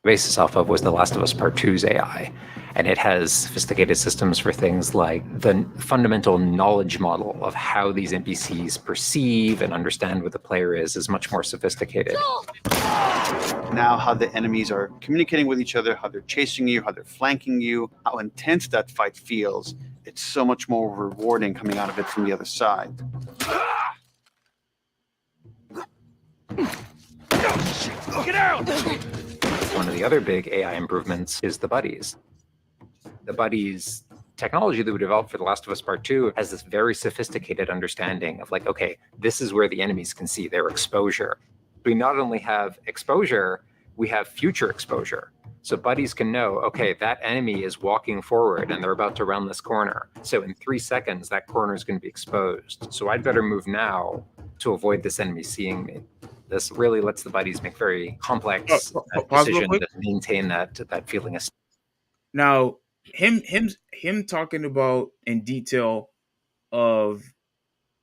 based itself of was The Last of Us Part 2's AI. And it has sophisticated systems for things like the fundamental knowledge model of how these NPCs perceive and understand what the player is much more sophisticated. Now how the enemies are communicating with each other, how they're chasing you, how they're flanking you, how intense that fight feels. It's so much more rewarding coming out of it from the other side. Get out! One of the other big AI improvements is the buddies. The buddies technology that we developed for The Last of Us Part 2 has this very sophisticated understanding of like, okay, this is where the enemies can see their exposure. We not only have exposure, we have future exposure. So buddies can know, okay, that enemy is walking forward and they're about to round this corner. So in 3 seconds, that corner is going to be exposed. So I'd better move now to avoid this enemy seeing me. This really lets the buddies make very complex decisions that maintain that feeling of. Now, him talking about in detail of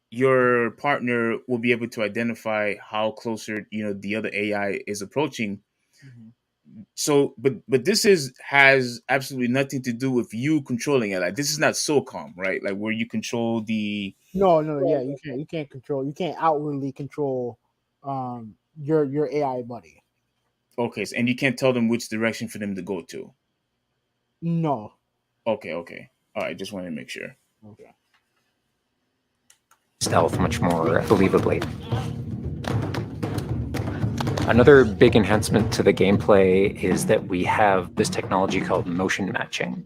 your partner will be able to identify how closer the other AI is approaching. So, but this has absolutely nothing to do with you controlling it. Like this is not SOCOM, right? Like where you control the. No, yeah, you can't control. You can't outwardly control your AI buddy. Okay, and you can't tell them which direction for them to go to. No. Okay. All right, just wanted to make sure. Okay. Stealth much more believably. Another big enhancement to the gameplay is that we have this technology called motion matching.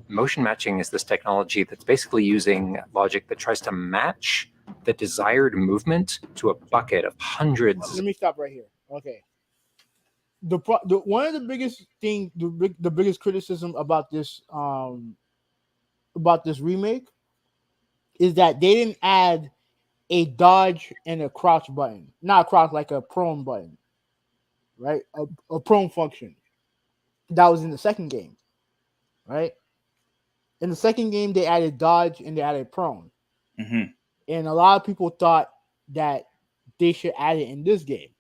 Motion matching is this technology that's basically using logic that tries to match the desired movement to a bucket of hundreds. Let me stop right here. Okay. The one of the biggest thing, the biggest criticism about this remake is that they didn't add a dodge and a crouch button, not a crouch, like a prone button, right? A prone function that was in the second game, right? In the second game, they added dodge and they added prone, and a lot of people thought that they should add it in this game.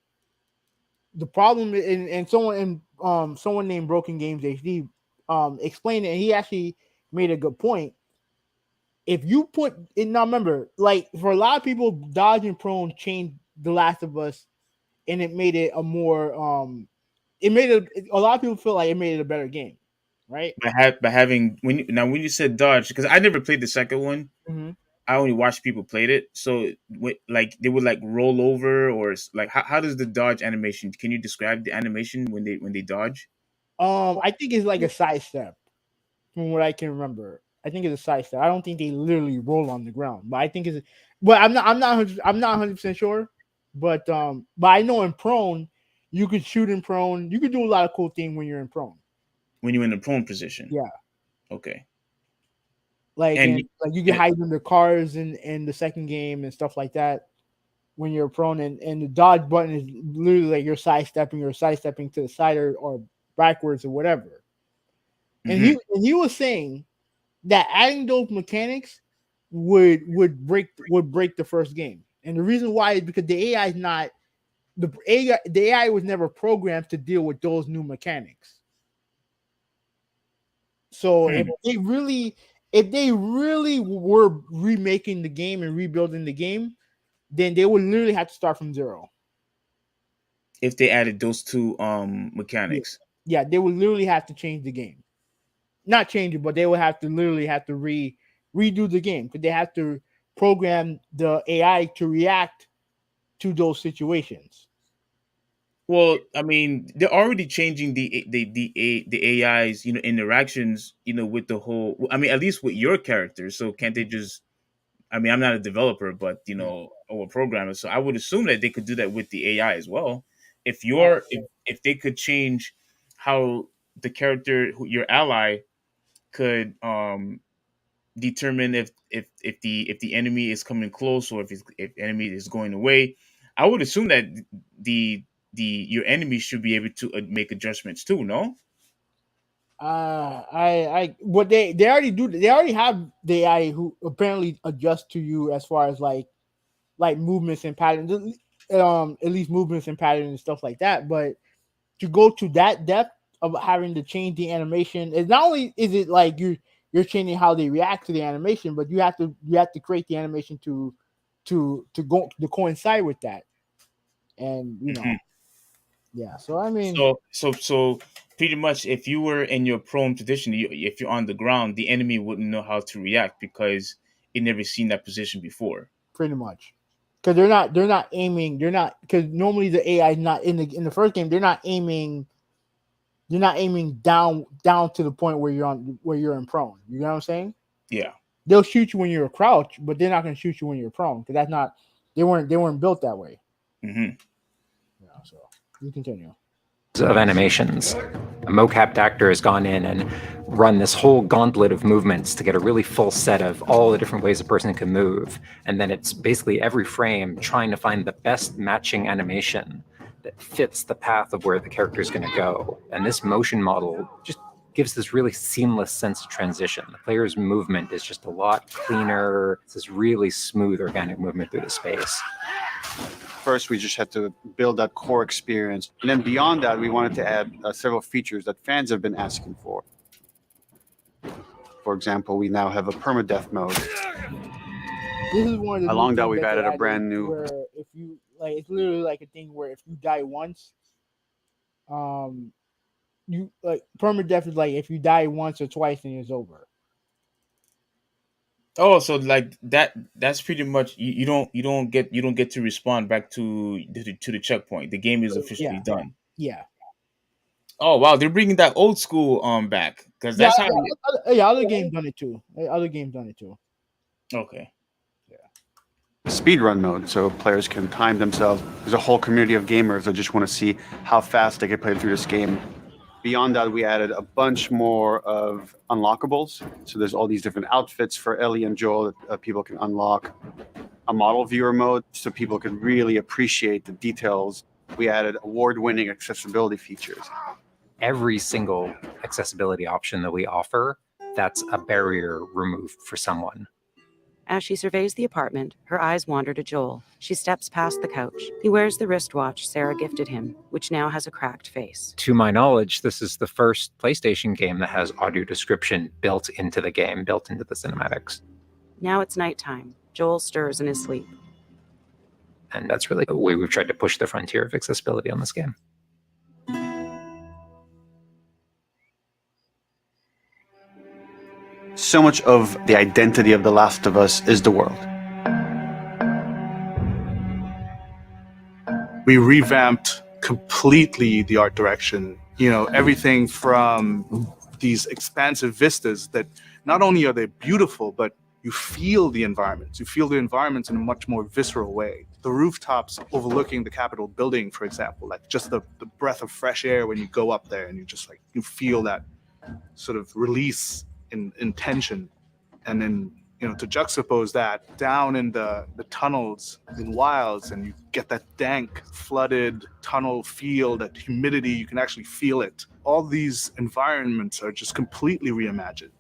The problem, and someone named Broken Games HD explained it, and he actually made a good point. If you put in, now remember, like for a lot of people, dodge and prone changed The Last of Us, and it made it a more a lot of people feel like it made it a better game, right? By having when you said dodge, because I never played the second one, I only watched people played it. So like they would like roll over or like how does the dodge animation? Can you describe the animation when they dodge? I think it's like a sidestep, from what I can remember. I think it's a sidestep. I don't think they literally roll on the ground, but I think it's. But I'm not 100% sure. But I know in prone, you could shoot in prone. You could do a lot of cool things when you're in prone. When you're in the prone position. Yeah. Okay. Like you can hide under cars in the second game and stuff like that when you're prone, and the dodge button is literally like you're sidestepping to the side or backwards or whatever. And he was saying that adding those mechanics would break the first game. And the reason why is because the AI is not the AI was never programmed to deal with those new mechanics. So if they really were remaking the game and rebuilding the game, then they would literally have to start from zero. If they added those two mechanics. Yeah, they would literally have to change the game. Not change it, but they would have to redo the game, because they have to program the AI to react to those situations. Well, I mean, they're already changing the AI's interactions with the whole. I mean, at least with your characters. So can't they just? I mean, I'm not a developer, but or a programmer, so I would assume that they could do that with the AI as well. If they could change how the character, your ally, could determine if the enemy is coming close or if enemy is going away, I would assume that your enemy should be able to make adjustments too. No. What they already do. They already have the AI who apparently adjust to you as far as like movements and patterns, at least movements and patterns and stuff like that. But to go to that depth of having to change the animation, is not only is it like you're changing how they react to the animation, but you have to create the animation to coincide with that, and yeah. So I mean, so pretty much, if you were in your prone position, if you're on the ground, the enemy wouldn't know how to react because it never seen that position before. Pretty much, because they're not aiming. They're not, because normally the AI is not in the first game. They're not aiming. You're not aiming down to the point where you're in prone. You know what I'm saying? Yeah. They'll shoot you when you're a crouch, but they're not going to shoot you when you're prone, because that's not. They weren't built that way. Mm-hmm. Yeah. So you continue. of animations. A mocapped actor has gone in and run this whole gauntlet of movements to get a really full set of all the different ways a person can move. And then it's basically every frame trying to find the best matching animation that fits the path of where the character is going to go. And this motion model just gives this really seamless sense of transition. The player's movement is just a lot cleaner. It's this really smooth, organic movement through the space. First, we just had to build that core experience. And then beyond that, we wanted to add several features that fans have been asking for. For example, we now have a permadeath mode. This is one of the Along new that, things we've they added a brand new. where if you like, it's literally like a thing where if you die once, you like permadeath is like if you die once or twice and it's over. Oh, so like that's pretty much you don't get to respond back to the checkpoint. The game is officially done. Yeah. Oh wow, they're bringing that old school back because that's how. Other games done it too. Other games done it too. Okay. Speedrun mode, so players can time themselves. There's a whole community of gamers that just want to see how fast they can play through this game. Beyond that, we added a bunch more of unlockables. So there's all these different outfits for Ellie and Joel that people can unlock. A model viewer mode, so people can really appreciate the details. We added award-winning accessibility features. Every single accessibility option that we offer, that's a barrier removed for someone. As she surveys the apartment, her eyes wander to Joel. She steps past the couch. He wears the wristwatch Sarah gifted him, which now has a cracked face. To my knowledge, this is the first PlayStation game that has audio description built into the game, built into the cinematics. Now it's nighttime. Joel stirs in his sleep. And that's really the way we've tried to push the frontier of accessibility on this game. So much of the identity of The Last of Us is the world. We revamped completely the art direction. You know, everything from these expansive vistas that not only are they beautiful, but you feel the environments. You feel the environments in a much more visceral way. The rooftops overlooking the Capitol building, for example, like just the breath of fresh air when you go up there and you just like, you feel that sort of release in tension. And then, you know, to juxtapose that down in the tunnels in Wilds, and you get that dank, flooded tunnel feel, that humidity, you can actually feel it. All these environments are just completely reimagined.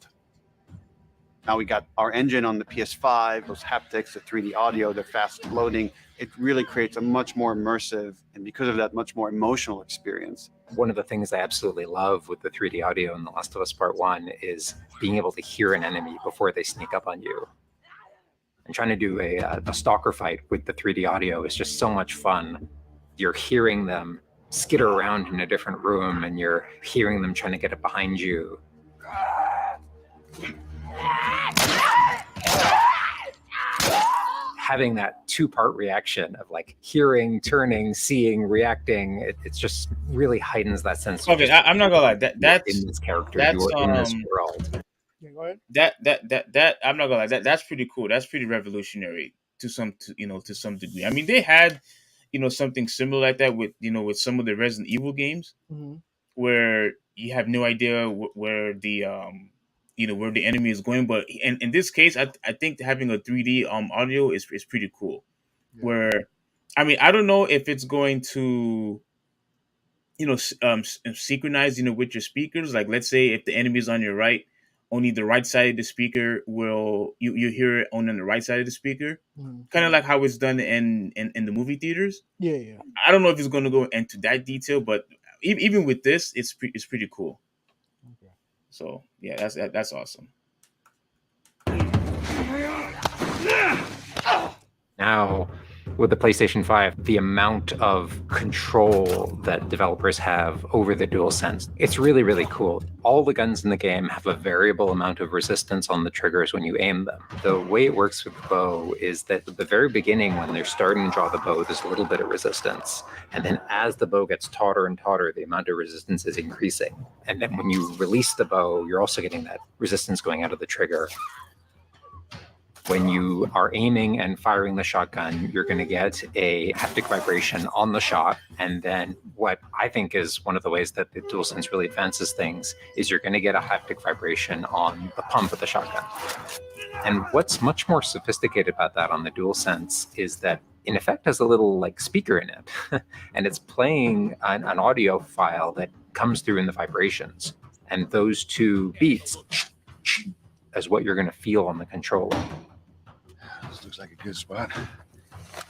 Now we got our engine on the PS5, those haptics, the 3D audio, the fast loading. It really creates a much more immersive, and because of that, much more emotional experience. One of the things I absolutely love with the 3D audio in The Last of Us Part 1 is being able to hear an enemy before they sneak up on you. And trying to do a stalker fight with the 3D audio is just so much fun. You're hearing them skitter around in a different room, and you're hearing them trying to get it behind you. Having that two-part reaction of like hearing, turning, seeing, reacting, it's just really heightens that sense. Okay, I'm not gonna lie. That's in this character, that's, you're in this world. Yeah, go ahead. That I'm not gonna lie. That's pretty cool. That's pretty revolutionary to some degree. I mean, they had, something similar like that with with some of the Resident Evil games, where you have no idea where the where the enemy is going. But in this case, I think having a 3D audio is pretty cool. Yeah. Where, I mean, I don't know if it's going to synchronize with your speakers. Like, let's say if the enemy is on your right, only the right side of the speaker will you hear it only on the right side of the speaker. Kind of like how it's done in the movie theaters. Yeah. I don't know if it's going to go into that detail, but even with this, it's pretty cool. Okay. So yeah, that's awesome. Now, with the PlayStation 5, the amount of control that developers have over the DualSense, it's really, really cool. All the guns in the game have a variable amount of resistance on the triggers when you aim them. The way it works with the bow is that at the very beginning, when they're starting to draw the bow, there's a little bit of resistance. And then as the bow gets tauter and tauter, the amount of resistance is increasing. And then when you release the bow, you're also getting that resistance going out of the trigger. When you are aiming and firing the shotgun, you're going to get a haptic vibration on the shot. And then what I think is one of the ways that the DualSense really advances things is you're going to get a haptic vibration on the pump of the shotgun. And what's much more sophisticated about that on the DualSense is that in effect has a little like speaker in it. And it's playing an audio file that comes through in the vibrations. And those two beats is what you're going to feel on the controller. This looks like a good spot.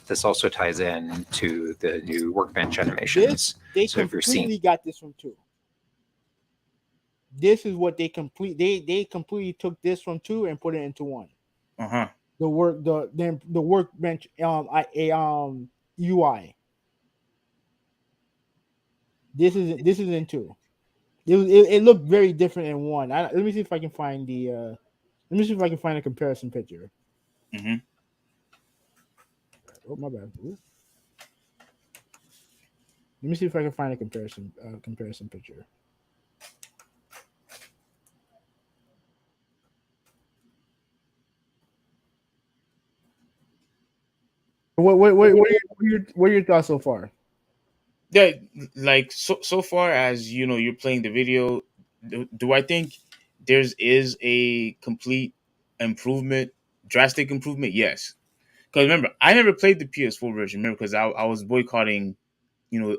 This also ties in to the new workbench animations. They So if you're seeing completely got this from 2. This is what they completely took this from 2 and put it into 1. Uh-huh. The workbench UI. This is in 2. It looked very different in 1. Let me see if I can find the a comparison picture. Mm-hmm. Oh, my bad. Ooh. Let me see if I can find a comparison picture. What are your thoughts so far? Yeah, like so far as you're playing the video, do I think there's a complete improvement, drastic improvement? Yes, because remember, I never played the PS4 version. Remember, because I was boycotting, the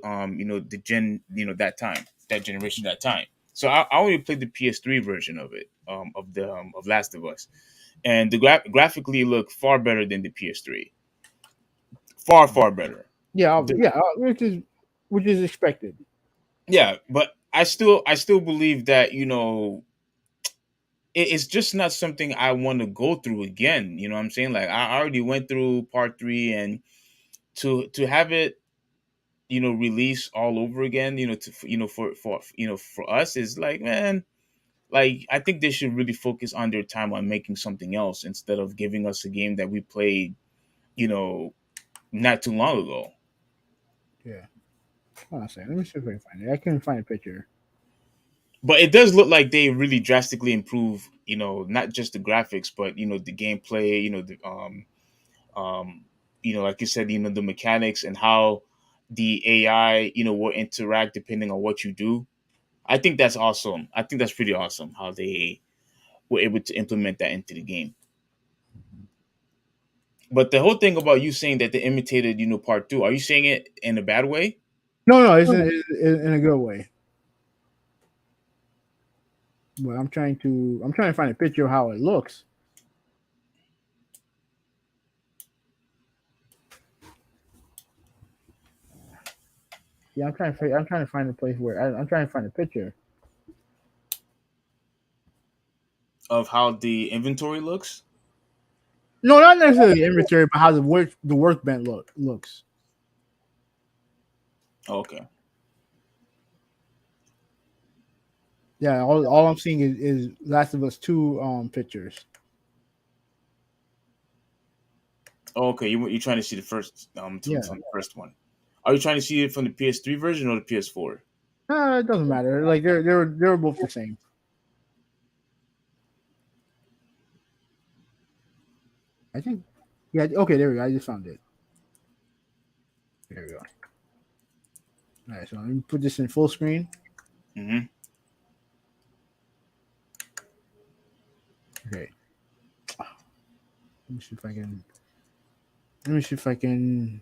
that generation, that time. So I only played the PS3 version of it, of Last of Us, and the graphically look far better than the PS3. Far better. Yeah, which is expected. Yeah, but I still believe that it's just not something I want to go through again. You know what I'm saying? Like I already went through part 3, and to have it release all over again, for us is like, man, like I think they should really focus on their time on making something else instead of giving us a game that we played not too long ago. Yeah. Hold on a second. Let me see if I can find it. I couldn't find a picture. But it does look like they really drastically improve, not just the graphics, but the gameplay, like you said, the mechanics and how the AI, will interact depending on what you do. I think that's awesome. I think that's pretty awesome how they were able to implement that into the game. But the whole thing about you saying that they imitated, part 2, are you saying it in a bad way? No, it's in a good way. But I'm trying to find a picture of how it looks. Yeah, I'm trying to find a place where I'm trying to find a picture Of how the inventory looks. No, not necessarily inventory, but how the workbench looks. Okay. Yeah, all I'm seeing is Last of Us 2 pictures. Okay, you're trying to see the first from Yeah. the first one. Are you trying to see it from the PS3 version or the PS4? It doesn't matter. Like they're both the same. I think. Yeah. Okay. There we go. I just found it. There we go. All right. So let me put this in full screen. Mm-hmm. Okay. Let me see if I can.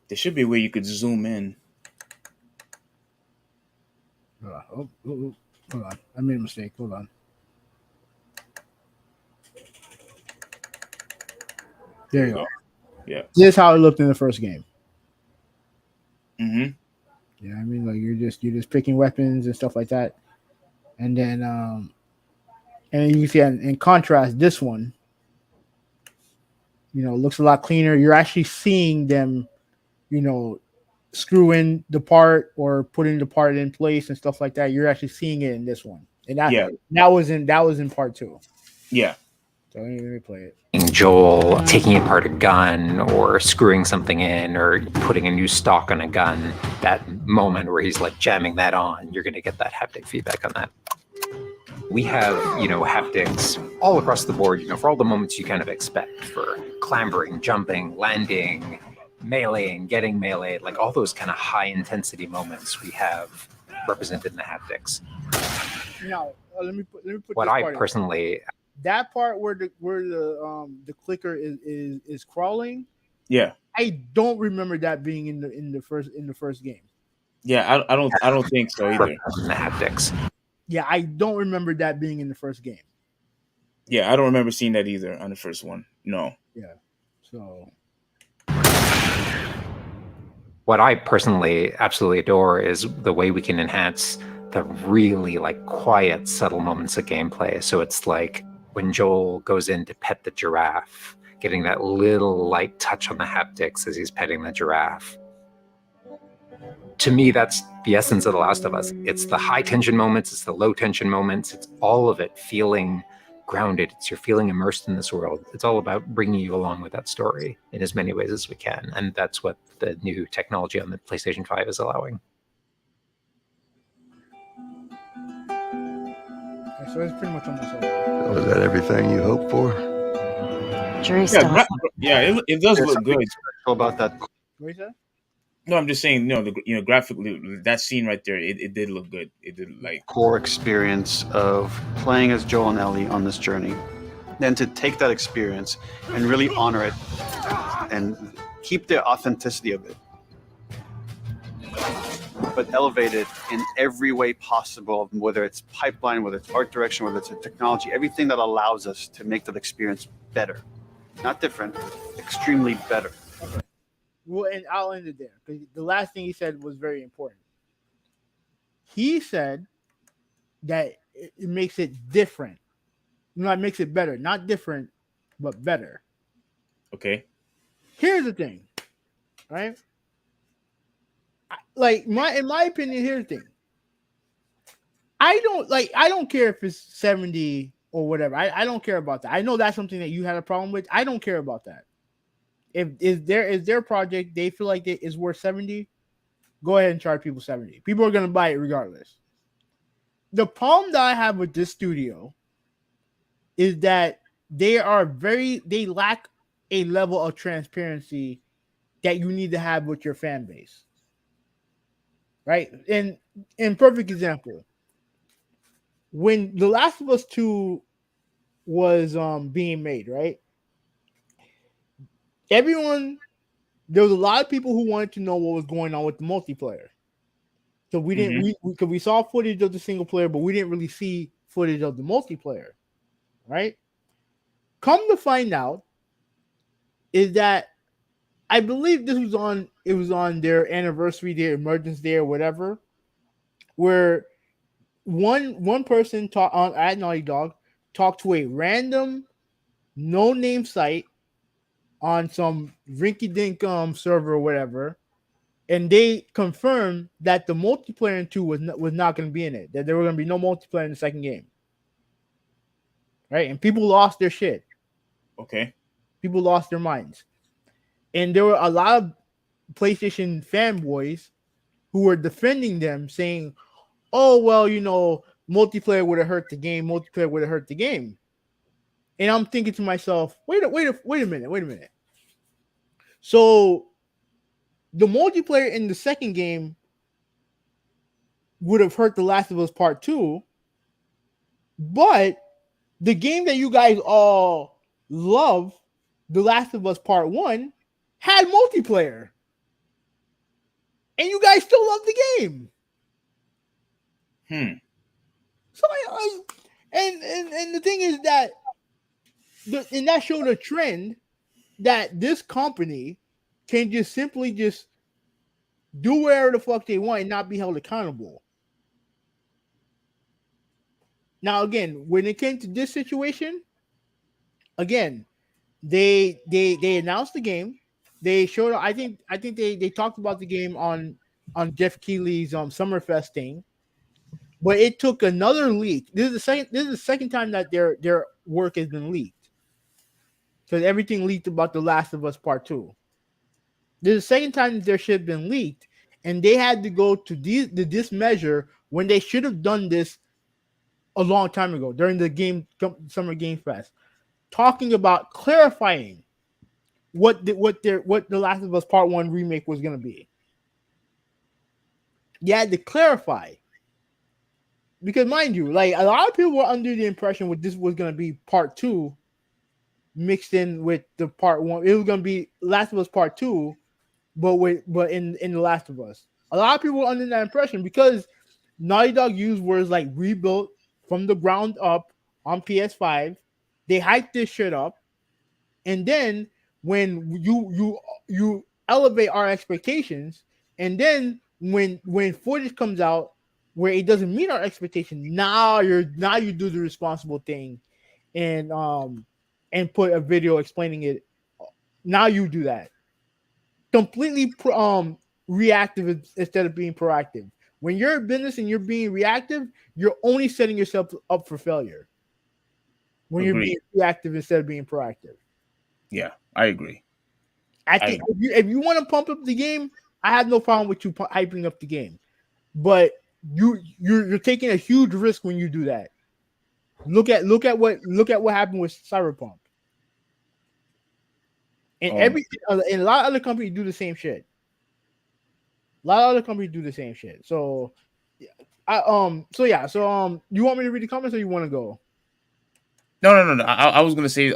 There should be a way you could zoom in. Hold on. I made a mistake. Hold on. There you go. Yeah. This is how it looked in the first game. Mm-hmm. Yeah, I mean, like you're just picking weapons and stuff like that, and then and you can see in contrast, this one, looks a lot cleaner. You're actually seeing them, screw in the part or putting the part in place and stuff like that. You're actually seeing it in this one, and that was in part 2. Yeah. So let me play it. Joel taking apart a gun or screwing something in or putting a new stock on a gun, that moment where he's like jamming that on, you're going to get that haptic feedback on that. We have, haptics all across the board, for all the moments you kind of expect, for clambering, jumping, landing, meleeing, getting meleeed, like all those kind of high intensity moments we have represented in the haptics. Now, let me put What this I part in. personally, That part where the clicker is crawling. Yeah. I don't remember that being in the first game. Yeah, I don't think so either. In the haptics. Yeah, I don't remember that being in the first game. Yeah, I don't remember seeing that either on the first one. No. Yeah. So what I personally absolutely adore is the way we can enhance the really quiet, subtle moments of gameplay. So it's like when Joel goes in to pet the giraffe, getting that little light touch on the haptics as he's petting the giraffe. To me, that's the essence of The Last of Us. It's the high tension moments, it's the low tension moments, it's all of it feeling grounded. You're feeling immersed in this world. It's all about bringing you along with that story in as many ways as we can. And that's what the new technology on the PlayStation 5 is allowing. Okay, so it's pretty much almost over. Was that everything you hoped for? Jury still. It does look good. About that. What is that? No, I'm just saying, graphically, that scene right there, it did look good. It did core experience of playing as Joel and Ellie on this journey. Then to take that experience and really honor it and keep the authenticity of it, but elevate it in every way possible, whether it's pipeline, whether it's art direction, whether it's a technology, everything that allows us to make that experience better. Not different, extremely better. Okay. Well, and I'll end it there because the last thing he said was very important. He said that it makes it different. It makes it better. Not different, but better. Okay. Here's the thing, right? In my opinion, here's the thing. I don't care if it's 70 or whatever. I don't care about that. I know that's something that you had a problem with. I don't care about that. If is their project, they feel like it is worth 70, go ahead and charge people 70. People are gonna buy it regardless. The problem that I have with this studio is that they lack a level of transparency that you need to have with your fan base. Right? And in perfect example, when The Last of Us 2 was being made, right? There was a lot of people who wanted to know what was going on with the multiplayer. So we didn't because we saw footage of the single player, but we didn't really see footage of the multiplayer, right? Come to find out is that I believe it was on their anniversary, their emergence day or whatever, where one person at Naughty Dog talked to a random no-name site on some rinky-dink server or whatever, and they confirmed that the multiplayer in 2 was not going to be in it, that there were going to be no multiplayer in the second game. Right? And people lost their shit. Okay. People lost their minds. And there were a lot of PlayStation fanboys who were defending them, saying, oh, well, multiplayer would have hurt the game. Multiplayer would have hurt the game. And I'm thinking to myself, wait a minute. So the multiplayer in the second game would have hurt The Last of Us Part 2, but the game that you guys all love, The Last of Us Part 1, had multiplayer. And you guys still love the game. So and the thing is that that showed a trend that this company can just simply do whatever the fuck they want and not be held accountable. Now, again, when it came to this situation, again, they announced the game. They showed. I think they talked about the game on Jeff Keighley's Summerfest thing, but it took another leak. This is the second time that their work has been leaked, because everything leaked about The Last of Us Part 2. This is the second time that their shit has been leaked, and they had to go to this measure when they should have done this a long time ago during the Summer Game Fest, talking about clarifying what the Last of Us Part 1 remake was going to be. You had to clarify. Because mind you, like a lot of people were under the impression that this was going to be Part 2 mixed in with the Part 1. It was going to be Last of Us Part 2, but in The Last of Us. A lot of people were under that impression because Naughty Dog used words like rebuilt from the ground up on PS5. They hyped this shit up. And then when you elevate our expectations, and then when footage comes out where it doesn't meet our expectation, now you do the responsible thing and put a video explaining it. Now you do that. Completely reactive instead of being proactive. When you're a business and you're being reactive, you're only setting yourself up for failure. When you're being reactive instead of being proactive. Yeah, I agree. I think if you want to pump up the game, I have no problem with you hyping up the game. But you're taking a huge risk when you do that. Look at what happened with Cyberpunk. And and a lot of other companies do the same shit. A lot of other companies do the same shit. So you want me to read the comments or you want to go? No. I was gonna say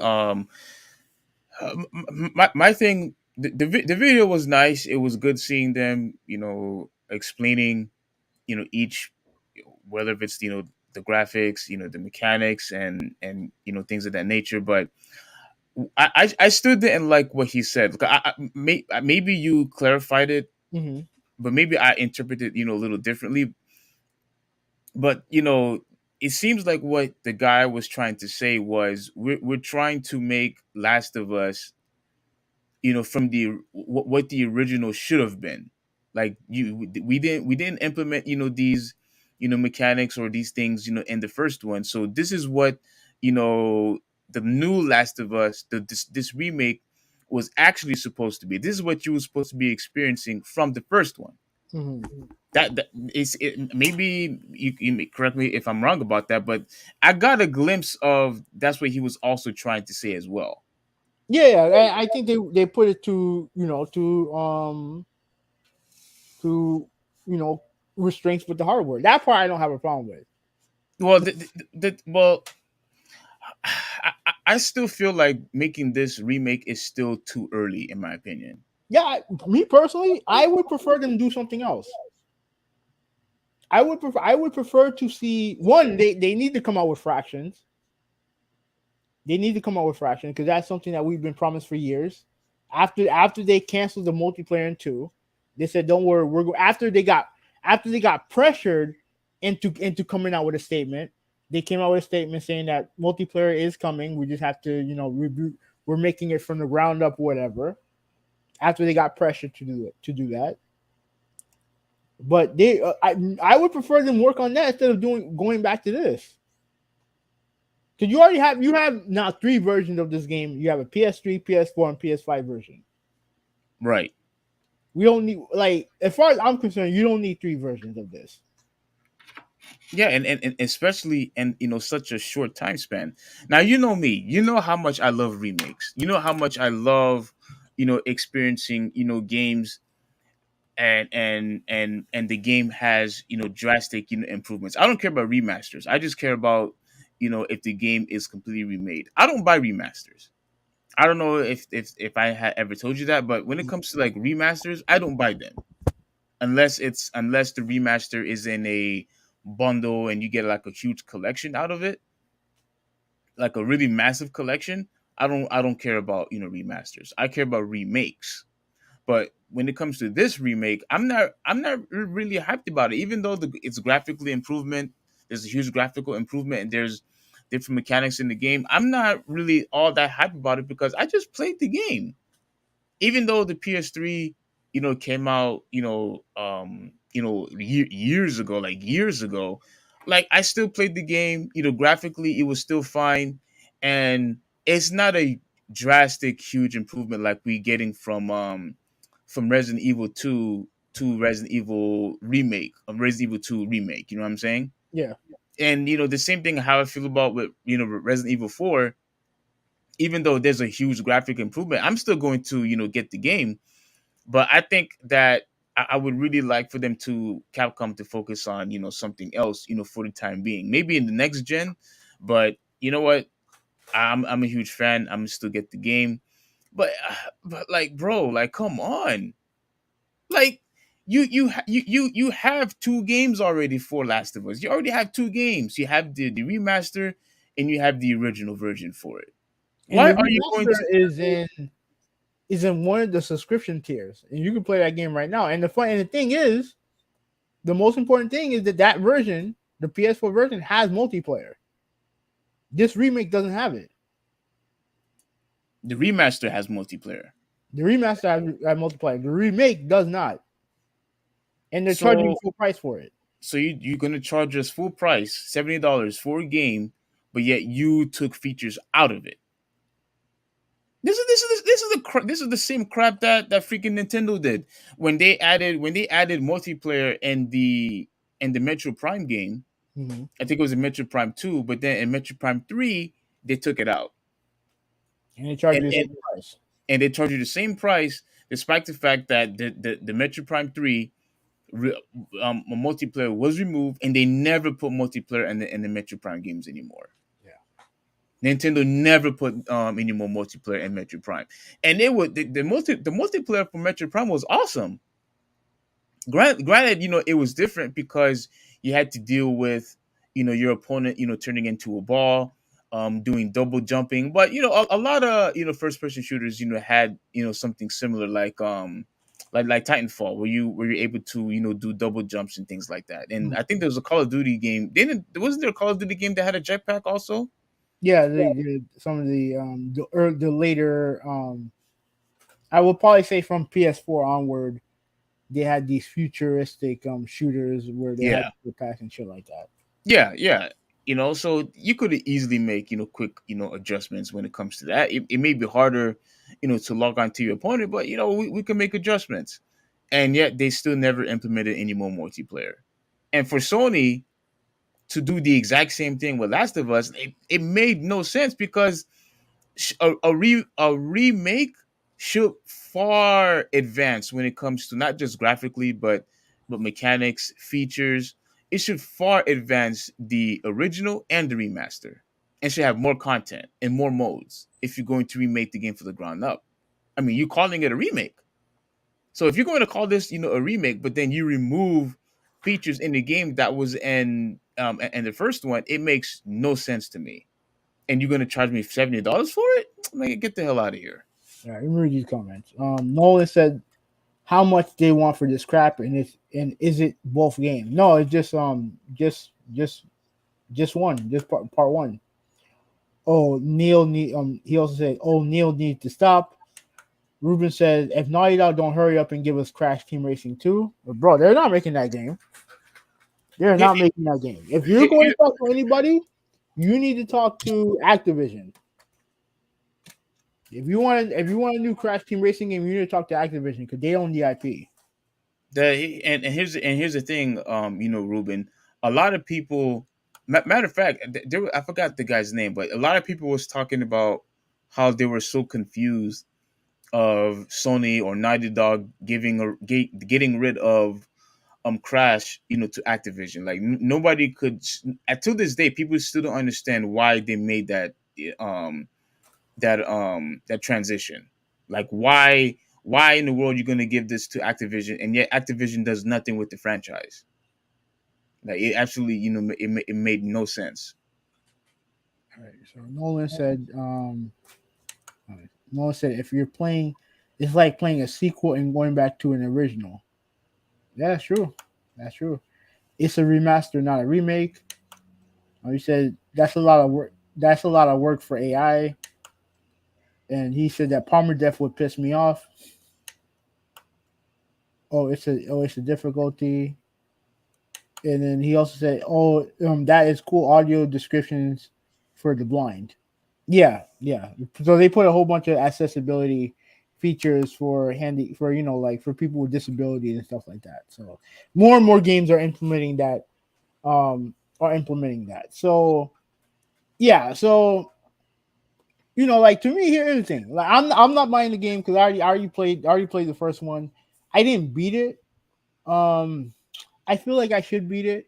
my thing. The video was nice. It was good seeing them, explaining, each, whether if it's the graphics, the mechanics, and things of that nature. But I still didn't like what he said. Maybe you clarified it, Mm-hmm. but maybe I interpreted a little differently. But it seems like what the guy was trying to say was we're trying to make Last of Us, from what the original should have been. Like we didn't implement these mechanics or these things in the first one. So this is what the new Last of Us, this remake was actually supposed to be. This is what you were supposed to be experiencing from the first one. Mm-hmm. That is it. Maybe you may correct me if I'm wrong about that, but I got a glimpse of that's what he was also trying to say as well. Yeah, I think they put it to restraints with the hardware. That part I don't have a problem with. Well, I still feel like making this remake is still too early, in my opinion. Yeah, me personally, I would prefer them do something else. I would prefer to see one. They need to come out with fractions. They need to come out with fractions because that's something that we've been promised for years. After they canceled the multiplayer in 2, they said, "Don't worry, after they got pressured into coming out with a statement. They came out with a statement saying that multiplayer is coming. We just have to, reboot. We're making it from the ground up, whatever." After they got pressured to do that, but I would prefer them work on that instead of going back to this. Because you have now 3 versions of this game. You have a PS3, PS4, and PS5 version. Right. We don't need, like, as far as I'm concerned, you don't need 3 versions of this. Yeah, and especially in such a short time span. Now you know me. You know how much I love remakes. You know how much I love experiencing games and the game has drastic improvements. I don't care about remasters. I just care about if the game is completely remade. I don't buy remasters. I don't know if I had ever told you that, but when it comes to like remasters, I don't buy them unless the remaster is in a bundle and you get like a huge collection out of it, like a really massive collection. I don't care about remasters. I care about remakes. But when it comes to this remake, I'm not really hyped about it. Even though it's graphically improvement, there's a huge graphical improvement, and there's different mechanics in the game. I'm not really all that hyped about it because I just played the game. Even though the PS3, came out, years ago, like I still played the game. Graphically, it was still fine, and it's not a drastic, huge improvement like we getting from Resident Evil 2 to Resident Evil remake, of Resident Evil 2 remake. You know what I'm saying? Yeah. And the same thing how I feel about with Resident Evil 4. Even though there's a huge graphic improvement, I'm still going to get the game. But I think that I would really like for them to Capcom to focus on something else for the time being. Maybe in the next gen, but you know what? I'm a huge fan. I'm still get the game, but like, bro, like, come on, like. You have two games already for Last of Us. You already have two games. You have the remaster and you have the original version for it. And Why the are you going remaster to is in one of the subscription tiers, and you can play that game right now. And the thing is, the most important thing is that version, the PS4 version, has multiplayer. This remake doesn't have it. The remaster has multiplayer. The remaster has multiplayer. The remake does not, and they're charging full price for it. So you're gonna charge us full price, $70 for a game, but yet you took features out of it. This is the same crap that freaking Nintendo did when they added multiplayer in the Metro Prime game. Mm-hmm. I think it was in Metro Prime 2, but then in Metro Prime 3 they took it out. And they charge you the same price. And they charge you the same price, despite the fact that the Metro Prime 3 multiplayer was removed, and they never put multiplayer in the Metro Prime games anymore. Nintendo never put any more multiplayer in Metro Prime, and they would the multiplayer for Metro Prime was awesome. Granted, it was different because you had to deal with your opponent turning into a ball, doing double jumping, but a lot of first person shooters had something similar like Titanfall, where you're able to do double jumps and things like that. And I think there was a Call of Duty game. Wasn't there a Call of Duty game that had a jetpack also? Yeah, some of the later I would probably say from PS4 onward, they had these futuristic shooters where they had jetpacks and shit like that. Yeah. So you could easily make quick adjustments when it comes to that. It may be harder to log on to your opponent, but we can make adjustments. And yet they still never implemented any more multiplayer. And for Sony to do the exact same thing with Last of Us, it made no sense, because a remake should far advance when it comes to not just graphically but mechanics, features. It should far advance the original and the remaster, and should have more content and more modes if you're going to remake the game from the ground up. I mean, you're calling it a remake. So if you're going to call this a remake, but then you remove features in the game that was in the first one, it makes no sense to me. And you're going to charge me $70 for it? Man, get the hell out of here. All right, let me read these comments. Nolan said how much they want for this crap, and is it both games? No, it's just one, just part one. Oh, Neil he also said, oh, Neil needs to stop. Ruben said, if Naughty Dog don't hurry up and give us Crash Team Racing 2, bro, they're not making that game. They're not making that game. If you're going to talk to anybody, you need to talk to Activision. If you want a new Crash Team Racing game, you need to talk to Activision because they own the IP. And here's the thing, Ruben. A lot of people, matter of fact, I forgot the guy's name, but a lot of people was talking about how they were so confused of Sony or Naughty Dog getting rid of Crash, to Activision. Like nobody could, until this day, people still don't understand why they made that transition. Like why in the world you're going to give this to Activision, and yet Activision does nothing with the franchise? Like it absolutely, it made no sense. All right. So Nolan said if you're playing, it's like playing a sequel and going back to an original. Yeah, that's true. That's true. It's a remaster, not a remake. He said that's a lot of work. That's a lot of work for AI. And he said that Palmer Death would piss me off. It's a difficulty. And then he also said, that is cool audio descriptions for the blind. Yeah. So they put a whole bunch of accessibility features for for people with disabilities and stuff like that. So more and more games are implementing that are implementing that. So yeah, so like to me, here's the thing. Like I'm not buying the game because I already played the first one. I didn't beat it. I feel like I should beat it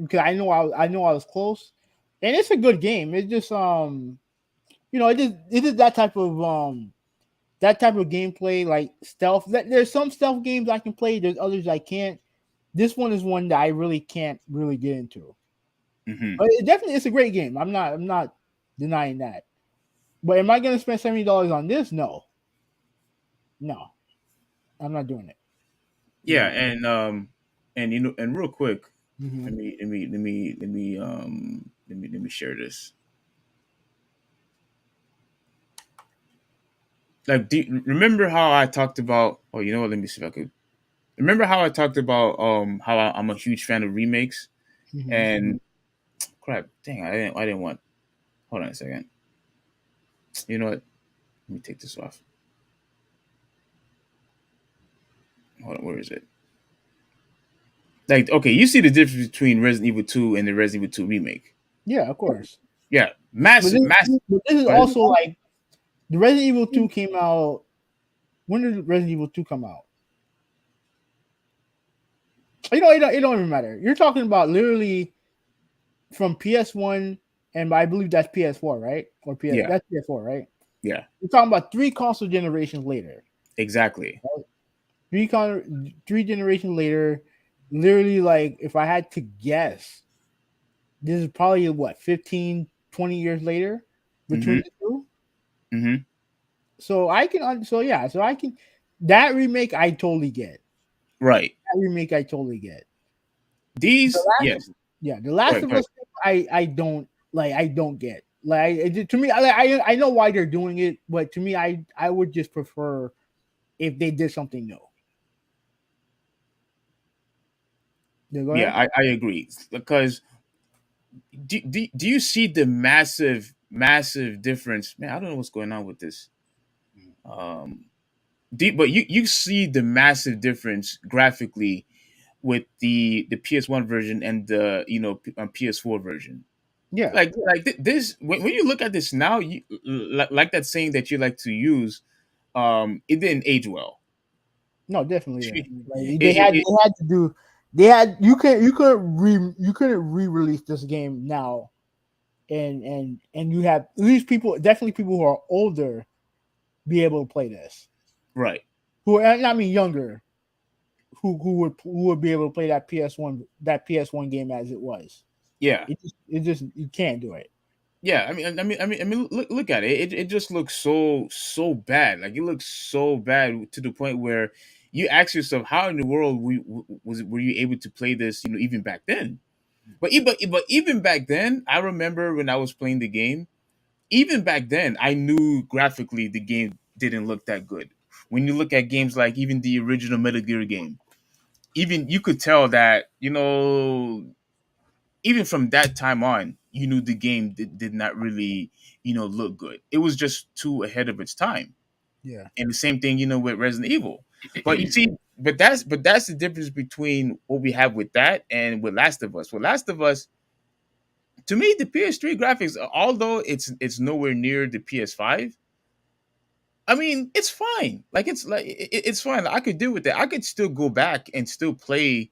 because I know I was close, and it's a good game. It's just it is that type of gameplay, like stealth. There's some stealth games I can play. There's others I can't. This one is one that I really can't really get into. Mm-hmm. But it's a great game. I'm not denying that. But am I going to spend $70 on this? No, I'm not doing it. Yeah, and and real quick, Mhm. let me share this. Like, remember how I talked about? Oh, you know what? Let me see if I could. Remember how I talked about how I'm a huge fan of remakes, Mhm. and crap, dang, I didn't want. Hold on a second. You know what? Let me take this off. Hold on, where is it? Like, okay, you see the difference between Resident Evil 2 and the Resident Evil 2 remake. Yeah, of course. Yeah, But massive. this is Go ahead. also like the Resident Evil 2 came out. When did Resident Evil 2 come out? It don't even matter. You're talking about literally from PS1, and I believe that's PS4, right? Or Yeah. that's PS4, right? Yeah, We're talking about 3 console generations later. exactly. Right? 3 generations later, literally, like if I had to guess, this is probably what 15, 20 years later between the two. Mm-hmm. So I can, so I can. That remake I totally get. Right. That remake I totally get. Yes. The Last Right, of right. Us, I don't like. I don't get. Like to me, I know why they're doing it, but to me, I would just prefer if they did something new. Yeah, go Yeah, ahead. I agree because do you see the massive difference? Man, I don't know what's going on with this. But you see the massive difference graphically with the PS1 version and the PS4 version. Yeah. This when you look at this now, you like that saying that you like to use. It didn't age well. No, definitely. Yeah. Like It- they had to do. They had you couldn't re-release this game now, and you have these people, definitely people who are older, be able to play this. right. Who are, I mean, younger, who would be able to play that PS1 game as it was. Yeah. It just you can't do it. Yeah, look at it. It just looks so bad. Like it looks so bad to the point where you ask yourself, how in the world were you able to play this? Even back then. But even back then, I remember when I was playing the game. Even back then, I knew graphically the game didn't look that good. When you look at games like even the original Metal Gear game, even you could tell that even from that time on, you knew the game did not really, look good. It was just too ahead of its time. Yeah. And the same thing, with Resident Evil. But you see, but that's the difference between what we have with that and with Last of Us. With Last of Us, to me, the PS3 graphics, although it's nowhere near the PS5, I mean, it's fine. Like it's fine. I could deal with it. I could still go back and still play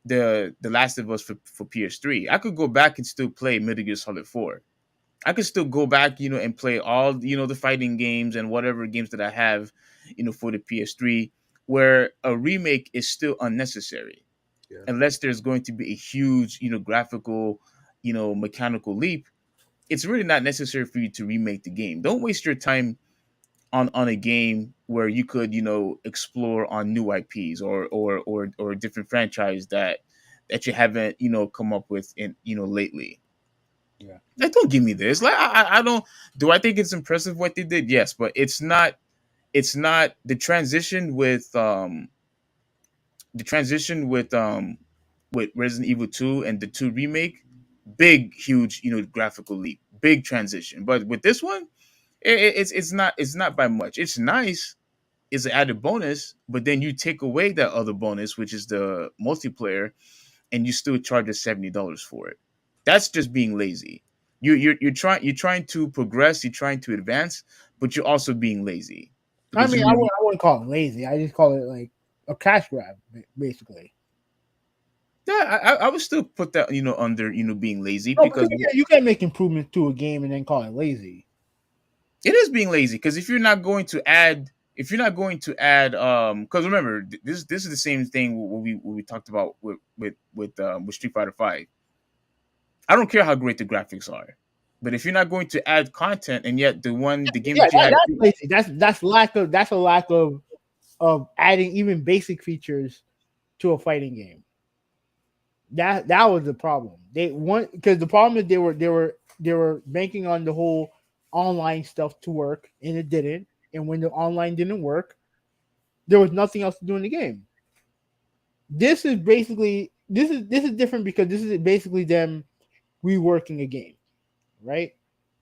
the Last of Us for PS3. I could go back and still play Metal Gear Solid 4. I could still go back, and play all the fighting games and whatever games that I have, for the PS3, where a remake is still unnecessary. Yeah. Unless there's going to be a huge, graphical, mechanical leap. It's really not necessary for you to remake the game. Don't waste your time on a game where you could explore on new IPs or a different franchise that you haven't come up with in lately. Yeah. Like, don't give me this. Like, I don't. Do I think it's impressive what they did? Yes, but it's not. It's not the transition with Resident Evil 2 and the 2 remake. Big, huge, graphical leap. Big transition. But with this one, it's not by much. It's nice. It's an added bonus, but then you take away that other bonus, which is the multiplayer, and you still charge us $70 for it. That's just being lazy. You're trying to progress, you're trying to advance, but you're also being lazy. I Because mean, I wouldn't call it lazy. I just call it like a cash grab, basically. yeah, I would still put that under being lazy No, but because you can't make improvements to a game and then call it lazy. it is being lazy because if you're not going to add because remember this is the same thing what we talked about with Street Fighter 5. I don't care how great the graphics are, but if you're not going to add content and yet the game that you had that's lazy. That's a lack of adding even basic features to a fighting game. That was the problem. They want because the problem is they were banking on the whole online stuff to work and it didn't. And when the online didn't work, there was nothing else to do in the game. This is different because this is basically them reworking a game, right?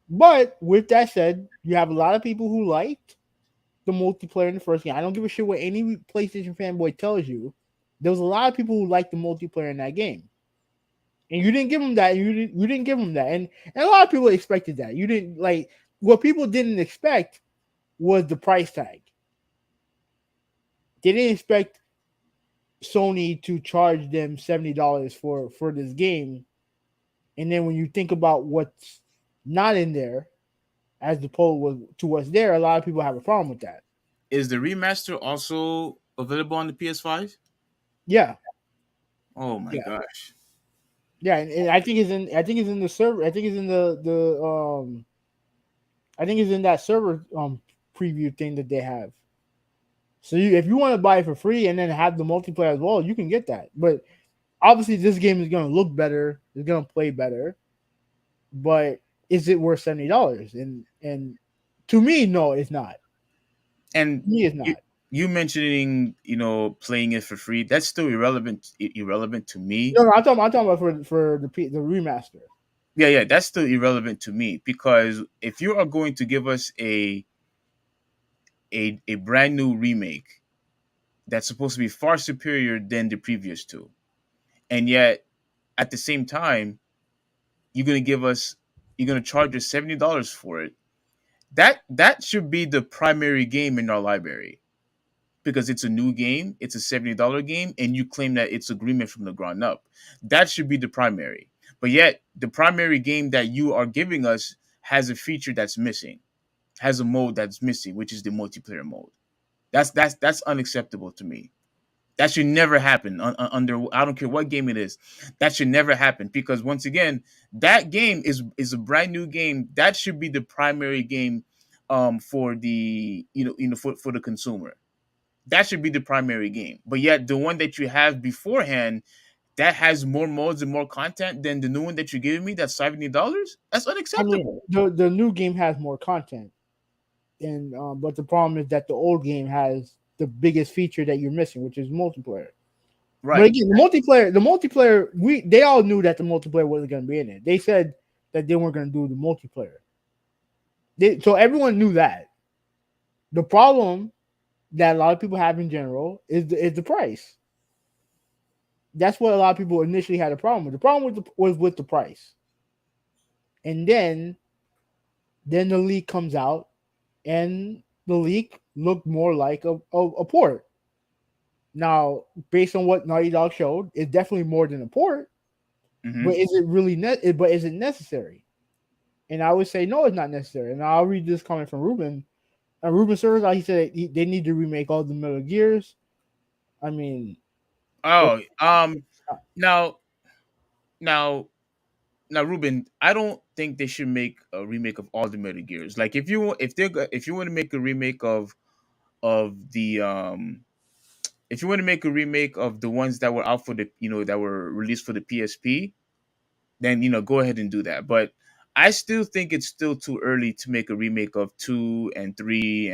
But with that said, you have a lot of people who liked the multiplayer in the first game. I don't give a shit what any PlayStation fanboy tells you. There was a lot of people who liked the multiplayer in that game. And you didn't give them that. You didn't give them that. And a lot of people expected that. You didn't like what people didn't expect was the price tag. They didn't expect Sony to charge them $70 for this game. And then when you think about what's not in there, as opposed to what's there, a lot of people have a problem with that. Is the remaster also available on the PS5? Yeah. Oh my gosh. Yeah, and I think it's in the server. I think it's in that server preview thing that they have. So if you want to buy it for free and then have the multiplayer as well, you can get that. But obviously, this game is going to look better. It's going to play better. But is it worth $70? And to me, no, it's not. And to me, it's not. You mentioning playing it for free, that's still irrelevant to me. No, I'm talking about for the remaster. Yeah, that's still irrelevant to me because if you are going to give us a brand new remake that's supposed to be far superior than the previous two, and yet at the same time you're going to charge us $70 for it, that should be the primary game in our library. Because it's a new game, it's a $70 game, and you claim that it's agreement from the ground up. That should be the primary. But yet, the primary game that you are giving us has a feature that's missing, has a mode that's missing, which is the multiplayer mode. That's unacceptable to me. That should never happen under. I don't care what game it is. That should never happen because once again, that game is a brand new game. That should be the primary game, for the for the consumer. That should be the primary game. But yet the one that you have beforehand that has more modes and more content than the new one that you're giving me that's $70, that's unacceptable. I mean, the new game has more content. And but the problem is that the old game has the biggest feature that you're missing, which is multiplayer. Right. But again, the multiplayer, they all knew that the multiplayer wasn't going to be in it. They said that they weren't going to do the multiplayer. So everyone knew that. The problem that a lot of people have in general is the price. That's what a lot of people initially had a problem with. The problem was with the price. And then the leak comes out, and the leak looked more like a port. Now, based on what Naughty Dog showed, it's definitely more than a port. Mm-hmm. But is it really But is it necessary? And I would say no, it's not necessary. And I'll read this comment from Ruben. Ruben serves out. He said they need to remake all the Metal Gears. I mean, now, Ruben, I don't think they should make a remake of all the Metal Gears. Like if you want to make a remake of the if you want to make a remake of the ones that were out for the that were released for the PSP, then go ahead and do that. But I still think it's still too early to make a remake of 2 and 3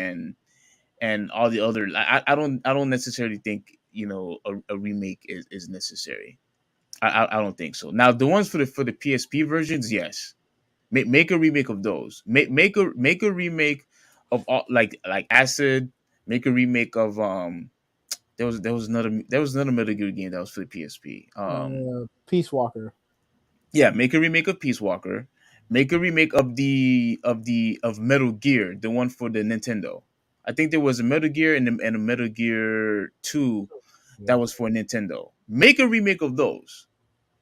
and all the other. I don't necessarily think a remake is necessary. I don't think so. Now the ones for the PSP versions, yes, make a remake of those. Make a remake of all like Acid. Make a remake of there was another Metal Gear game that was for the PSP. Peace Walker. Yeah, make a remake of Peace Walker. Make a remake of Metal Gear, the one for the Nintendo. I think there was a Metal Gear and a Metal Gear 2 that was for Nintendo. Make a remake of those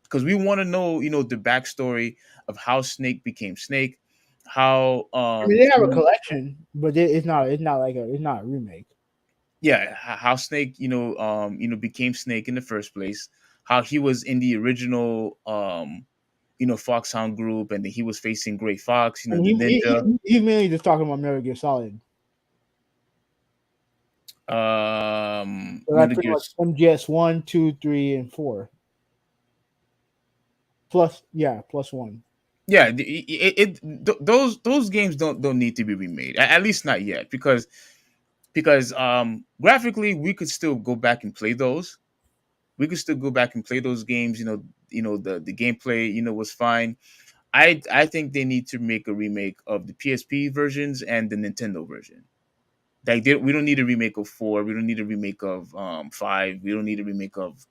because we want to know, the backstory of how Snake became Snake, how I mean, they have a collection, but it's not a remake. yeah, how Snake, became Snake in the first place, how he was in the original, Foxhound group, and then he was facing Gray Fox, And the ninja. he's mainly just talking about Metal Gear Solid. So that's Metal pretty Gear. much MGS 1, 2, 3, and 4. Plus 1. Yeah, those games don't need to be remade, at least not yet, because graphically we could still go back and play those. We could still go back and play those games. The gameplay was fine. I think they need to make a remake of the PSP versions and the Nintendo version. We don't need a remake of 4. We don't need a remake of 5. We don't need a remake of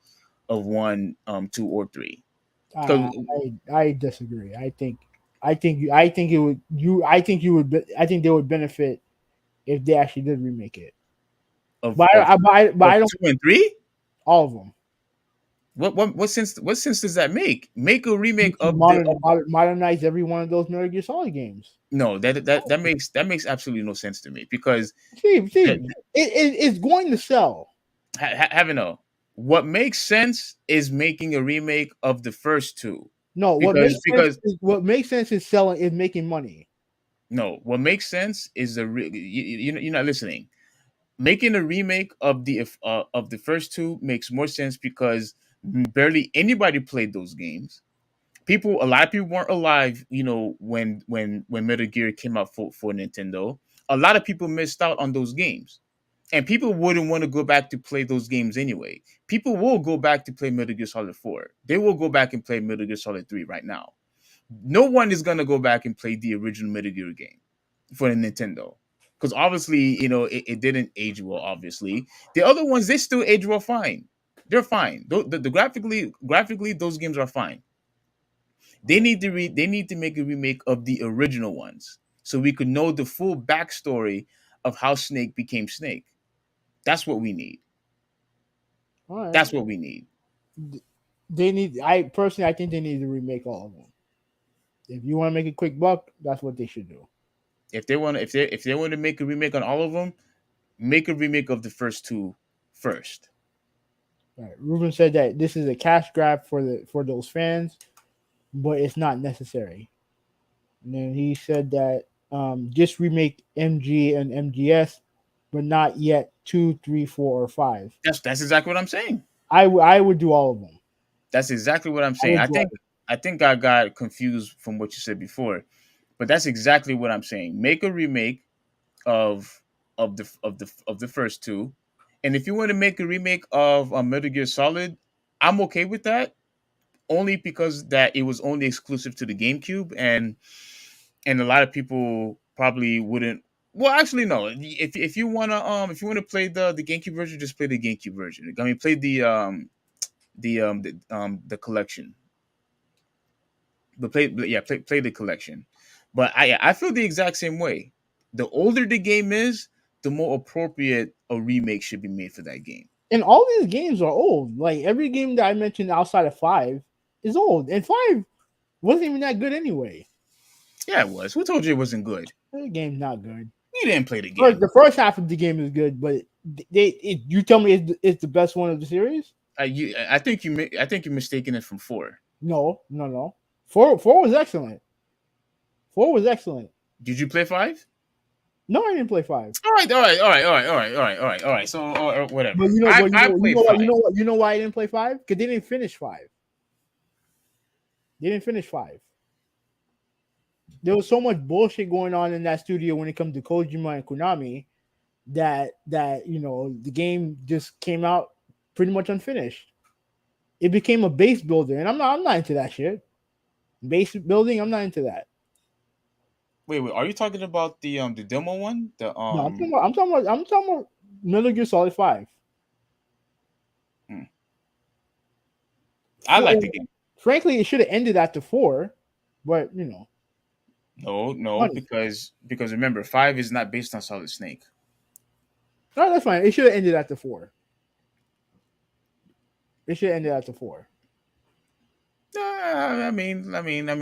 1, 2, or 3. I disagree. I think they would benefit if they actually did remake it. But I 2 and 3, all of them. What sense does that make? Make a remake of modernize every one of those Metal Gear Solid games. No, that makes absolutely no sense to me, because it's going to sell. Have no. What makes sense is making a remake of the first 2. No, what makes sense is selling, is making money. No, what makes sense is you're not listening. Making a remake of the first 2 makes more sense because barely anybody played those games. A lot of people weren't alive, when Metal Gear came out for Nintendo. A lot of people missed out on those games. And people wouldn't want to go back to play those games anyway. People will go back to play Metal Gear Solid 4. They will go back and play Metal Gear Solid 3 right now. No one is going to go back and play the original Metal Gear game for the Nintendo. Because obviously, it didn't age well, obviously. The other ones, they still age well fine. They're fine. The graphically, those games are fine. They need to make a remake of the original ones so we could know the full backstory of how Snake became Snake. That's what we need. All right. That's what we need. I think they need to remake all of them. If you want to make a quick buck, that's what they should do. If they want to make a remake on all of them, make a remake of the first 2 first. Right. Ruben said that this is a cash grab for those fans, but it's not necessary. And then he said that just remake MG and MGS, but not yet 2, 3, 4, or 5. That's exactly what I'm saying. I would do all of them. That's exactly what I'm saying. I think I got confused from what you said before, but that's exactly what I'm saying. Make a remake of the first 2, and if you want to make a remake of Metal Gear Solid, I'm okay with that. Only because that it was only exclusive to the GameCube, and a lot of people probably wouldn't. Well, actually, no. If you wanna play the GameCube version, just play the GameCube version. I mean, play the collection. But play the collection. But I feel the exact same way. The older the game is, the more appropriate a remake should be made for that game. And all these games are old. Like every game that I mentioned outside of 5 is old, and 5 wasn't even that good anyway. Yeah, it was. Who told you it wasn't good? The game's not good. You didn't play the game. The first half of the game is good, but you tell me it's the best one of the series? I think you're mistaking it from 4. No. 4 was excellent. 4 was excellent. Did you play 5? No, I didn't play 5. All right. So whatever. But you know why I didn't play 5? Because they didn't finish 5. There was so much bullshit going on in that studio when it comes to Kojima and Konami that the game just came out pretty much unfinished. It became a base builder, and I'm not into that shit. Base building, I'm not into that. Wait, are you talking about the demo one? No, I'm talking about Metal Gear Solid 5. I like the game. Frankly, it should have ended after 4, but you know. No, because remember, 5 is not based on Solid Snake. No, that's fine. It should have ended after 4. It should have ended after 4. I mean,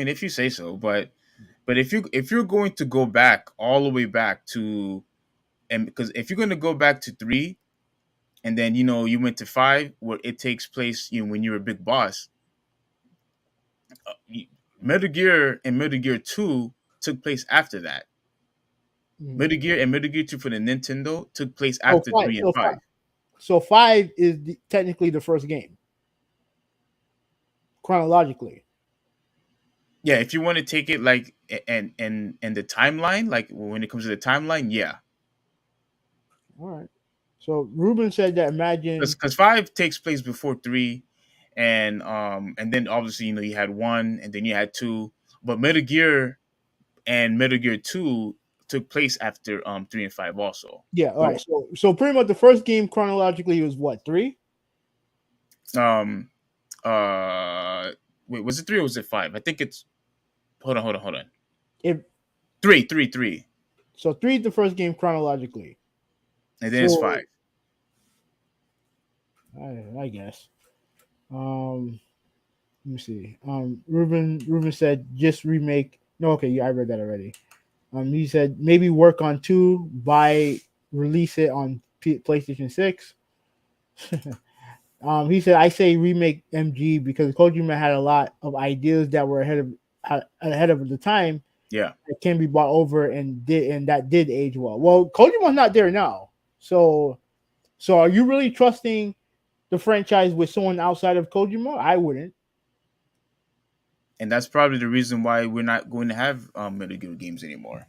if you say so, but if you're going to go back all the way back to, and because if you're going to go back to 3, and then you went to 5, where it takes place, when you're a big boss. Metal Gear and Metal Gear 2 took place after that. Metal Gear and Metal Gear 2 for the Nintendo took place after 3 and 5. So 5 is technically the first game, chronologically. Yeah, if you want to take it like and the timeline, like when it comes to the timeline, yeah. All right. So Ruben said that imagine because 5 takes place before 3, and then obviously you had 1, and then you had 2, but Metal Gear and Metal Gear 2 took place after 3 and 5 also. Yeah, all right. So pretty much the first game chronologically was what, 3? Wait, was it 3 or was it 5? I think it's hold on. If 3. So 3 is the first game chronologically. And then it's 5. I guess. Let me see. Ruben said just remake. No, okay, yeah, I read that already. He said maybe work on 2, release it on PlayStation 6. He said I say remake MG because Kojima had a lot of ideas that were ahead of the time. Yeah, that can be bought over and that did age well. Well, Kojima's not there now, so are you really trusting the franchise with someone outside of Kojima? I wouldn't. And that's probably the reason why we're not going to have Metal Gear games anymore.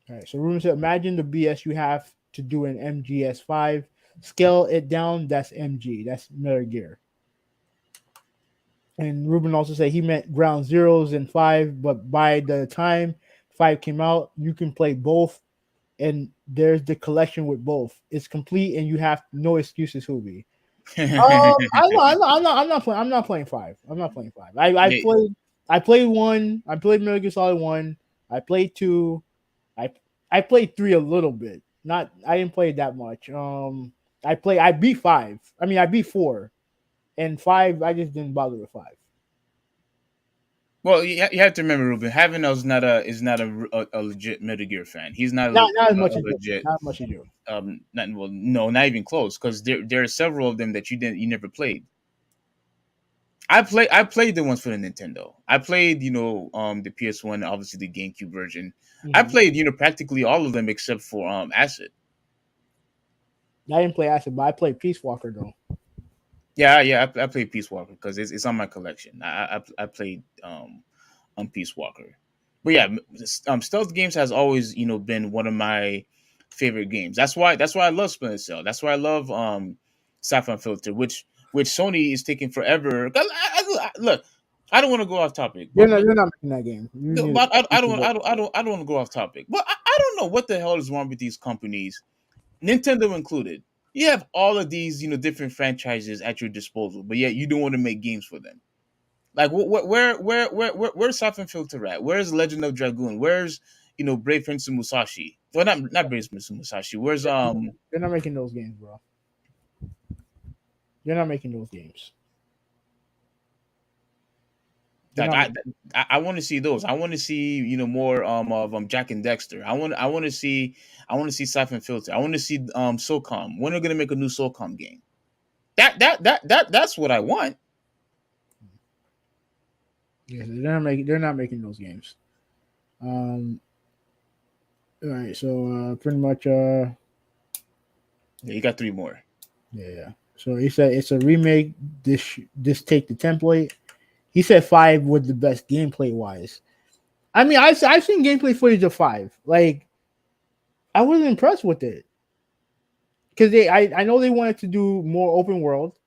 All right. So Ruben said, imagine the BS you have to do an MGS5. Scale it down. That's MG. That's Metal Gear. And Ruben also said he meant Ground Zeroes and 5, but by the time 5 came out, you can play both, and there's the collection with both. It's complete, and you have no excuses, Hoobie. I'm not playing 5. I'm not playing 5. I played 1. I played Metal Gear Solid 1. I played 2. I played 3 a little bit. I didn't play it that much. I beat 5. I beat 4. And 5, I just didn't bother with 5. Well, you have to remember, Ruben. Havanel is not a legit Metal Gear fan. He's not as much legit. Not much as you. Not even close. Because there are several of them that you never played. I played the ones for the Nintendo. I played the PS1, obviously the GameCube version. Mm-hmm. I played practically all of them except for Acid. I didn't play Acid, but I played Peace Walker though. Yeah, I played Peace Walker because it's on my collection. I played Peace Walker, but yeah, stealth games has always been one of my favorite games. That's why I love Splinter Cell. That's why I love Siphon Filter, which Sony is taking forever. Look, I don't want to go off topic. You're not making that game. I don't want to go off topic. But I don't know what the hell is wrong with these companies, Nintendo included. You have all of these, different franchises at your disposal, but yet you don't want to make games for them. Like, where's Siphon Filter at? Where's Legend of Dragoon? Where's, Brave Prince of Musashi? Well, not Brave Prince of Musashi. Where's You're not making those games, bro. You're not making those games. Like I want to see those. I want to see more of Jack and Dexter. I want to see Siphon Filter. I want to see SOCOM. When are they gonna make a new SOCOM game? That's what I want. Yeah, they're not making those games. All right, so pretty much yeah, you got 3 more. Yeah. So he said it's a remake. This take the template. He said 5 was the best gameplay wise. I've seen gameplay footage of 5. Like, I wasn't impressed with it because I know they wanted to do more open world.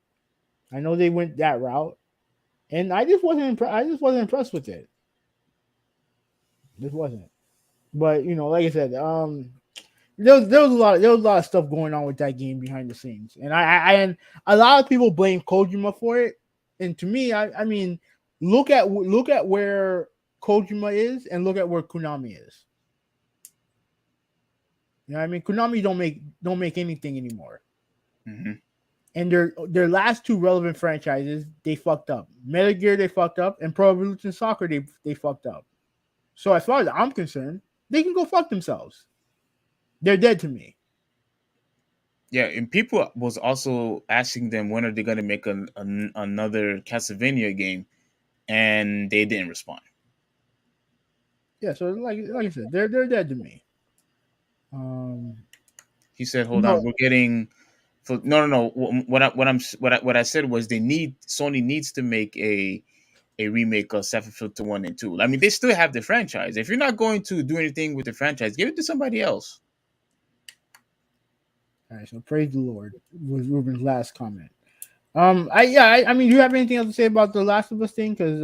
I know they went that route, and I just wasn't impressed with it. Just wasn't. But like I said, there was a lot of stuff going on with that game behind the scenes, and and a lot of people blame Kojima for it. And to me, I mean, look at where Kojima is, and look at where Konami is. You know what I mean? Konami don't make anything anymore. Mm-hmm. And their last two relevant franchises, they fucked up. Metal Gear, they fucked up, and Pro Evolution Soccer, they fucked up. So as far as I'm concerned, they can go fuck themselves. They're dead to me. Yeah, and people was also asking them when are they going to make another Castlevania game, and they didn't respond. Yeah, so like I said, they're dead to me. He said, "Hold on, we're getting." No. What I said was Sony needs to make a remake of Sapphire Filter 1 and 2. I mean, they still have the franchise. If you're not going to do anything with the franchise, give it to somebody else. All right, so praise the Lord was Ruben's last comment. I mean, do you have anything else to say about the Last of Us thing? Because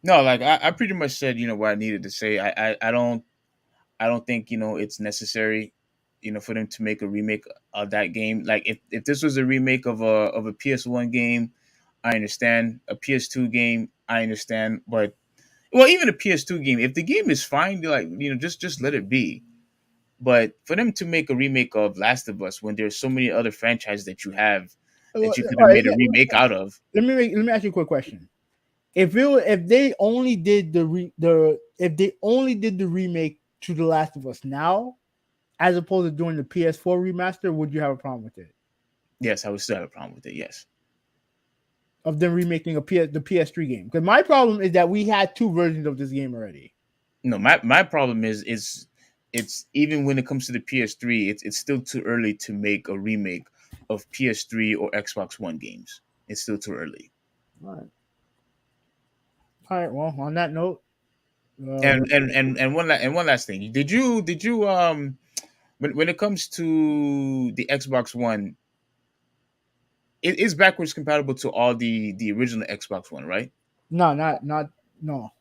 no, like I pretty much said, what I needed to say. I don't think it's necessary, for them to make a remake of that game. Like if this was a remake of a PS1 game, I understand. A PS2 game, I understand. But even a PS2 game, if the game is fine, like just let it be. But for them to make a remake of Last of Us when there's so many other franchises that you have that you could have made a remake out of. Let me ask you a quick question. If they only did the remake to The Last of Us now, as opposed to doing the PS4 remaster, would you have a problem with it? Yes, I would still have a problem with it. Yes. Of them remaking the PS3 game, because my problem is that we had two versions of this game already. No, my problem is it's even when it comes to the PS3, it's still too early to make a remake of PS3 or Xbox One games. It's still too early. All right. Well, on that note, and one last thing. Did you when it comes to the Xbox One, it is backwards compatible to all the original Xbox One, right? No, no.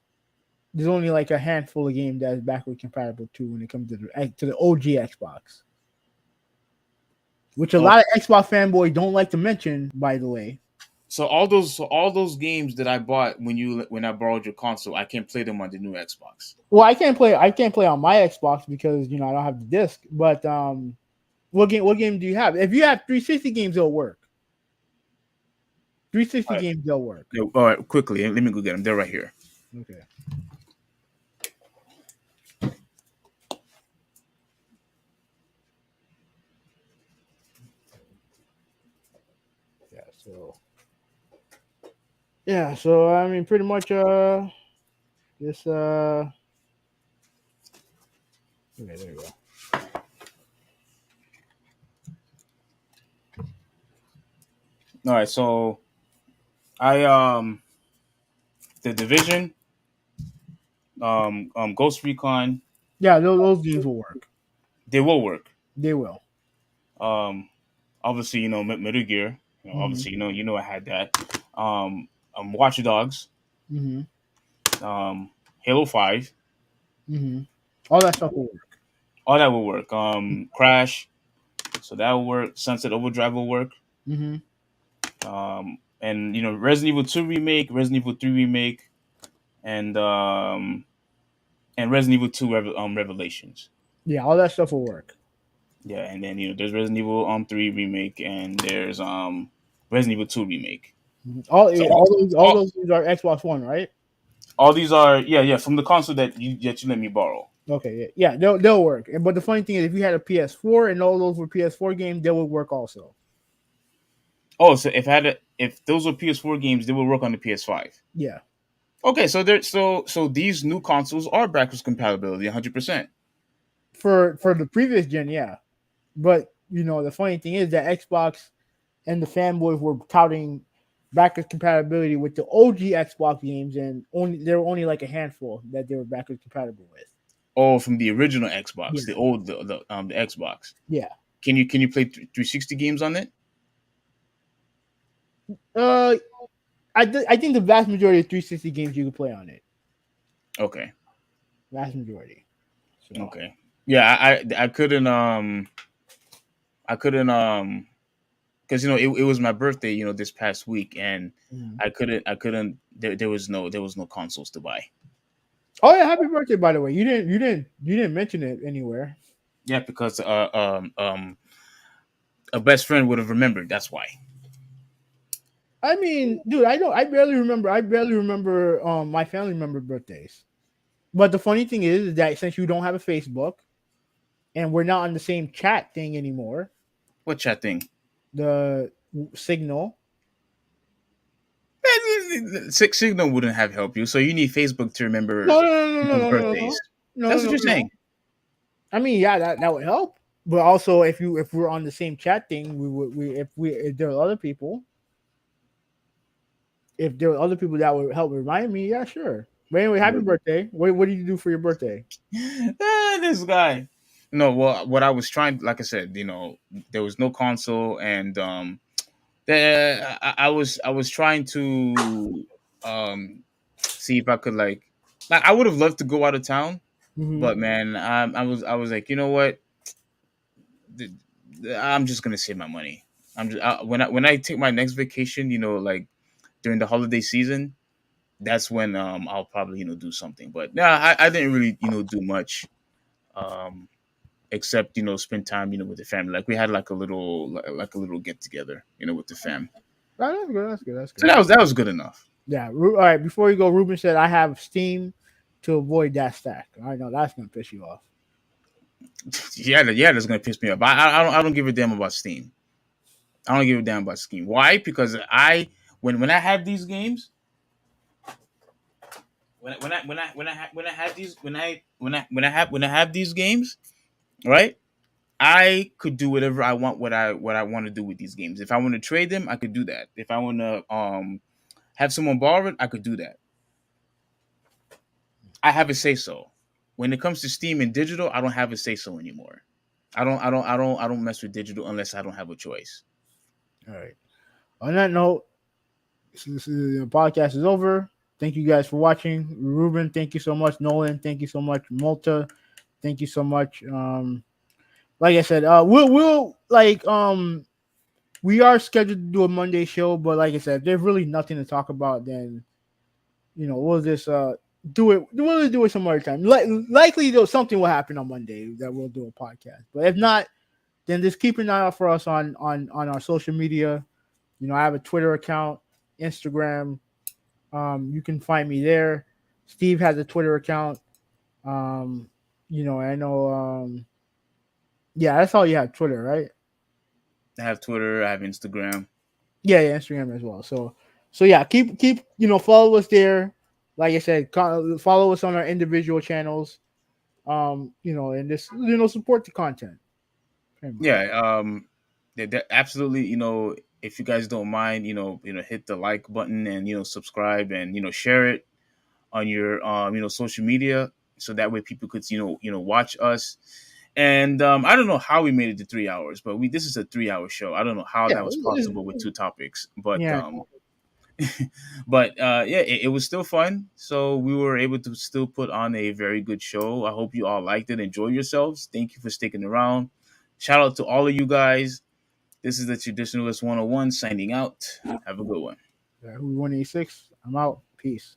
There's only like a handful of games that is backward compatible to when it comes to the OG Xbox, which a lot of Xbox fanboys don't like to mention, by the way. So all those games that I bought when I borrowed your console, I can't play them on the new Xbox. Well, I can't play on my Xbox because I don't have the disc. But what game do you have? If you have 360 games, it'll work. 360 games, they'll work. All right, quickly, let me go get them. They're right here. Okay. Yeah, so I mean, pretty much, this okay, there you go. All right, so the Division, Ghost Recon. Yeah, those games will work. They will work. They will. Obviously, Metal Gear. Obviously, I had that. Watch Dogs. Mm-hmm. Halo 5. Mm-hmm. All that stuff will work. All that will work. Crash. So that will work. Sunset Overdrive will work. Mm-hmm. And Resident Evil 2 remake, Resident Evil 3 remake, and Resident Evil 2 Revelations. Yeah, all that stuff will work. Yeah, and then there's Resident Evil 3 remake, and there's Resident Evil 2 remake. All those games are Xbox One, right? All these are from the console that you let me borrow. Okay, yeah, they'll work. But the funny thing is, if you had a PS4 and all those were PS4 games, they would work also. Oh, so if those were PS4 games, they will work on the PS5. Yeah. Okay, so so these new consoles are backwards compatibility 100%. For the previous gen, yeah. But the funny thing is that Xbox and the fanboys were touting backwards compatibility with the OG Xbox games, and there were only like a handful that they were backwards compatible with. Oh, from the original Xbox, Yeah. the old the Xbox. Yeah. Can you play 360 games on it? I think the vast majority of 360 games you can play on it. Okay. Vast majority. So. Okay. Yeah, I couldn't because it was my birthday, this past week, and Mhm. I couldn't. There was no consoles to buy. Oh yeah, happy birthday, by the way. You didn't mention it anywhere. Yeah, because a best friend would have remembered. That's why. I mean, dude, I barely remember my family member birthdays. But the funny thing is that since you don't have a Facebook and we're not on the same chat thing anymore, What chat thing? the Signal. Signal wouldn't have helped you, so you need Facebook to remember No, people's birthdays. That's what you're saying. I mean, yeah, that would help. But also, if we're on the same chat thing, if there are other people, if there are other people that would help remind me, yeah, sure. But anyway, happy birthday. What did you do for your birthday? This guy. No, well, what I was trying, like I said, there was no console, and I was trying to see if I could like I would have loved to go out of town, Mhm. but man, I was like, you know what, I'm just gonna save my money. I'm just when I take my next vacation, like during the holiday season, that's when I'll probably do something. But yeah, I didn't really do much, except spend time with the family. Like we had like a little get together with the fam. Oh, that's good. That's good. That's So good. that was good enough. Yeah. All right. Before you go, Ruben said I have Steam to avoid that stack. I know that's gonna piss you off. Yeah, that's gonna piss me off. I don't give a damn about Steam. I don't give a damn about Steam. Why? Because when I have these games, when I have these games, right? I could do whatever I want. What I want to do with these games. If I want to trade them, I could do that. If I want to have someone borrow it, I could do that. I have a say so. When it comes to Steam and digital, I don't have a say so anymore. I don't mess with digital unless I don't have a choice. All right. On that note, the podcast is over. Thank you guys for watching. Ruben, thank you so much. Nolan, thank you so much. Malta, thank you so much. Like I said, we'll we are scheduled to do a Monday show, but like I said, there's really nothing to talk about. Then we'll just do it. We'll do it some other time. Likely, though, something will happen on Monday that we'll do a podcast. But if not, then just keep an eye out for us on our social media. I have a Twitter account, Instagram. You can find me there. Steve has a Twitter account. I know. Yeah, that's all you have. Twitter, right? I have Twitter. I have Instagram. Yeah, Instagram as well. So yeah, keep follow us there. Like I said, follow us on our individual channels. And just support the content. Yeah, absolutely. If you guys don't mind, hit the like button and subscribe and share it on your social media, so that way people could watch us. And I don't know how we made it to 3 hours, but this is a 3-hour show. I don't know how that was possible with 2 topics, but yeah. But it was still fun. So we were able to still put on a very good show. I hope you all liked it. Enjoy yourselves. Thank you for sticking around. Shout out to all of you guys. This is the Traditionalist 101 signing out. Have a good one. Who 186? I'm out. Peace.